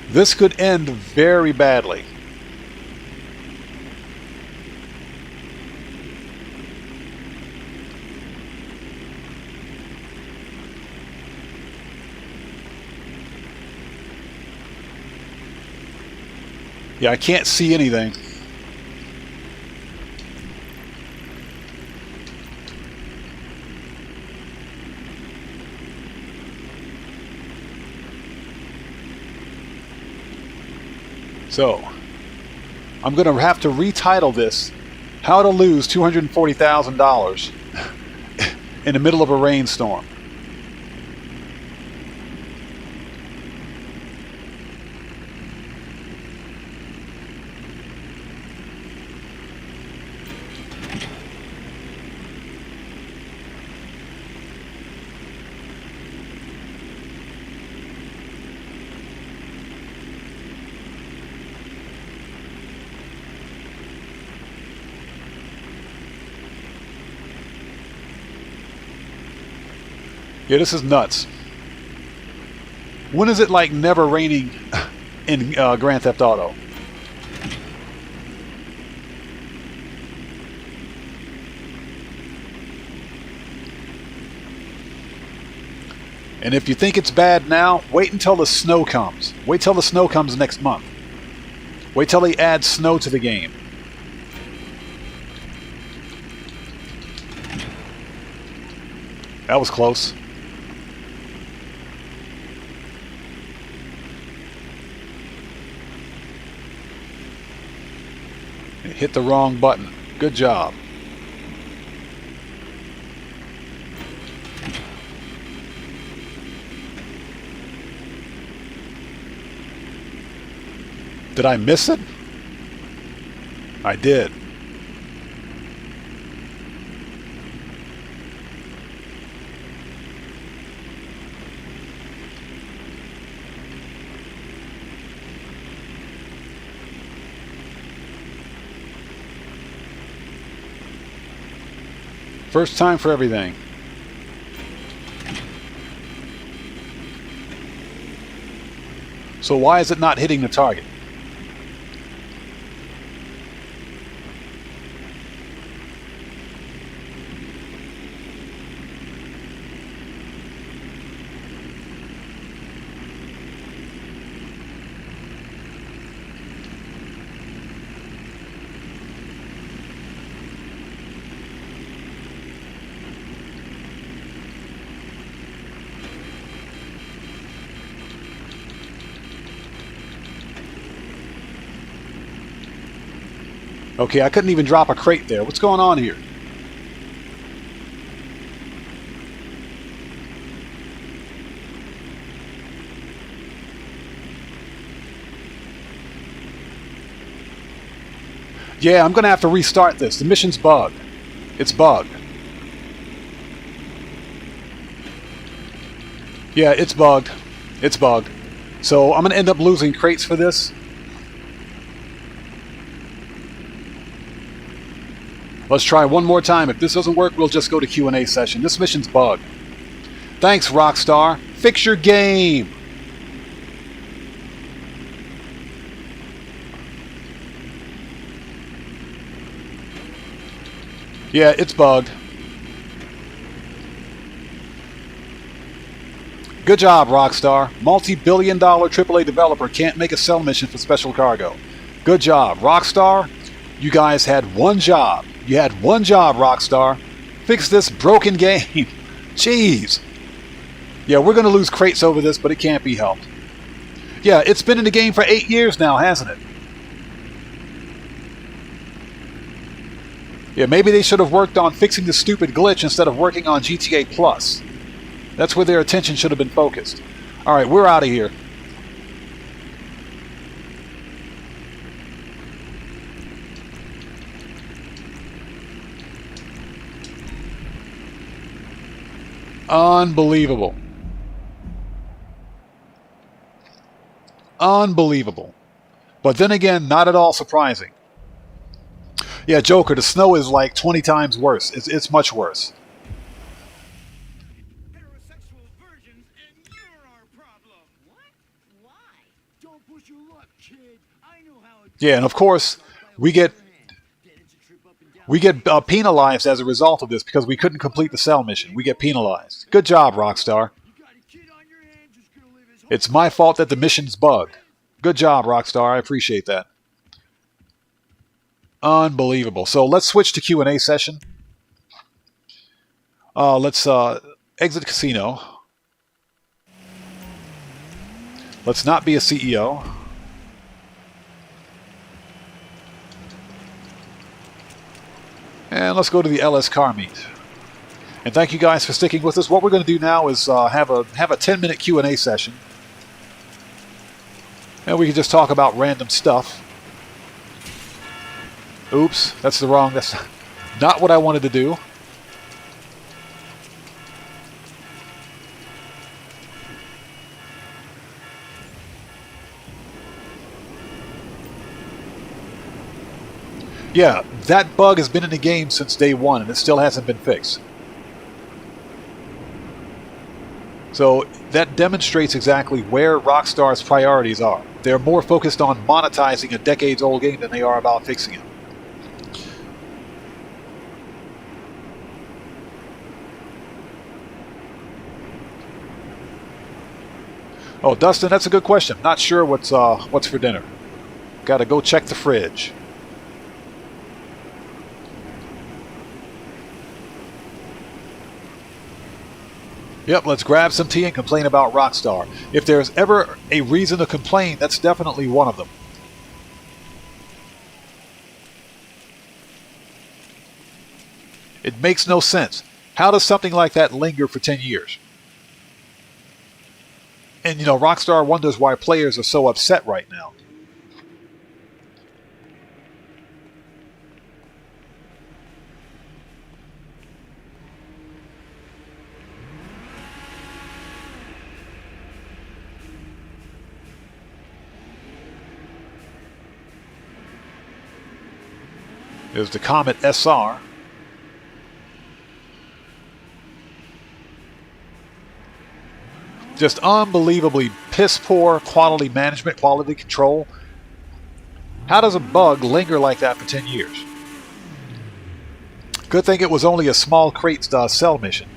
This could end very badly. Yeah, I can't see anything. So, I'm going to have to retitle this, How to Lose $240,000 in the middle of a rainstorm. Yeah, this is nuts. When is it like never raining in Grand Theft Auto? And if you think it's bad now, wait until the snow comes. Wait till the snow comes next month. Wait till they add snow to the game. That was close. Hit the wrong button. Good job. Did I miss it? I did. First time for everything. So why is it not hitting the target? Okay, I couldn't even drop a crate there. What's going on here? Yeah, I'm going to have to restart this. The mission's bugged. It's bugged. Yeah, it's bugged. It's bugged. So I'm going to end up losing crates for this. Let's try one more time. If this doesn't work, we'll just go to Q&A session. This mission's bugged. Thanks, Rockstar. Fix your game. Yeah, it's bugged. Good job, Rockstar. Multi-billion-dollar AAA developer can't make a sell mission for special cargo. Good job, Rockstar. You guys had one job. You had one job, Rockstar. Fix this broken game. Jeez. Yeah, we're going to lose crates over this, but it can't be helped. Yeah, it's been in the game for 8 years now, hasn't it? Yeah, maybe they should have worked on fixing the stupid glitch instead of working on GTA Plus. That's where their attention should have been focused. Alright, we're out of here. Unbelievable. Unbelievable. But then again, not at all surprising. Yeah, Joker, the snow is like 20 times worse. It's much worse. Heterosexual virgins, and you're our problem. What? Why? Don't push your luck, kid. I know how it Yeah, and of course, we get penalized as a result of this because we couldn't complete the cell mission. We get penalized. Good job, Rockstar. It's my fault that the mission's bugged. Good job, Rockstar. I appreciate that. Unbelievable. So let's switch to Q&A session. Let's exit casino. Let's not be a CEO. And let's go to the LS car meet. And thank you guys for sticking with us. What we're going to do now is have a 10-minute Q&A session. And we can just talk about random stuff. Oops, that's not what I wanted to do. Yeah, that bug has been in the game since day one, and it still hasn't been fixed. So that demonstrates exactly where Rockstar's priorities are. They're more focused on monetizing a decades-old game than they are about fixing it. Oh, Dustin, that's a good question. Not sure what's for dinner. Got to go check the fridge. Yep, let's grab some tea and complain about Rockstar. If there's ever a reason to complain, that's definitely one of them. It makes no sense. How does something like that linger for 10 years? And, you know, Rockstar wonders why players are so upset right now. There's the Comet SR. Just unbelievably piss poor quality management, quality control. How does a bug linger like that for 10 years? Good thing it was only a small crate cell mission.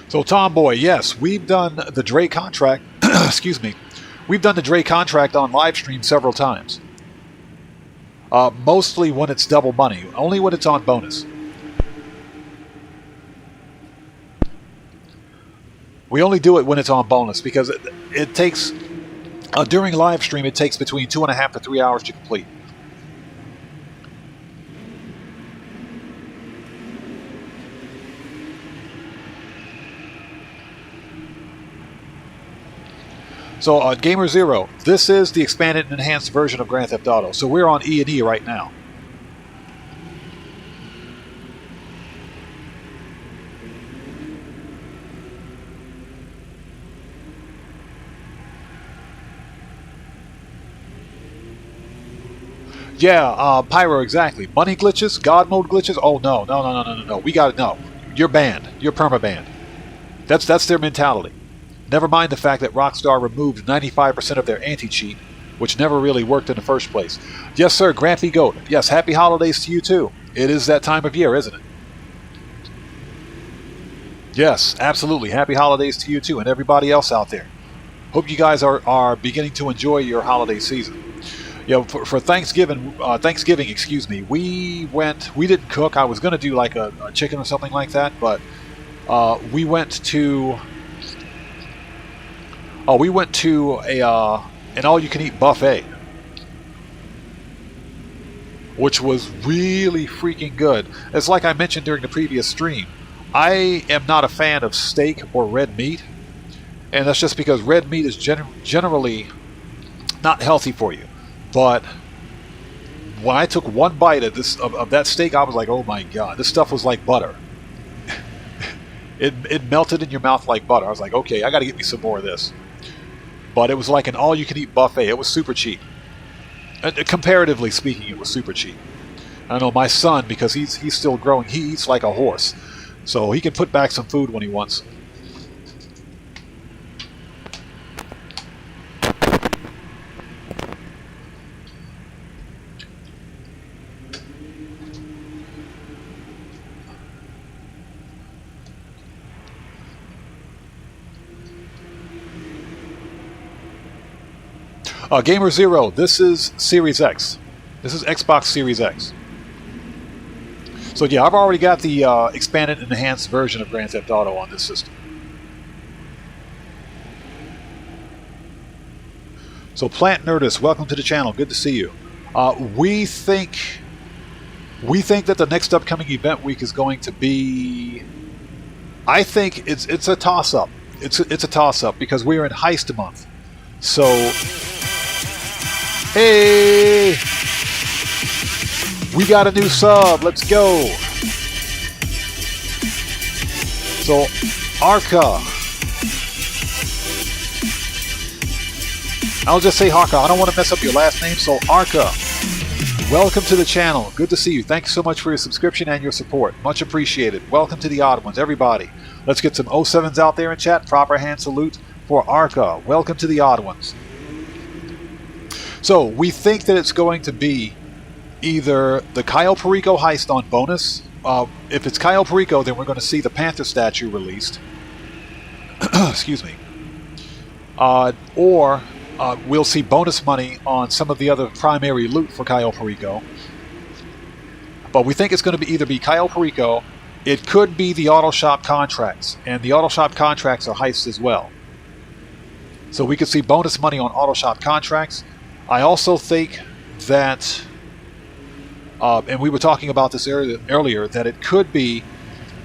So Tomboy, yes, we've done the Dre contract, excuse me, we've done the Dre contract on Livestream several times. Mostly when it's double money, only when it's on bonus. We only do it when it's on bonus because it takes, during Livestream, it takes between 2.5 to 3 hours to complete. So, Gamer Zero, this is the expanded and enhanced version of Grand Theft Auto. So we're on E&E right now. Yeah, Pyro, exactly. Money glitches, God mode glitches. Oh no. We got it. No, you're banned. You're perma-banned. That's their mentality. Never mind the fact that Rockstar removed 95% of their anti-cheat, which never really worked in the first place. Yes, sir, Grampy Goat. Yes, happy holidays to you, too. It is that time of year, isn't it? Yes, absolutely. Happy holidays to you, too, and everybody else out there. Hope you guys are beginning to enjoy your holiday season. You know, for Thanksgiving, excuse me, we didn't cook. I was going to do like a chicken or something like that, but we went to an all-you-can-eat buffet, which was really freaking good. It's like I mentioned during the previous stream. I am not a fan of steak or red meat, and that's just because red meat is generally not healthy for you. But when I took one bite of that steak, I was like, oh my god, this stuff was like butter. It melted in your mouth like butter. I was like, okay, I got to get me some more of this. But it was like an all-you-can-eat buffet. It was super cheap. Comparatively speaking, it was super cheap. I know my son, because he's still growing, he eats like a horse. So he can put back some food when he wants. Gamer Zero, this is Series X. This is Xbox Series X. So yeah, I've already got the expanded and enhanced version of Grand Theft Auto on this system. So Plant Nerdist, welcome to the channel. Good to see you. We think that the next upcoming event week is going to be. I think it's a toss-up. It's a toss-up because we're in heist month. So. Hey! We got a new sub. Let's go. So, Arca. I'll just say Harka. I don't want to mess up your last name, so Arca. Welcome to the channel. Good to see you. Thanks so much for your subscription and your support. Much appreciated. Welcome to the Odd Ones, everybody. Let's get some 07s out there in chat. Proper hand salute for Arca. Welcome to the Odd Ones. So, we think that it's going to be either the Cayo Perico heist on bonus. If it's Cayo Perico, then we're going to see the Panther statue released. Excuse me. Or we'll see bonus money on some of the other primary loot for Cayo Perico. But we think it's going to be either be Cayo Perico, it could be the auto shop contracts, and the auto shop contracts are heists as well. So we could see bonus money on auto shop contracts. I also think that, and we were talking about this earlier, that it could be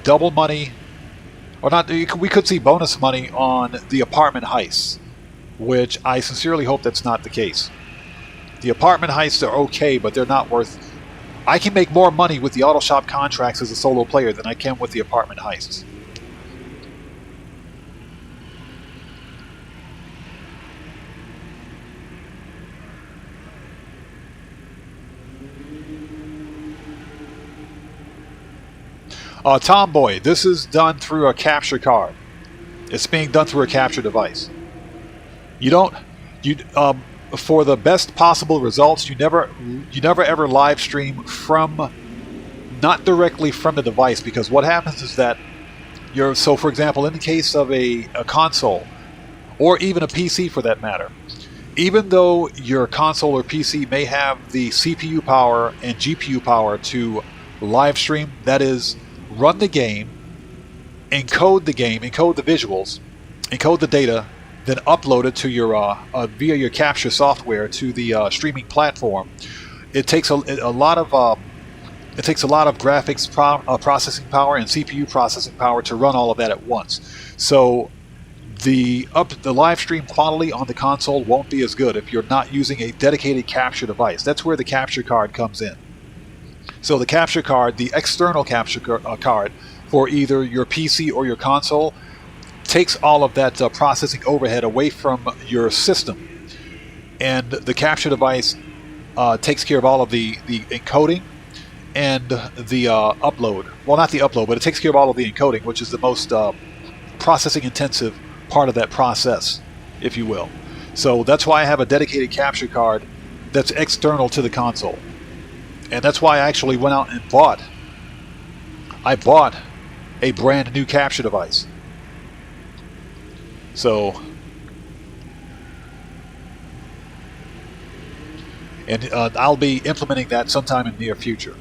double money, or not. We could see bonus money on the apartment heists, which I sincerely hope that's not the case. The apartment heists are okay, but they're not worth... I can make more money with the auto shop contracts as a solo player than I can with the apartment heists. Tomboy, this is done through a capture card. It's being done through a capture device. For the best possible results, you never ever live stream from, not directly from the device, because what happens is that so for example, in the case of a console, or even a PC for that matter, even though your console or PC may have the CPU power and GPU power to live stream, that is, run the game, encode the visuals, encode the data, then upload it to your via your capture software to the streaming platform. It takes a lot of graphics processing power and CPU processing power to run all of that at once. So the live stream quality on the console won't be as good if you're not using a dedicated capture device. That's where the capture card comes in. So the capture card, the external capture card for either your PC or your console, takes all of that processing overhead away from your system, and the capture device takes care of all of the encoding and the upload. Well, not the upload, but it takes care of all of the encoding, which is the most processing intensive part of that process, if you will. So that's why I have a dedicated capture card that's external to the console, and that's why I actually went out and bought a brand new capture device. So, and I'll be implementing that sometime in the near future.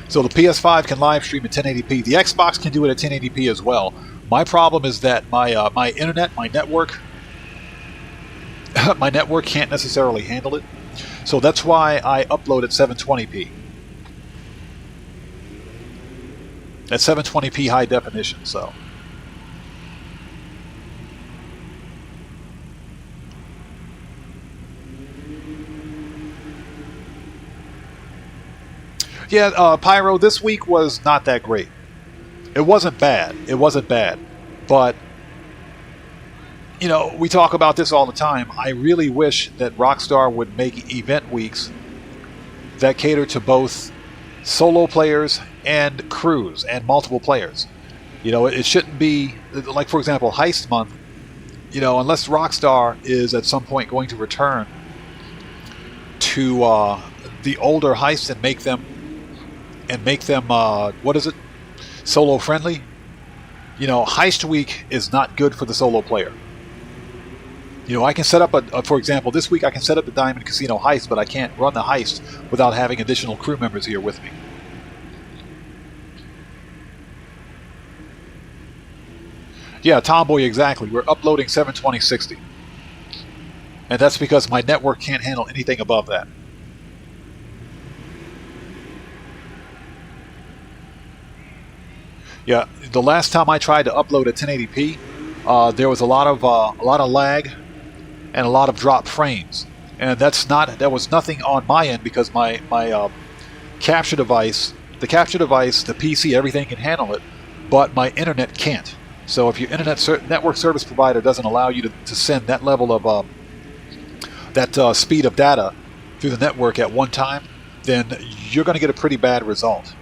So the PS5 can live stream at 1080p. The Xbox can do it at 1080p as well. My problem is that my internet, my network can't necessarily handle it. So that's why I upload at 720p. At 720p high definition, so. Yeah, Pyro, this week was not that great. It wasn't bad. It wasn't bad. But, you know, we talk about this all the time. I really wish that Rockstar would make event weeks that cater to both solo players and crews and multiple players. You know, it shouldn't be, like, for example, Heist Month, you know, unless Rockstar is at some point going to return to the older heists and make them what is it, solo friendly. You know, Heist Week is not good for the solo player. You know, I can set up for example, this week I can set up the Diamond Casino heist, but I can't run the heist without having additional crew members here with me. Yeah, Tomboy, exactly. We're uploading 72060. And that's because my network can't handle anything above that. Yeah, the last time I tried to upload at 1080p, there was a lot of lag and a lot of dropped frames, and that was nothing on my end because my capture device, the PC, everything can handle it, but my internet can't. So if your network service provider doesn't allow you to send that level of speed of data through the network at one time, then you're going to get a pretty bad result.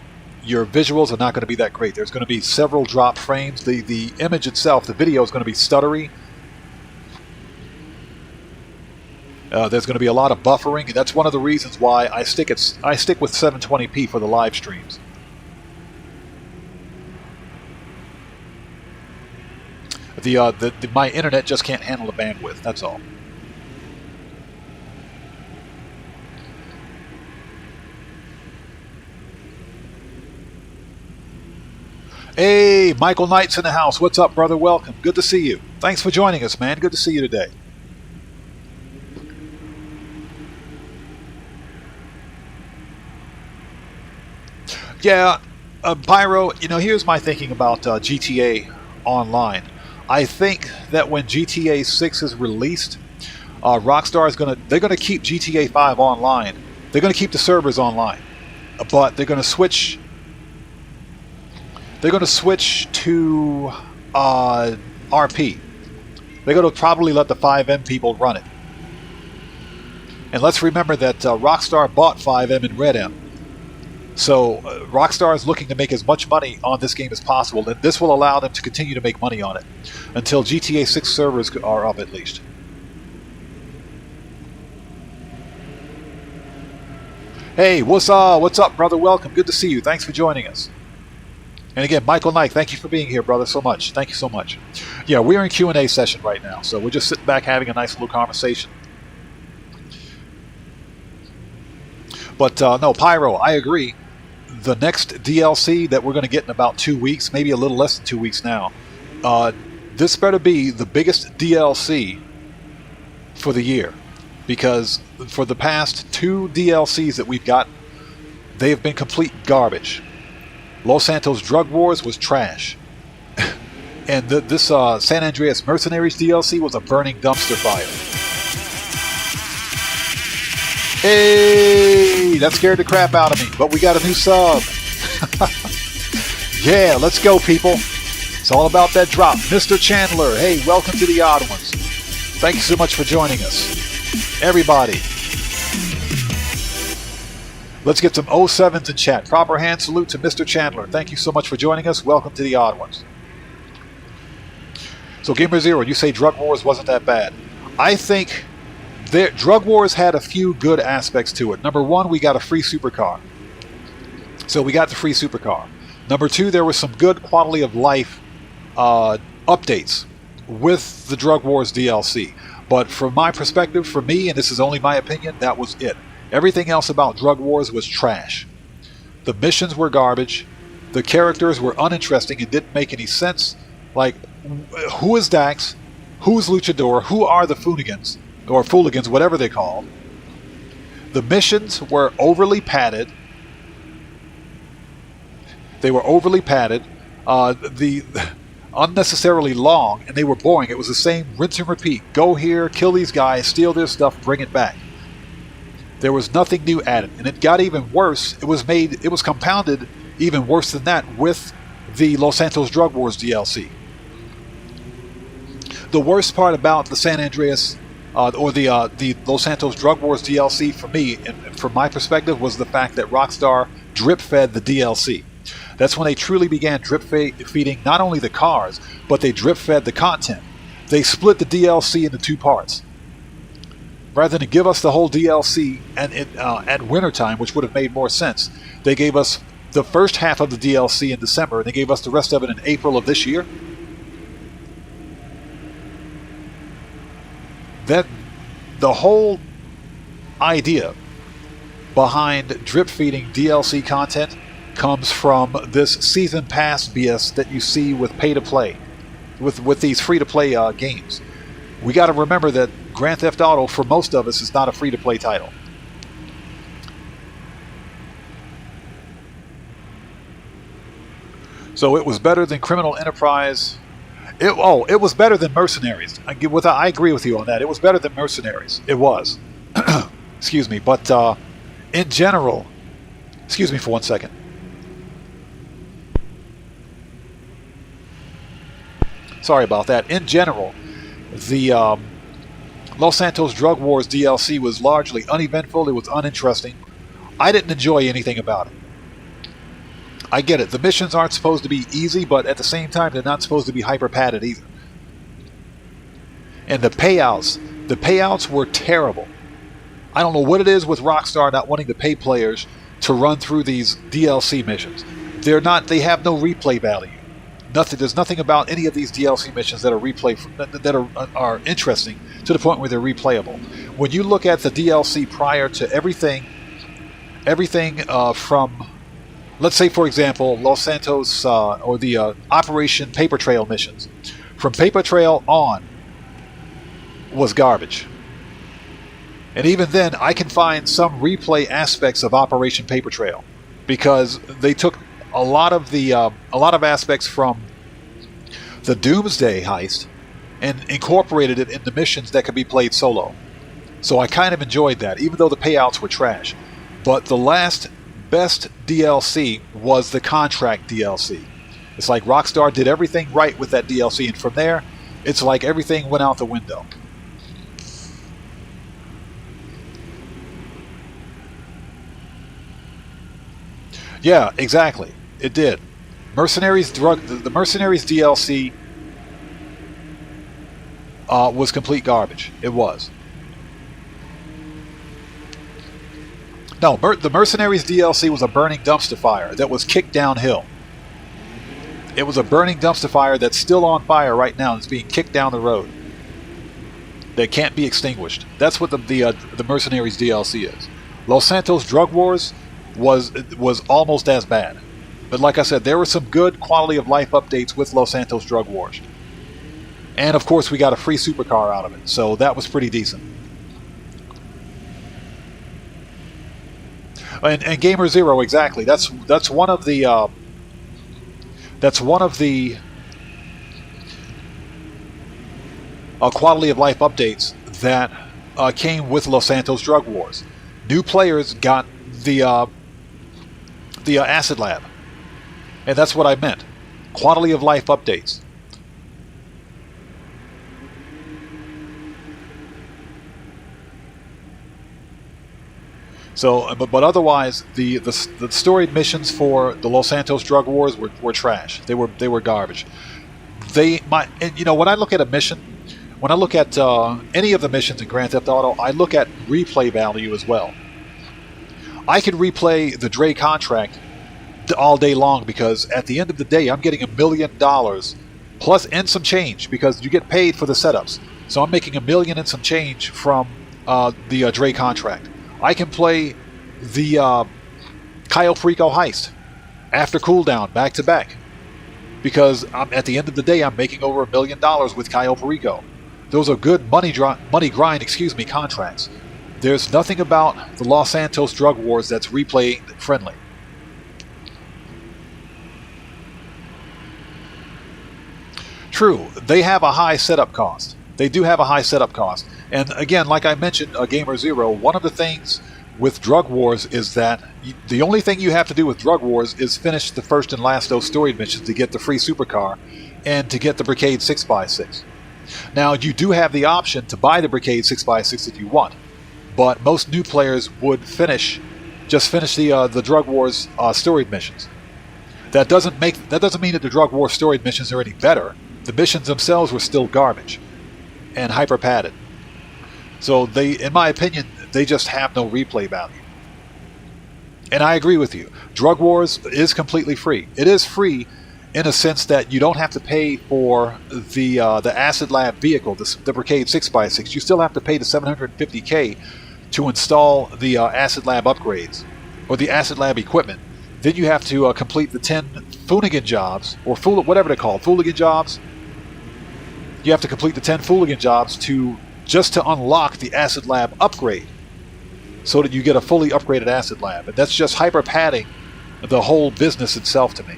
Your visuals are not going to be that great. There's going to be several drop frames. The image itself, the video, is going to be stuttery. There's going to be a lot of buffering, and that's one of the reasons why I stick with 720p for the live streams. My internet just can't handle the bandwidth. That's all. Hey, Michael Knight's in the house. What's up, brother? Welcome. Good to see you. Thanks for joining us, man. Good to see you today. Yeah, Pyro, here's my thinking about GTA Online. I think that when GTA 6 is released, Rockstar is they're gonna keep GTA 5 online. They're gonna keep the servers online, but they're gonna switch. They're gonna switch to RP. They're gonna probably let the 5M people run it. And let's remember that Rockstar bought 5M and Red M. So Rockstar is looking to make as much money on this game as possible, and this will allow them to continue to make money on it until GTA 6 servers are up, at least. Hey, what's up, brother? Welcome. Good to see you. Thanks for joining us. And again, Michael Knight, thank you for being here, brother, so much. Thank you so much. Yeah, we're in Q&A session right now, so we're just sitting back having a nice little conversation. But no, Pyro, I agree. The next DLC that we're going to get in about 2 weeks, maybe a little less than 2 weeks now, this better be the biggest DLC for the year. Because for the past 2 DLCs that we've got, they have been complete garbage. Los Santos Drug Wars was trash. And this San Andreas Mercenaries DLC was a burning dumpster fire. Hey, that scared the crap out of me, but we got a new sub. Yeah, let's go, people. It's all about that drop. Mr. Chandler, hey, welcome to the Odd Ones. Thank you so much for joining us. Everybody. Let's get some 07s in chat. Proper hand salute to Mr. Chandler. Thank you so much for joining us. Welcome to the Odd Ones. So, Gamer Zero, you say Drug Wars wasn't that bad. I think Drug Wars had a few good aspects to it. Number one, we got a free supercar. So we got the free supercar. Number two, there was some good quality of life updates with the Drug Wars DLC. But from my perspective, for me, and this is only my opinion, that was it. Everything else about Drug Wars was trash. The missions were garbage. The characters were uninteresting and didn't make any sense. Like, who is Dax? Who's Luchador? Who are the Foonigans? Or Fooligans, whatever they call. The missions were overly padded. They were overly padded. Unnecessarily long, and they were boring. It was the same rinse and repeat. Go here, kill these guys, steal their stuff, bring it back. There was nothing new added, and it got even worse. It was compounded even worse than that with the Los Santos Drug Wars DLC. The worst part about the San Andreas or the Los Santos Drug Wars DLC for me, and from my perspective, was the fact that Rockstar drip-fed the DLC. That's when they truly began drip-feeding not only the cars, but they drip-fed the content. They split the DLC into 2 parts. Rather than give us the whole DLC at wintertime, which would have made more sense, they gave us the first half of the DLC in December, and they gave us the rest of it in April of this year. That the whole idea behind drip-feeding DLC content comes from this season pass BS that you see with pay-to-play, with these free-to-play games. We got to remember that Grand Theft Auto, for most of us, is not a free-to-play title. So it was better than Criminal Enterprise. It was better than Mercenaries. I agree with you on that. It was better than Mercenaries. It was. Excuse me. But in general, excuse me for 1 second. sorry about that. In general, the Los Santos Drug Wars DLC was largely uneventful. It was uninteresting. I didn't enjoy anything about it. I get it. The missions aren't supposed to be easy, but at the same time, they're not supposed to be hyper-padded either. And the payouts were terrible. I don't know what it is with Rockstar not wanting to pay players to run through these DLC missions. They have no replay value. There's nothing about any of these DLC missions that are interesting to the point where they're replayable. When you look at the DLC prior to everything from, let's say for example, Los Santos or the Operation Paper Trail missions, from Paper Trail on was garbage. And even then, I can find some replay aspects of Operation Paper Trail because they took a lot of aspects from the Doomsday heist and incorporated it into missions that could be played solo. So I kind of enjoyed that, even though the payouts were trash. But the last best DLC was the Contract DLC. It's like Rockstar did everything right with that DLC, and from there, it's like everything went out the window. Yeah, exactly. It did. The Mercenaries DLC was complete garbage. It was. No, the Mercenaries DLC was a burning dumpster fire that was kicked downhill. It was a burning dumpster fire that's still on fire right now and it's being kicked down the road. That can't be extinguished. That's what the Mercenaries DLC is. Los Santos Drug Wars was almost as bad. But like I said, there were some good quality of life updates with Los Santos Drug Wars. And of course we got a free supercar out of it, so that was pretty decent. And Gamer Zero, exactly. That's one of the quality of life updates that came with Los Santos Drug Wars. New players got the Acid Lab, and that's what I meant. Quality of life updates. So, but otherwise, the storied missions for the Los Santos Drug Wars were trash. They were garbage. And when I look at a mission, when I look at any of the missions in Grand Theft Auto, I look at replay value as well. I can replay the Dre contract all day long because at the end of the day, I'm getting $1 million plus and some change because you get paid for the setups. So I'm making $1 million and some change from the Dre contract. I can play the Cayo Perico heist after cooldown back to back because at the end of the day I'm making over $1 million with Cayo Perico. Those are good money grind contracts. There's nothing about the Los Santos Drug Wars that's replay friendly. True, they have a high setup cost. They do have a high setup cost. And again, like I mentioned, Gamer Zero, one of the things with Drug Wars is that the only thing you have to do with Drug Wars is finish the first and last those story missions to get the free supercar and to get the Brigade 6x6. Now, you do have the option to buy the Brigade 6x6 if you want, but most new players would just finish the Drug Wars storied missions. That doesn't mean that the Drug Wars storied missions are any better. The missions themselves were still garbage and hyper padded. So in my opinion, they just have no replay value. And I agree with you. Drug Wars is completely free. It is free in a sense that you don't have to pay for the Acid Lab vehicle, the Brigade 6x6. You still have to pay the $750K to install the Acid Lab upgrades or the Acid Lab equipment. Then you have to complete the 10 Fooligan jobs, or whatever they're called, Fooligan jobs. You have to complete the 10 Fooligan jobs just to unlock the Acid Lab upgrade, so that you get a fully upgraded Acid Lab. And that's just hyper padding the whole business itself to me.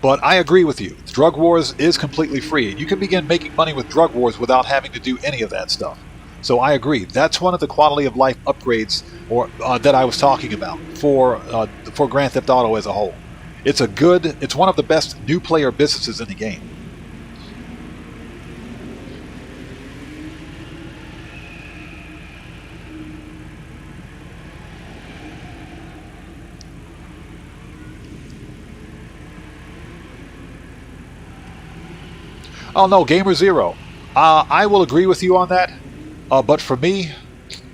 But I agree with you. Drug Wars is completely free. You can begin making money with Drug Wars without having to do any of that stuff. So I agree. That's one of the quality of life upgrades that I was talking about for Grand Theft Auto as a whole. It's one of the best new player businesses in the game. Oh no, Gamer Zero. I will agree with you on that. But for me,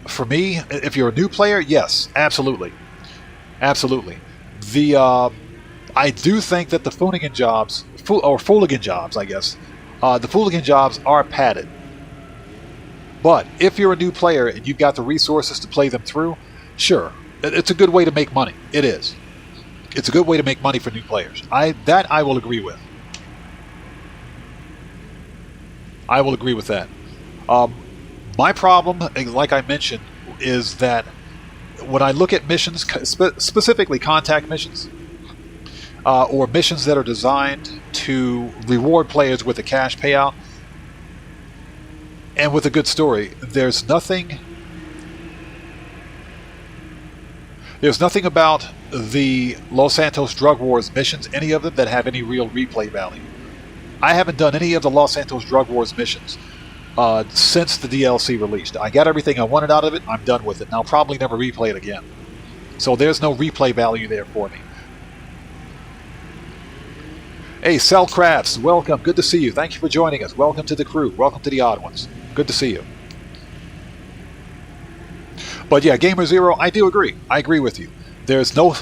if you're a new player, yes, absolutely, absolutely. I do think that the Fooligan jobs, I guess, the Fooligan jobs are padded. But if you're a new player and you've got the resources to play them through, sure, it's a good way to make money. It is. It's a good way to make money for new players. I will agree with. I will agree with that. My problem, like I mentioned, is that when I look at missions, specifically contact missions, or missions that are designed to reward players with a cash payout and with a good story, there's nothing about the Los Santos Drug Wars missions, any of them, that have any real replay value. I haven't done any of the Los Santos Drug Wars missions since the DLC released. I got everything I wanted out of it. I'm done with it, and I'll probably never replay it again. So there's no replay value there for me. Hey, Cellcrafts, welcome. Good to see you. Thank you for joining us. Welcome to the crew. Welcome to the Odd Ones. Good to see you. But yeah, Gamer Zero, I do agree. I agree with you. There's no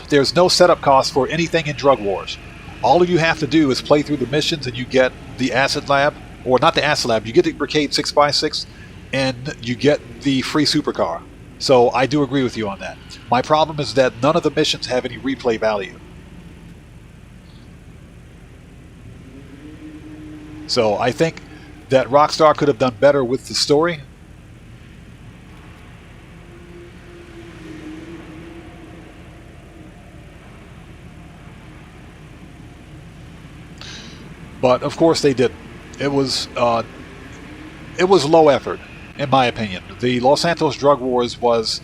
setup cost for anything in Drug Wars. All you have to do is play through the missions and you get the Acid Lab, or not the Acid Lab, you get the Brigade 6x6 and you get the free supercar. So I do agree with you on that. My problem is that none of the missions have any replay value. So I think that Rockstar could have done better with the story. But of course they didn't. It was low effort, in my opinion. The Los Santos Drug Wars was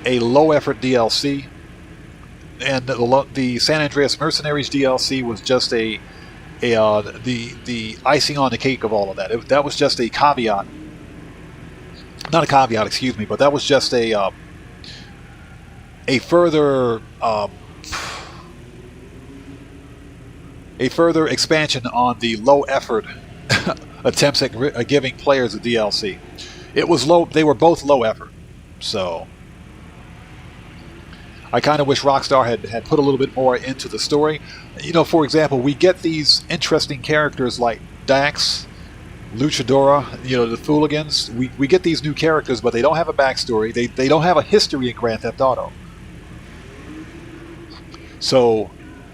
a low effort DLC, and the San Andreas Mercenaries DLC was just the icing on the cake of all of that. That was just a caveat. Not a caveat, excuse me, but that was just a further expansion on the low effort attempts at giving players a DLC. It was low. They were both low effort. So I kind of wish Rockstar had put a little bit more into the story. You know, for example, we get these interesting characters like Dax, Luchadora, you know, the Fooligans. We get these new characters, but they don't have a backstory. They don't have a history in Grand Theft Auto. So,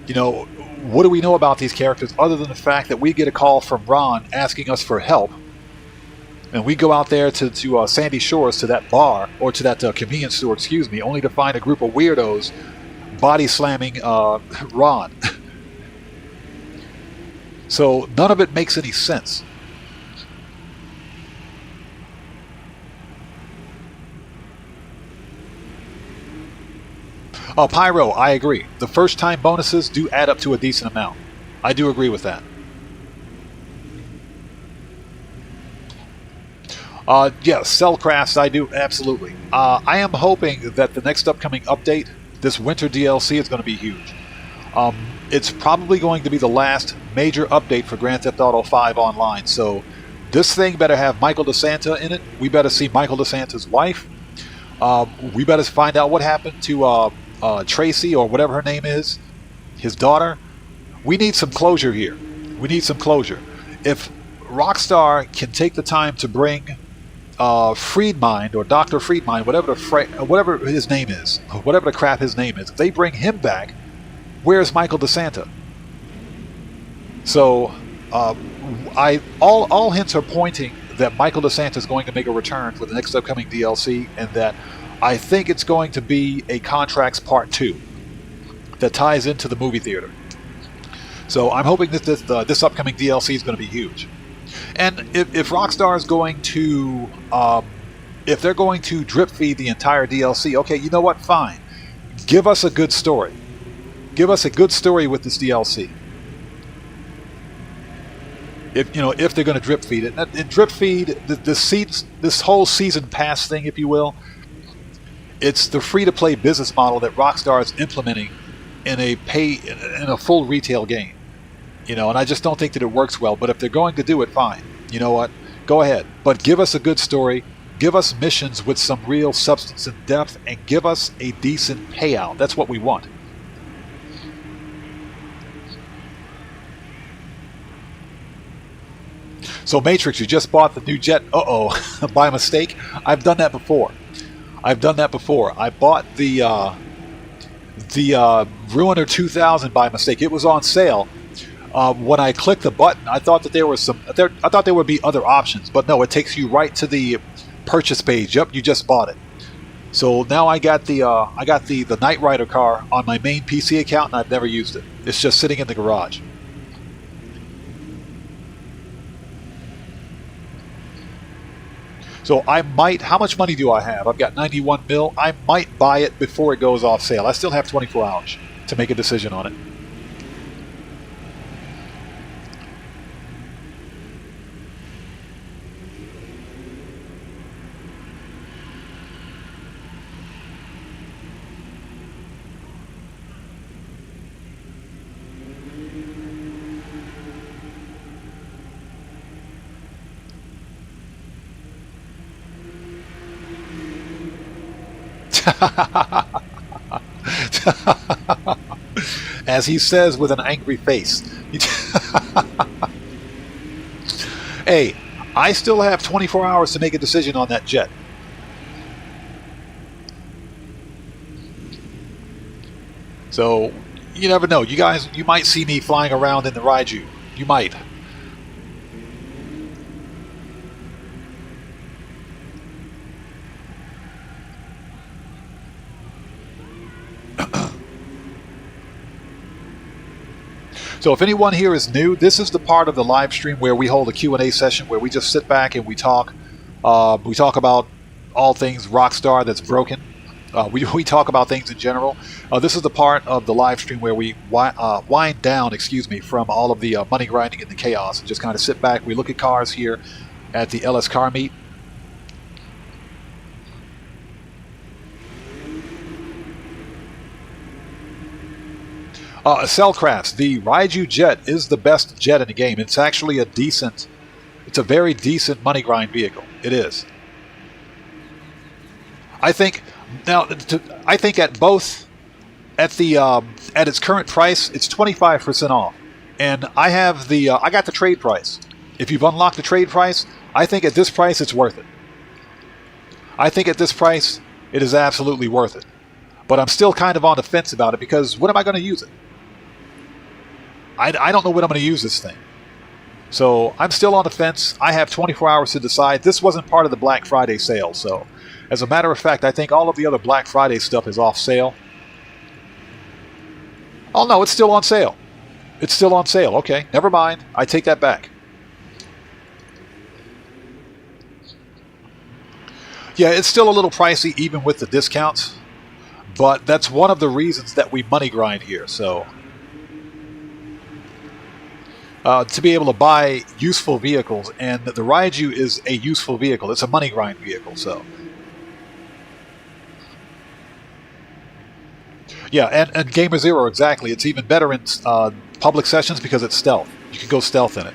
you know, what do we know about these characters other than the fact that we get a call from Ron asking us for help, and we go out there to Sandy Shores, to that bar, or to that convenience store, excuse me, only to find a group of weirdos body slamming Ron. So none of it makes any sense. Pyro, I agree. The first time bonuses do add up to a decent amount. I do agree with that. Yes, Cellcrafts, I do, absolutely. I am hoping that the next upcoming update, this winter DLC, is going to be huge. It's probably going to be the last major update for Grand Theft Auto 5 Online, so this thing better have Michael DeSanta in it. We better see Michael DeSanta's wife. We better find out what happened to Tracy, or whatever her name is, his daughter. We need some closure here. We need some closure. If Rockstar can take the time to bring Friedmind, or Dr. Friedmind, whatever his name is, whatever the crap his name is, if they bring him back, where's Michael DeSanta? So all hints are pointing that Michael DeSanta is going to make a return for the next upcoming DLC, and that I think it's going to be a Contracts Part 2 that ties into the movie theater. So I'm hoping that this upcoming DLC is going to be huge. And if Rockstar is going to, if they're going to drip feed the entire DLC, okay, you know what? Fine. Give us a good story. Give us a good story with this DLC. If they're going to drip feed it, and drip feed this whole season pass thing, if you will, it's the free-to-play business model that Rockstar is implementing in a full retail game. And I just don't think that it works well. But if they're going to do it, fine. You know what? Go ahead. But give us a good story. Give us missions with some real substance and depth, and give us a decent payout. That's what we want. So Matrix, you just bought the new jet. Uh-oh, by mistake. I've done that before. I bought the Ruiner 2000 by mistake. It was on sale. When I clicked the button, I thought that there was I thought there would be other options, but no, it takes you right to the purchase page. Yep, you just bought it. So now I got the Knight Rider car on my main PC account, and I've never used it. It's just sitting in the garage. So I might, how much money do I have? I've got 91 mil. I might buy it before it goes off sale. I still have 24 hours to make a decision on it. As he says with an angry face. Hey, I still have 24 hours to make a decision on that jet. So, you never know. You guys, you might see me flying around in the Raiju. You might. So if anyone here is new, this is the part of the live stream where we hold a Q&A session where we just sit back and we talk. We talk about all things Rockstar that's broken. We talk about things in general. This is the part of the live stream where we wind down, from all of the money grinding and the chaos, and just kind of sit back. We look at cars here at the LS Car Meet. Cellcrafts, the Raiju jet is the best jet in the game. It's actually it's a very decent money grind vehicle. It is. I think at its current price, it's 25% off, and I got the trade price. If you've unlocked the trade price, I think at this price it's worth it. I think at this price it is absolutely worth it. But I'm still kind of on the fence about it because when am I going to use it? I don't know when I'm going to use this thing. So I'm still on the fence. I have 24 hours to decide. This wasn't part of the Black Friday sale. So as a matter of fact, I think all of the other Black Friday stuff is off sale. Oh no, it's still on sale. It's still on sale. Okay, never mind. I take that back. Yeah, it's still a little pricey even with the discounts. But that's one of the reasons that we money grind here. So to be able to buy useful vehicles, and the Raiju is a useful vehicle. It's a money grind vehicle, so. Yeah, and Gamer Zero, exactly. It's even better in public sessions because it's stealth. You can go stealth in it.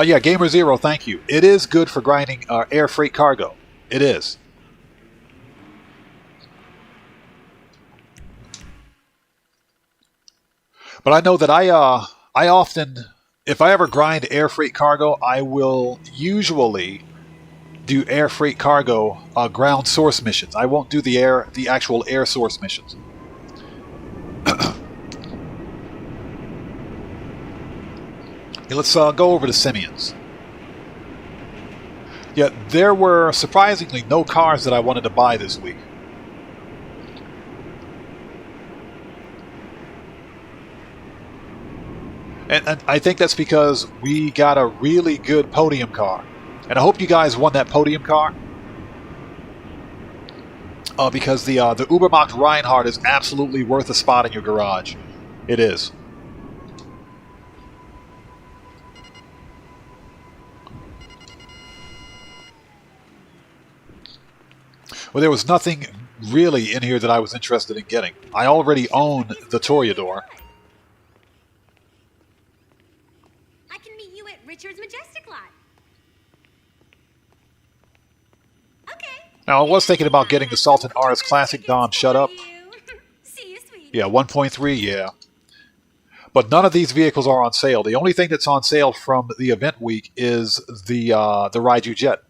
Yeah, Gamer Zero, thank you. It is good for grinding air freight cargo. It is. But I know that I often, if I ever grind air freight cargo, I will usually do air freight cargo ground source missions. I won't do the actual air source missions. Okay, let's go over to Simeon's. Yeah, there were surprisingly no cars that I wanted to buy this week. And I think that's because we got a really good podium car. And I hope you guys won that podium car. Because the Ubermacht Reinhardt is absolutely worth a spot in your garage. It is. Well, there was nothing really in here that I was interested in getting. I already own the Toreador. I can meet you at Richard's Majestic Lot. Okay. Now, I was thinking about getting the Sultan RS Classic. Dom, shut up. See you, sweetie. Yeah, 1.3, yeah. But none of these vehicles are on sale. The only thing that's on sale from the event week is the Raiju Jet.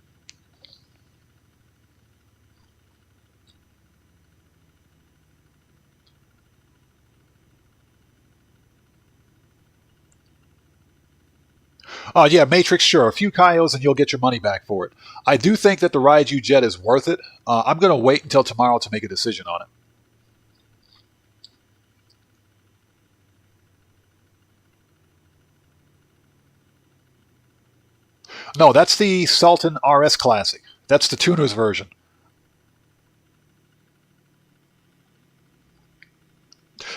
Yeah, Matrix, sure. A few Cayos and you'll get your money back for it. I do think that the Raiju Jet is worth it. I'm going to wait until tomorrow to make a decision on it. No, that's the Sultan RS Classic. That's the tuner's version.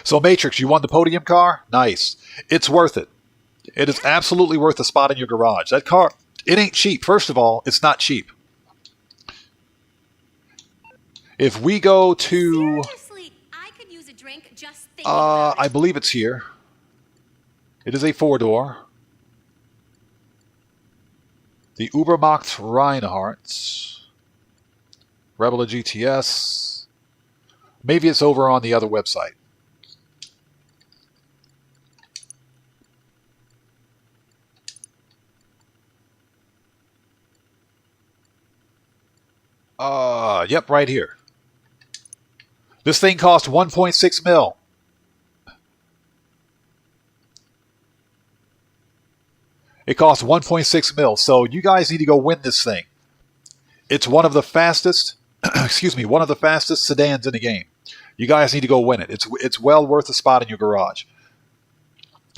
So, Matrix, you won the podium car? Nice. It's worth it. It is absolutely worth a spot in your garage. That car, it ain't cheap. First of all, it's not cheap. If we go to... Seriously, I could use a drink just thinking about it. I believe it's here. It is a four-door. The Ubermacht Reinhardt. Rebel GTS. Maybe it's over on the other website. Yep, right here. This thing cost 1.6 mil. It costs 1.6 mil, so you guys need to go win this thing. It's one of the fastest, excuse me, one of the fastest sedans in the game. You guys need to go win it. It's well worth a spot in your garage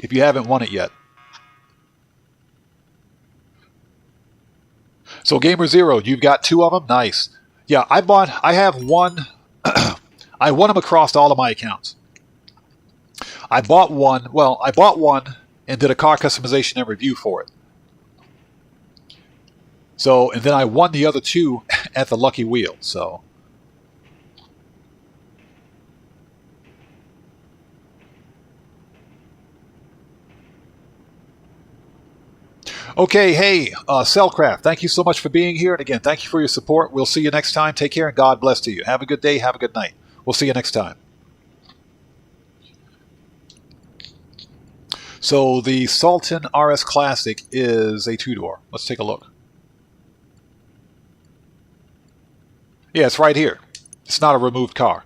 if you haven't won it yet. So Gamer Zero, you've got two of them? Nice. Yeah, I have one. I won them across all of my accounts. I bought one and did a car customization and review for it. So, and then I won the other two at the Lucky Wheel, so. Okay, hey, Cellcraft, thank you so much for being here. And again, thank you for your support. We'll see you next time. Take care and God bless to you. Have a good day. Have a good night. We'll see you next time. So the Sultan RS Classic is a two-door. Let's take a look. Yeah, it's right here. It's not a removed car.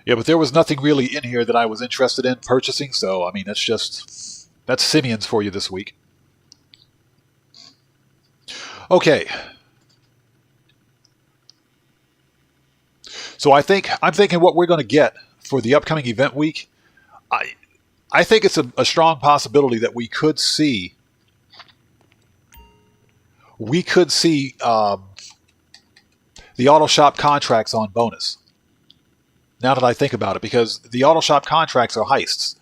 Yeah, but there was nothing really in here that I was interested in purchasing, so, I mean, that's Simeon's for you this week. Okay. So I'm thinking what we're going to get for the upcoming event week, I think it's a strong possibility that we could see the auto shop contracts on bonus. Now that I think about it, because the auto shop contracts are heists.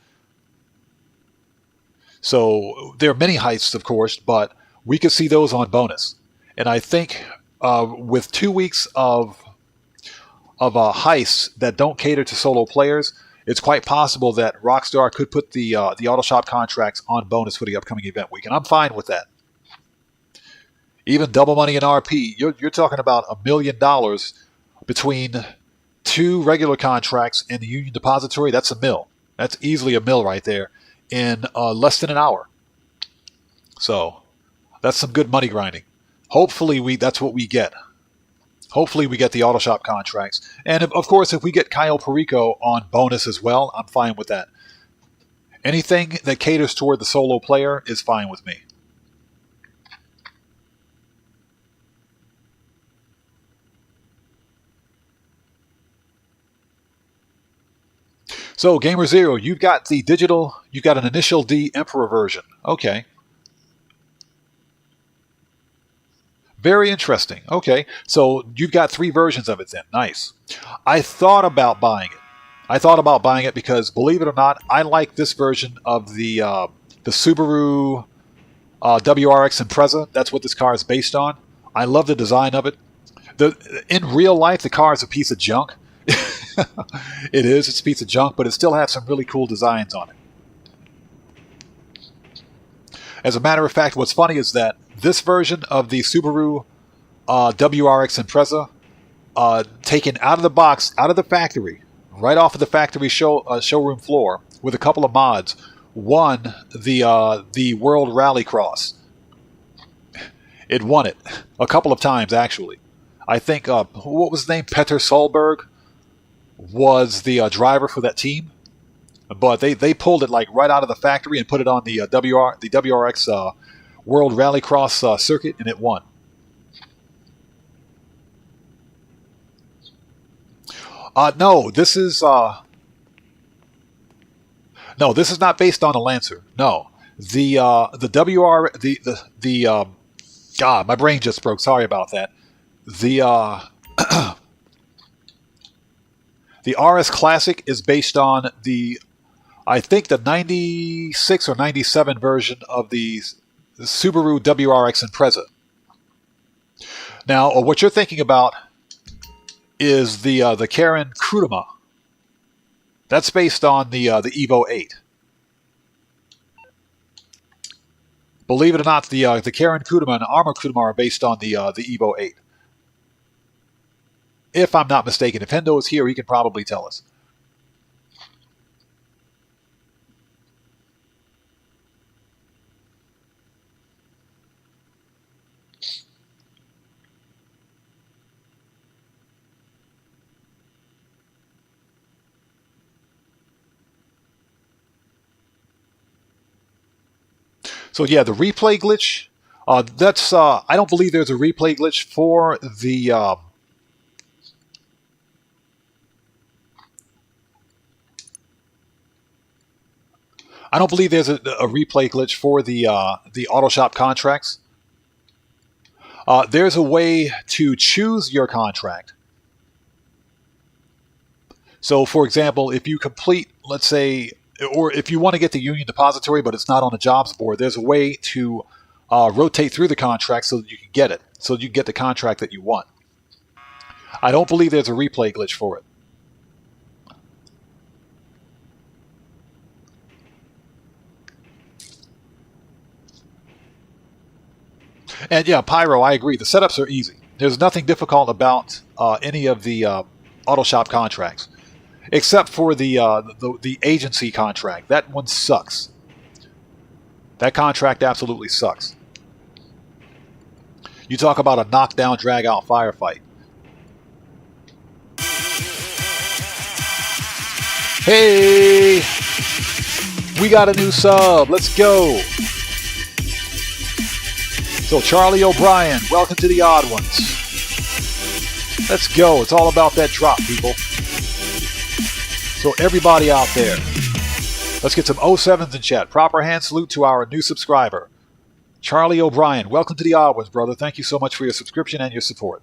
So there are many heists, of course, but we could see those on bonus. And I think with 2 weeks of heists that don't cater to solo players, it's quite possible that Rockstar could put the auto shop contracts on bonus for the upcoming event week, and I'm fine with that. Even Double Money and RP, you're talking about $1 million between 2 regular contracts and the Union Depository. That's $1 million. That's easily $1 million right there in less than an hour. So that's some good money grinding. Hopefully that's what we get. Hopefully we get the auto shop contracts. And of course, if we get Cayo Perico on bonus as well, I'm fine with that. Anything that caters toward the solo player is fine with me. So, Gamer Zero, you've got the digital, you've got an Initial D Emperor version. Okay. Very interesting. Okay, so you've got 3 versions of it then. Nice. I thought about buying it. I thought about buying it because, believe it or not, I like this version of the Subaru WRX Impreza. That's what this car is based on. I love the design of it. In real life, the car is a piece of junk. It is. It's a piece of junk, but it still has some really cool designs on it. As a matter of fact, what's funny is that this version of the Subaru WRX Impreza, taken out of the box, out of the factory, right off of the factory showroom floor, with a couple of mods, won the World Rallycross. It won it a couple of times, actually. I think, what was his name? Peter Solberg was the driver for that team. But they pulled it like right out of the factory and put it on the WRX World Rallycross circuit, and it won. No, this is not based on a Lancer. No, the God, my brain just broke. Sorry about that. The the RS Classic is based on I think the 96 or 97 version of the Subaru WRX Impreza. Now, what you're thinking about is the Karen Kudama. That's based on the Evo 8. Believe it or not, the Karen Kudama and the Armor Kudama are based on the Evo 8. If I'm not mistaken, if Hendo is here, he can probably tell us. So yeah, the replay glitch, that's, I don't believe there's a replay glitch for the, I don't believe there's a replay glitch for the auto shop contracts. There's a way to choose your contract. So for example, if you complete, let's say, or if you want to get the Union Depository, but it's not on the jobs board, there's a way to rotate through the contract so that you can get it, so that you get the contract that you want. I don't believe there's a replay glitch for it. And yeah, Pyro, I agree. The setups are easy. There's nothing difficult about any of the auto shop contracts. Except for the agency contract. That one sucks. That contract absolutely sucks. You talk about a knockdown, drag-out firefight. Hey! We got a new sub. Let's go. So Charlie O'Brien, welcome to the Odd Ones. Let's go. It's all about that drop, people. So everybody out there, let's get some 07s in chat. Proper hand salute to our new subscriber, Charlie O'Brien. Welcome to the Odd Ones, brother. Thank you so much for your subscription and your support.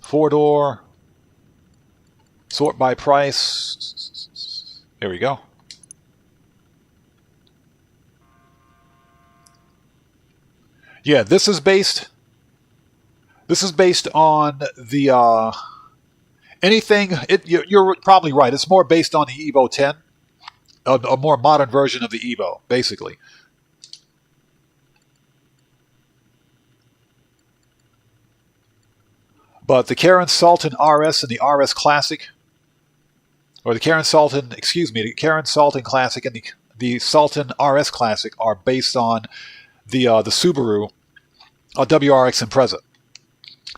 4-door, sort by price. There we go. Yeah, this is based on the anything. You're probably right. It's more based on the Evo 10, a more modern version of the Evo, basically. But the Karen Sultan RS and the RS Classic, or the Karen Sultan, the Karen Sultan Classic and the Sultan RS Classic are based on the Subaru WRX Impreza.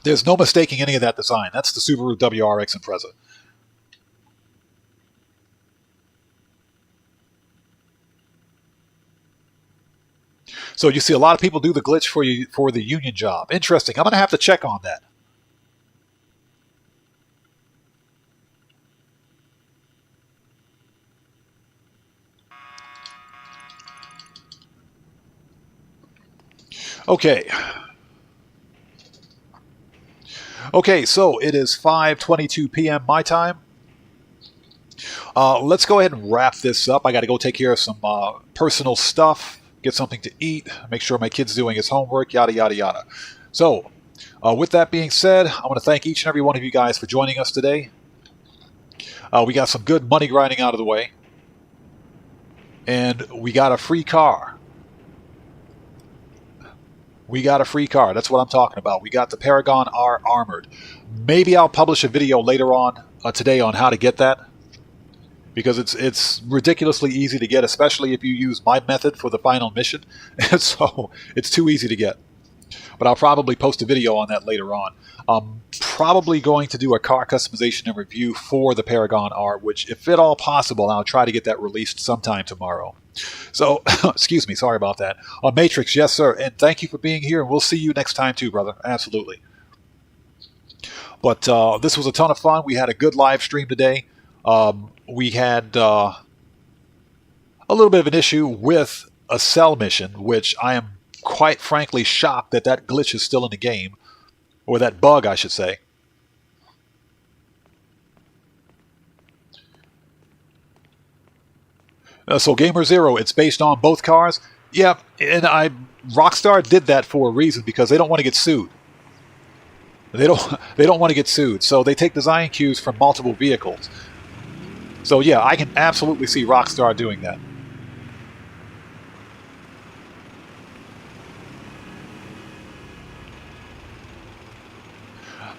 There's no mistaking any of that design. That's the Subaru WRX Impreza. So you see a lot of people do the glitch for the union job. Interesting. I'm going to have to check on that. Okay. Okay, so it is 5:22 p.m. my time. Let's go ahead and wrap this up. I got to go take care of some personal stuff, get something to eat, make sure my kid's doing his homework, yada, yada, yada. So, with that being said, I want to thank each and every one of you guys for joining us today. We got some good money grinding out of the way. And we got a free car. We got a free car. That's what I'm talking about. We got the Paragon R Armored. Maybe I'll publish a video later on today on how to get that. Because it's ridiculously easy to get, especially if you use my method for the final mission. So it's too easy to get. But I'll probably post a video on that later on. I'm probably going to do a car customization and review for the Paragon R, which, if at all possible, I'll try to get that released sometime tomorrow. So, excuse me, sorry about that. Matrix, yes, sir. And thank you for being here, and we'll see you next time too, brother. Absolutely. But this was a ton of fun. We had a good live stream today. We had a little bit of an issue with a cell mission, which I am quite frankly shocked that that glitch is still in the game. Or that bug, I should say. So Gamer Zero, it's based on both cars. Yeah, and Rockstar did that for a reason, because they don't want to get sued. They don't want to get sued, so they take design cues from multiple vehicles. So yeah, I can absolutely see Rockstar doing that.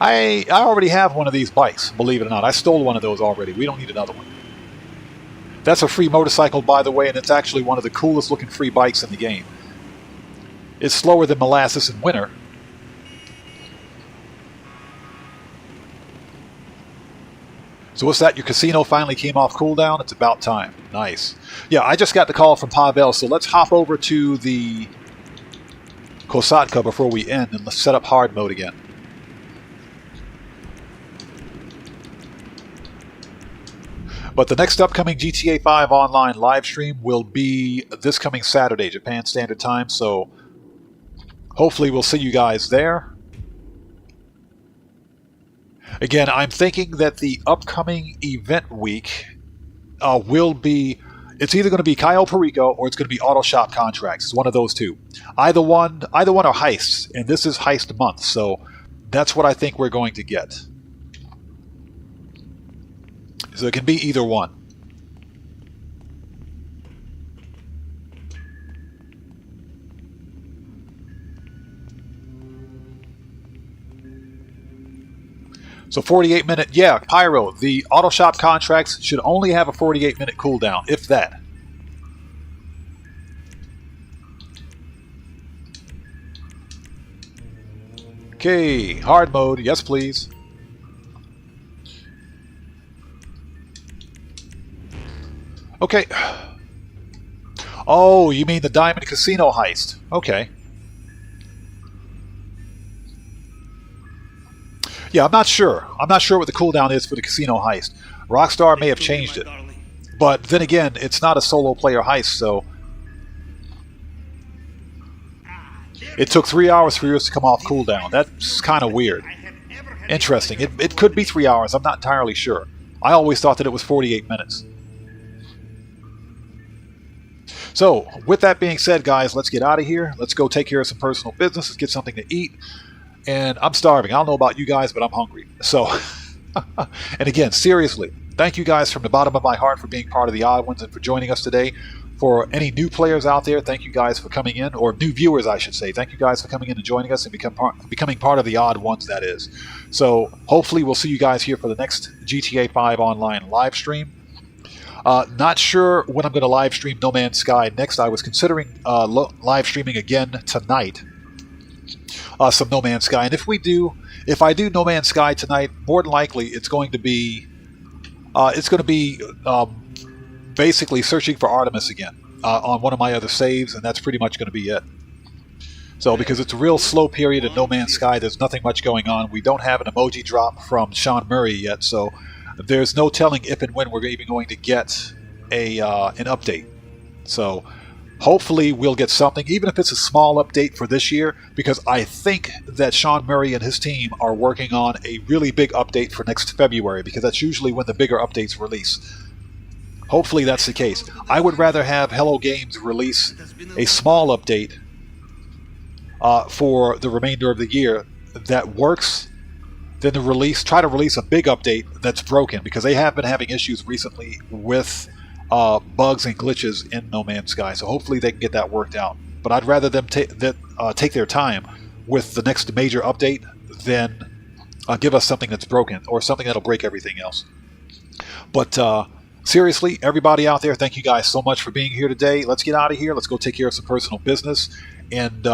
I already have one of these bikes, believe it or not. I stole one of those already. We don't need another one. That's a free motorcycle, by the way, and it's actually one of the coolest looking free bikes in the game. It's slower than molasses in winter. So what's that? Your casino finally came off cooldown? It's about time. Nice. Yeah, I just got the call from Pavel, so let's hop over to the Kosatka before we end, and let's set up hard mode again. But the next upcoming GTA 5 online live stream will be this coming Saturday, Japan Standard Time, so hopefully we'll see you guys there. Again, I'm thinking that the upcoming event week will be, it's either going to be Cayo Perico or it's going to be Auto Shop Contracts. It's one of those two. Either one are heists, and this is heist month, so that's what I think we're going to get. So it can be either one. So 48-minute, yeah, Pyro, the auto shop contracts should only have a 48-minute cooldown, if that. Okay, hard mode, yes please. Okay. Oh, you mean the Diamond Casino heist. Okay. Yeah, I'm not sure. I'm not sure what the cooldown is for the casino heist. Rockstar may have changed it. But then again, it's not a solo player heist, so... It took 3 hours for yours to come off cooldown. That's kind of weird. Interesting. It could be 3 hours. I'm not entirely sure. I always thought that it was 48 minutes. So, with that being said, guys, let's get out of here. Let's go take care of some personal business. Let's get something to eat. And I'm starving. I don't know about you guys, but I'm hungry. So, and again, seriously, thank you guys from the bottom of my heart for being part of the Odd Ones and for joining us today. For any new players out there, thank you guys for coming in, or new viewers, I should say. Thank you guys for coming in and joining us and becoming part of the Odd Ones, that is. So, hopefully we'll see you guys here for the next GTA 5 online live stream. Not sure when I'm going to live stream No Man's Sky next. I was considering live streaming again tonight. Some No Man's Sky, and if I do No Man's Sky tonight, more than likely it's going to be basically searching for Artemis again on one of my other saves, and that's pretty much going to be it. So because it's a real slow period in No Man's Sky, there's nothing much going on. We don't have an emoji drop from Sean Murray yet, so there's no telling if and when we're even going to get an update. So hopefully we'll get something, even if it's a small update for this year, because I think that Sean Murray and his team are working on a really big update for next February, because that's usually when the bigger updates release. Hopefully that's the case. I would rather have Hello Games release a small update for the remainder of the year that works than to try to release a big update that's broken, because they have been having issues recently with bugs and glitches in No Man's Sky. So hopefully they can get that worked out. But I'd rather them take their time with the next major update than give us something that's broken or something that'll break everything else. But seriously, everybody out there, thank you guys so much for being here today. Let's get out of here. Let's go take care of some personal business. And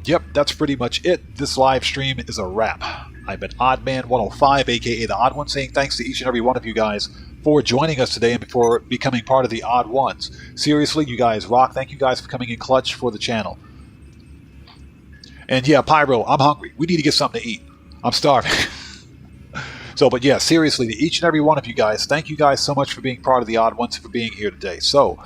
yep, that's pretty much it. This live stream is a wrap. I've been OddMan105, aka the Odd One, saying thanks to each and every one of you guys for joining us today and for becoming part of the Odd Ones. Seriously, you guys rock. Thank you guys for coming in clutch for the channel. And yeah, Pyro, I'm hungry. We need to get something to eat. I'm starving. So, but yeah, seriously, to each and every one of you guys, thank you guys so much for being part of the Odd Ones and for being here today. So,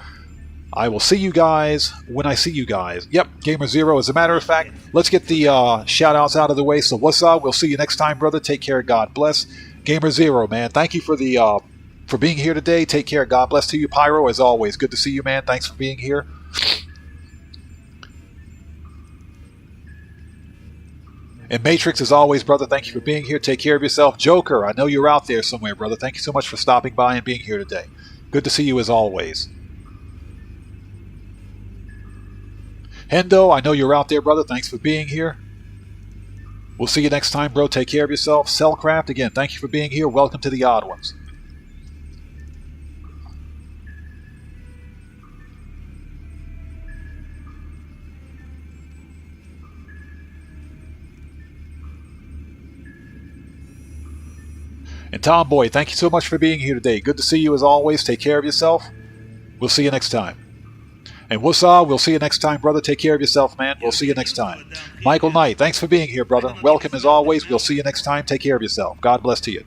I will see you guys when I see you guys. Yep, Gamer Zero. As a matter of fact, let's get the shout-outs out of the way. So, what's up? We'll see you next time, brother. Take care. God bless. Gamer Zero, man. Thank you for the for being here today. Take care. God bless to you, Pyro. As always, good to see you, man. Thanks for being here. And Matrix, as always, brother, thank you for being here. Take care of yourself. Joker, I know you're out there somewhere, brother. Thank you so much for stopping by and being here today. Good to see you as always. Hendo, I know you're out there, brother. Thanks for being here. We'll see you next time, bro. Take care of yourself. Cellcraft, again, thank you for being here. Welcome to the Odd Ones. And Tomboy, thank you so much for being here today. Good to see you as always. Take care of yourself. We'll see you next time. And Wusa, we'll see you next time, brother. Take care of yourself, man. We'll see you next time. Michael Knight, thanks for being here, brother. Welcome as always. We'll see you next time. Take care of yourself. God bless to you.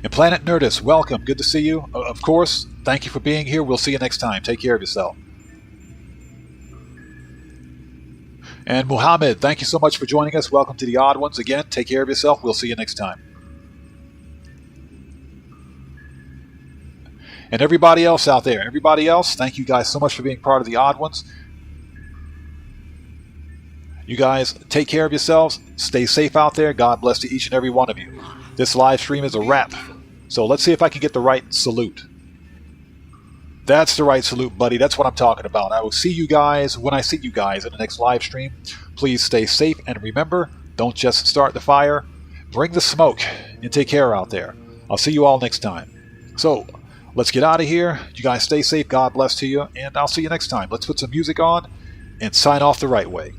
And Planet Nerdist, welcome. Good to see you. Of course, thank you for being here. We'll see you next time. Take care of yourself. And Muhammad, thank you so much for joining us. Welcome to the Odd Ones. Again, take care of yourself. We'll see you next time. And everybody else out there, everybody else, thank you guys so much for being part of the Odd Ones. You guys, take care of yourselves. Stay safe out there. God bless to each and every one of you. This live stream is a wrap. So let's see if I can get the right salute. That's the right salute, buddy. That's what I'm talking about. I will see you guys when I see you guys in the next live stream. Please stay safe, and remember, don't just start the fire. Bring the smoke, and take care out there. I'll see you all next time. So, let's get out of here. You guys stay safe. God bless to you, and I'll see you next time. Let's put some music on and sign off the right way.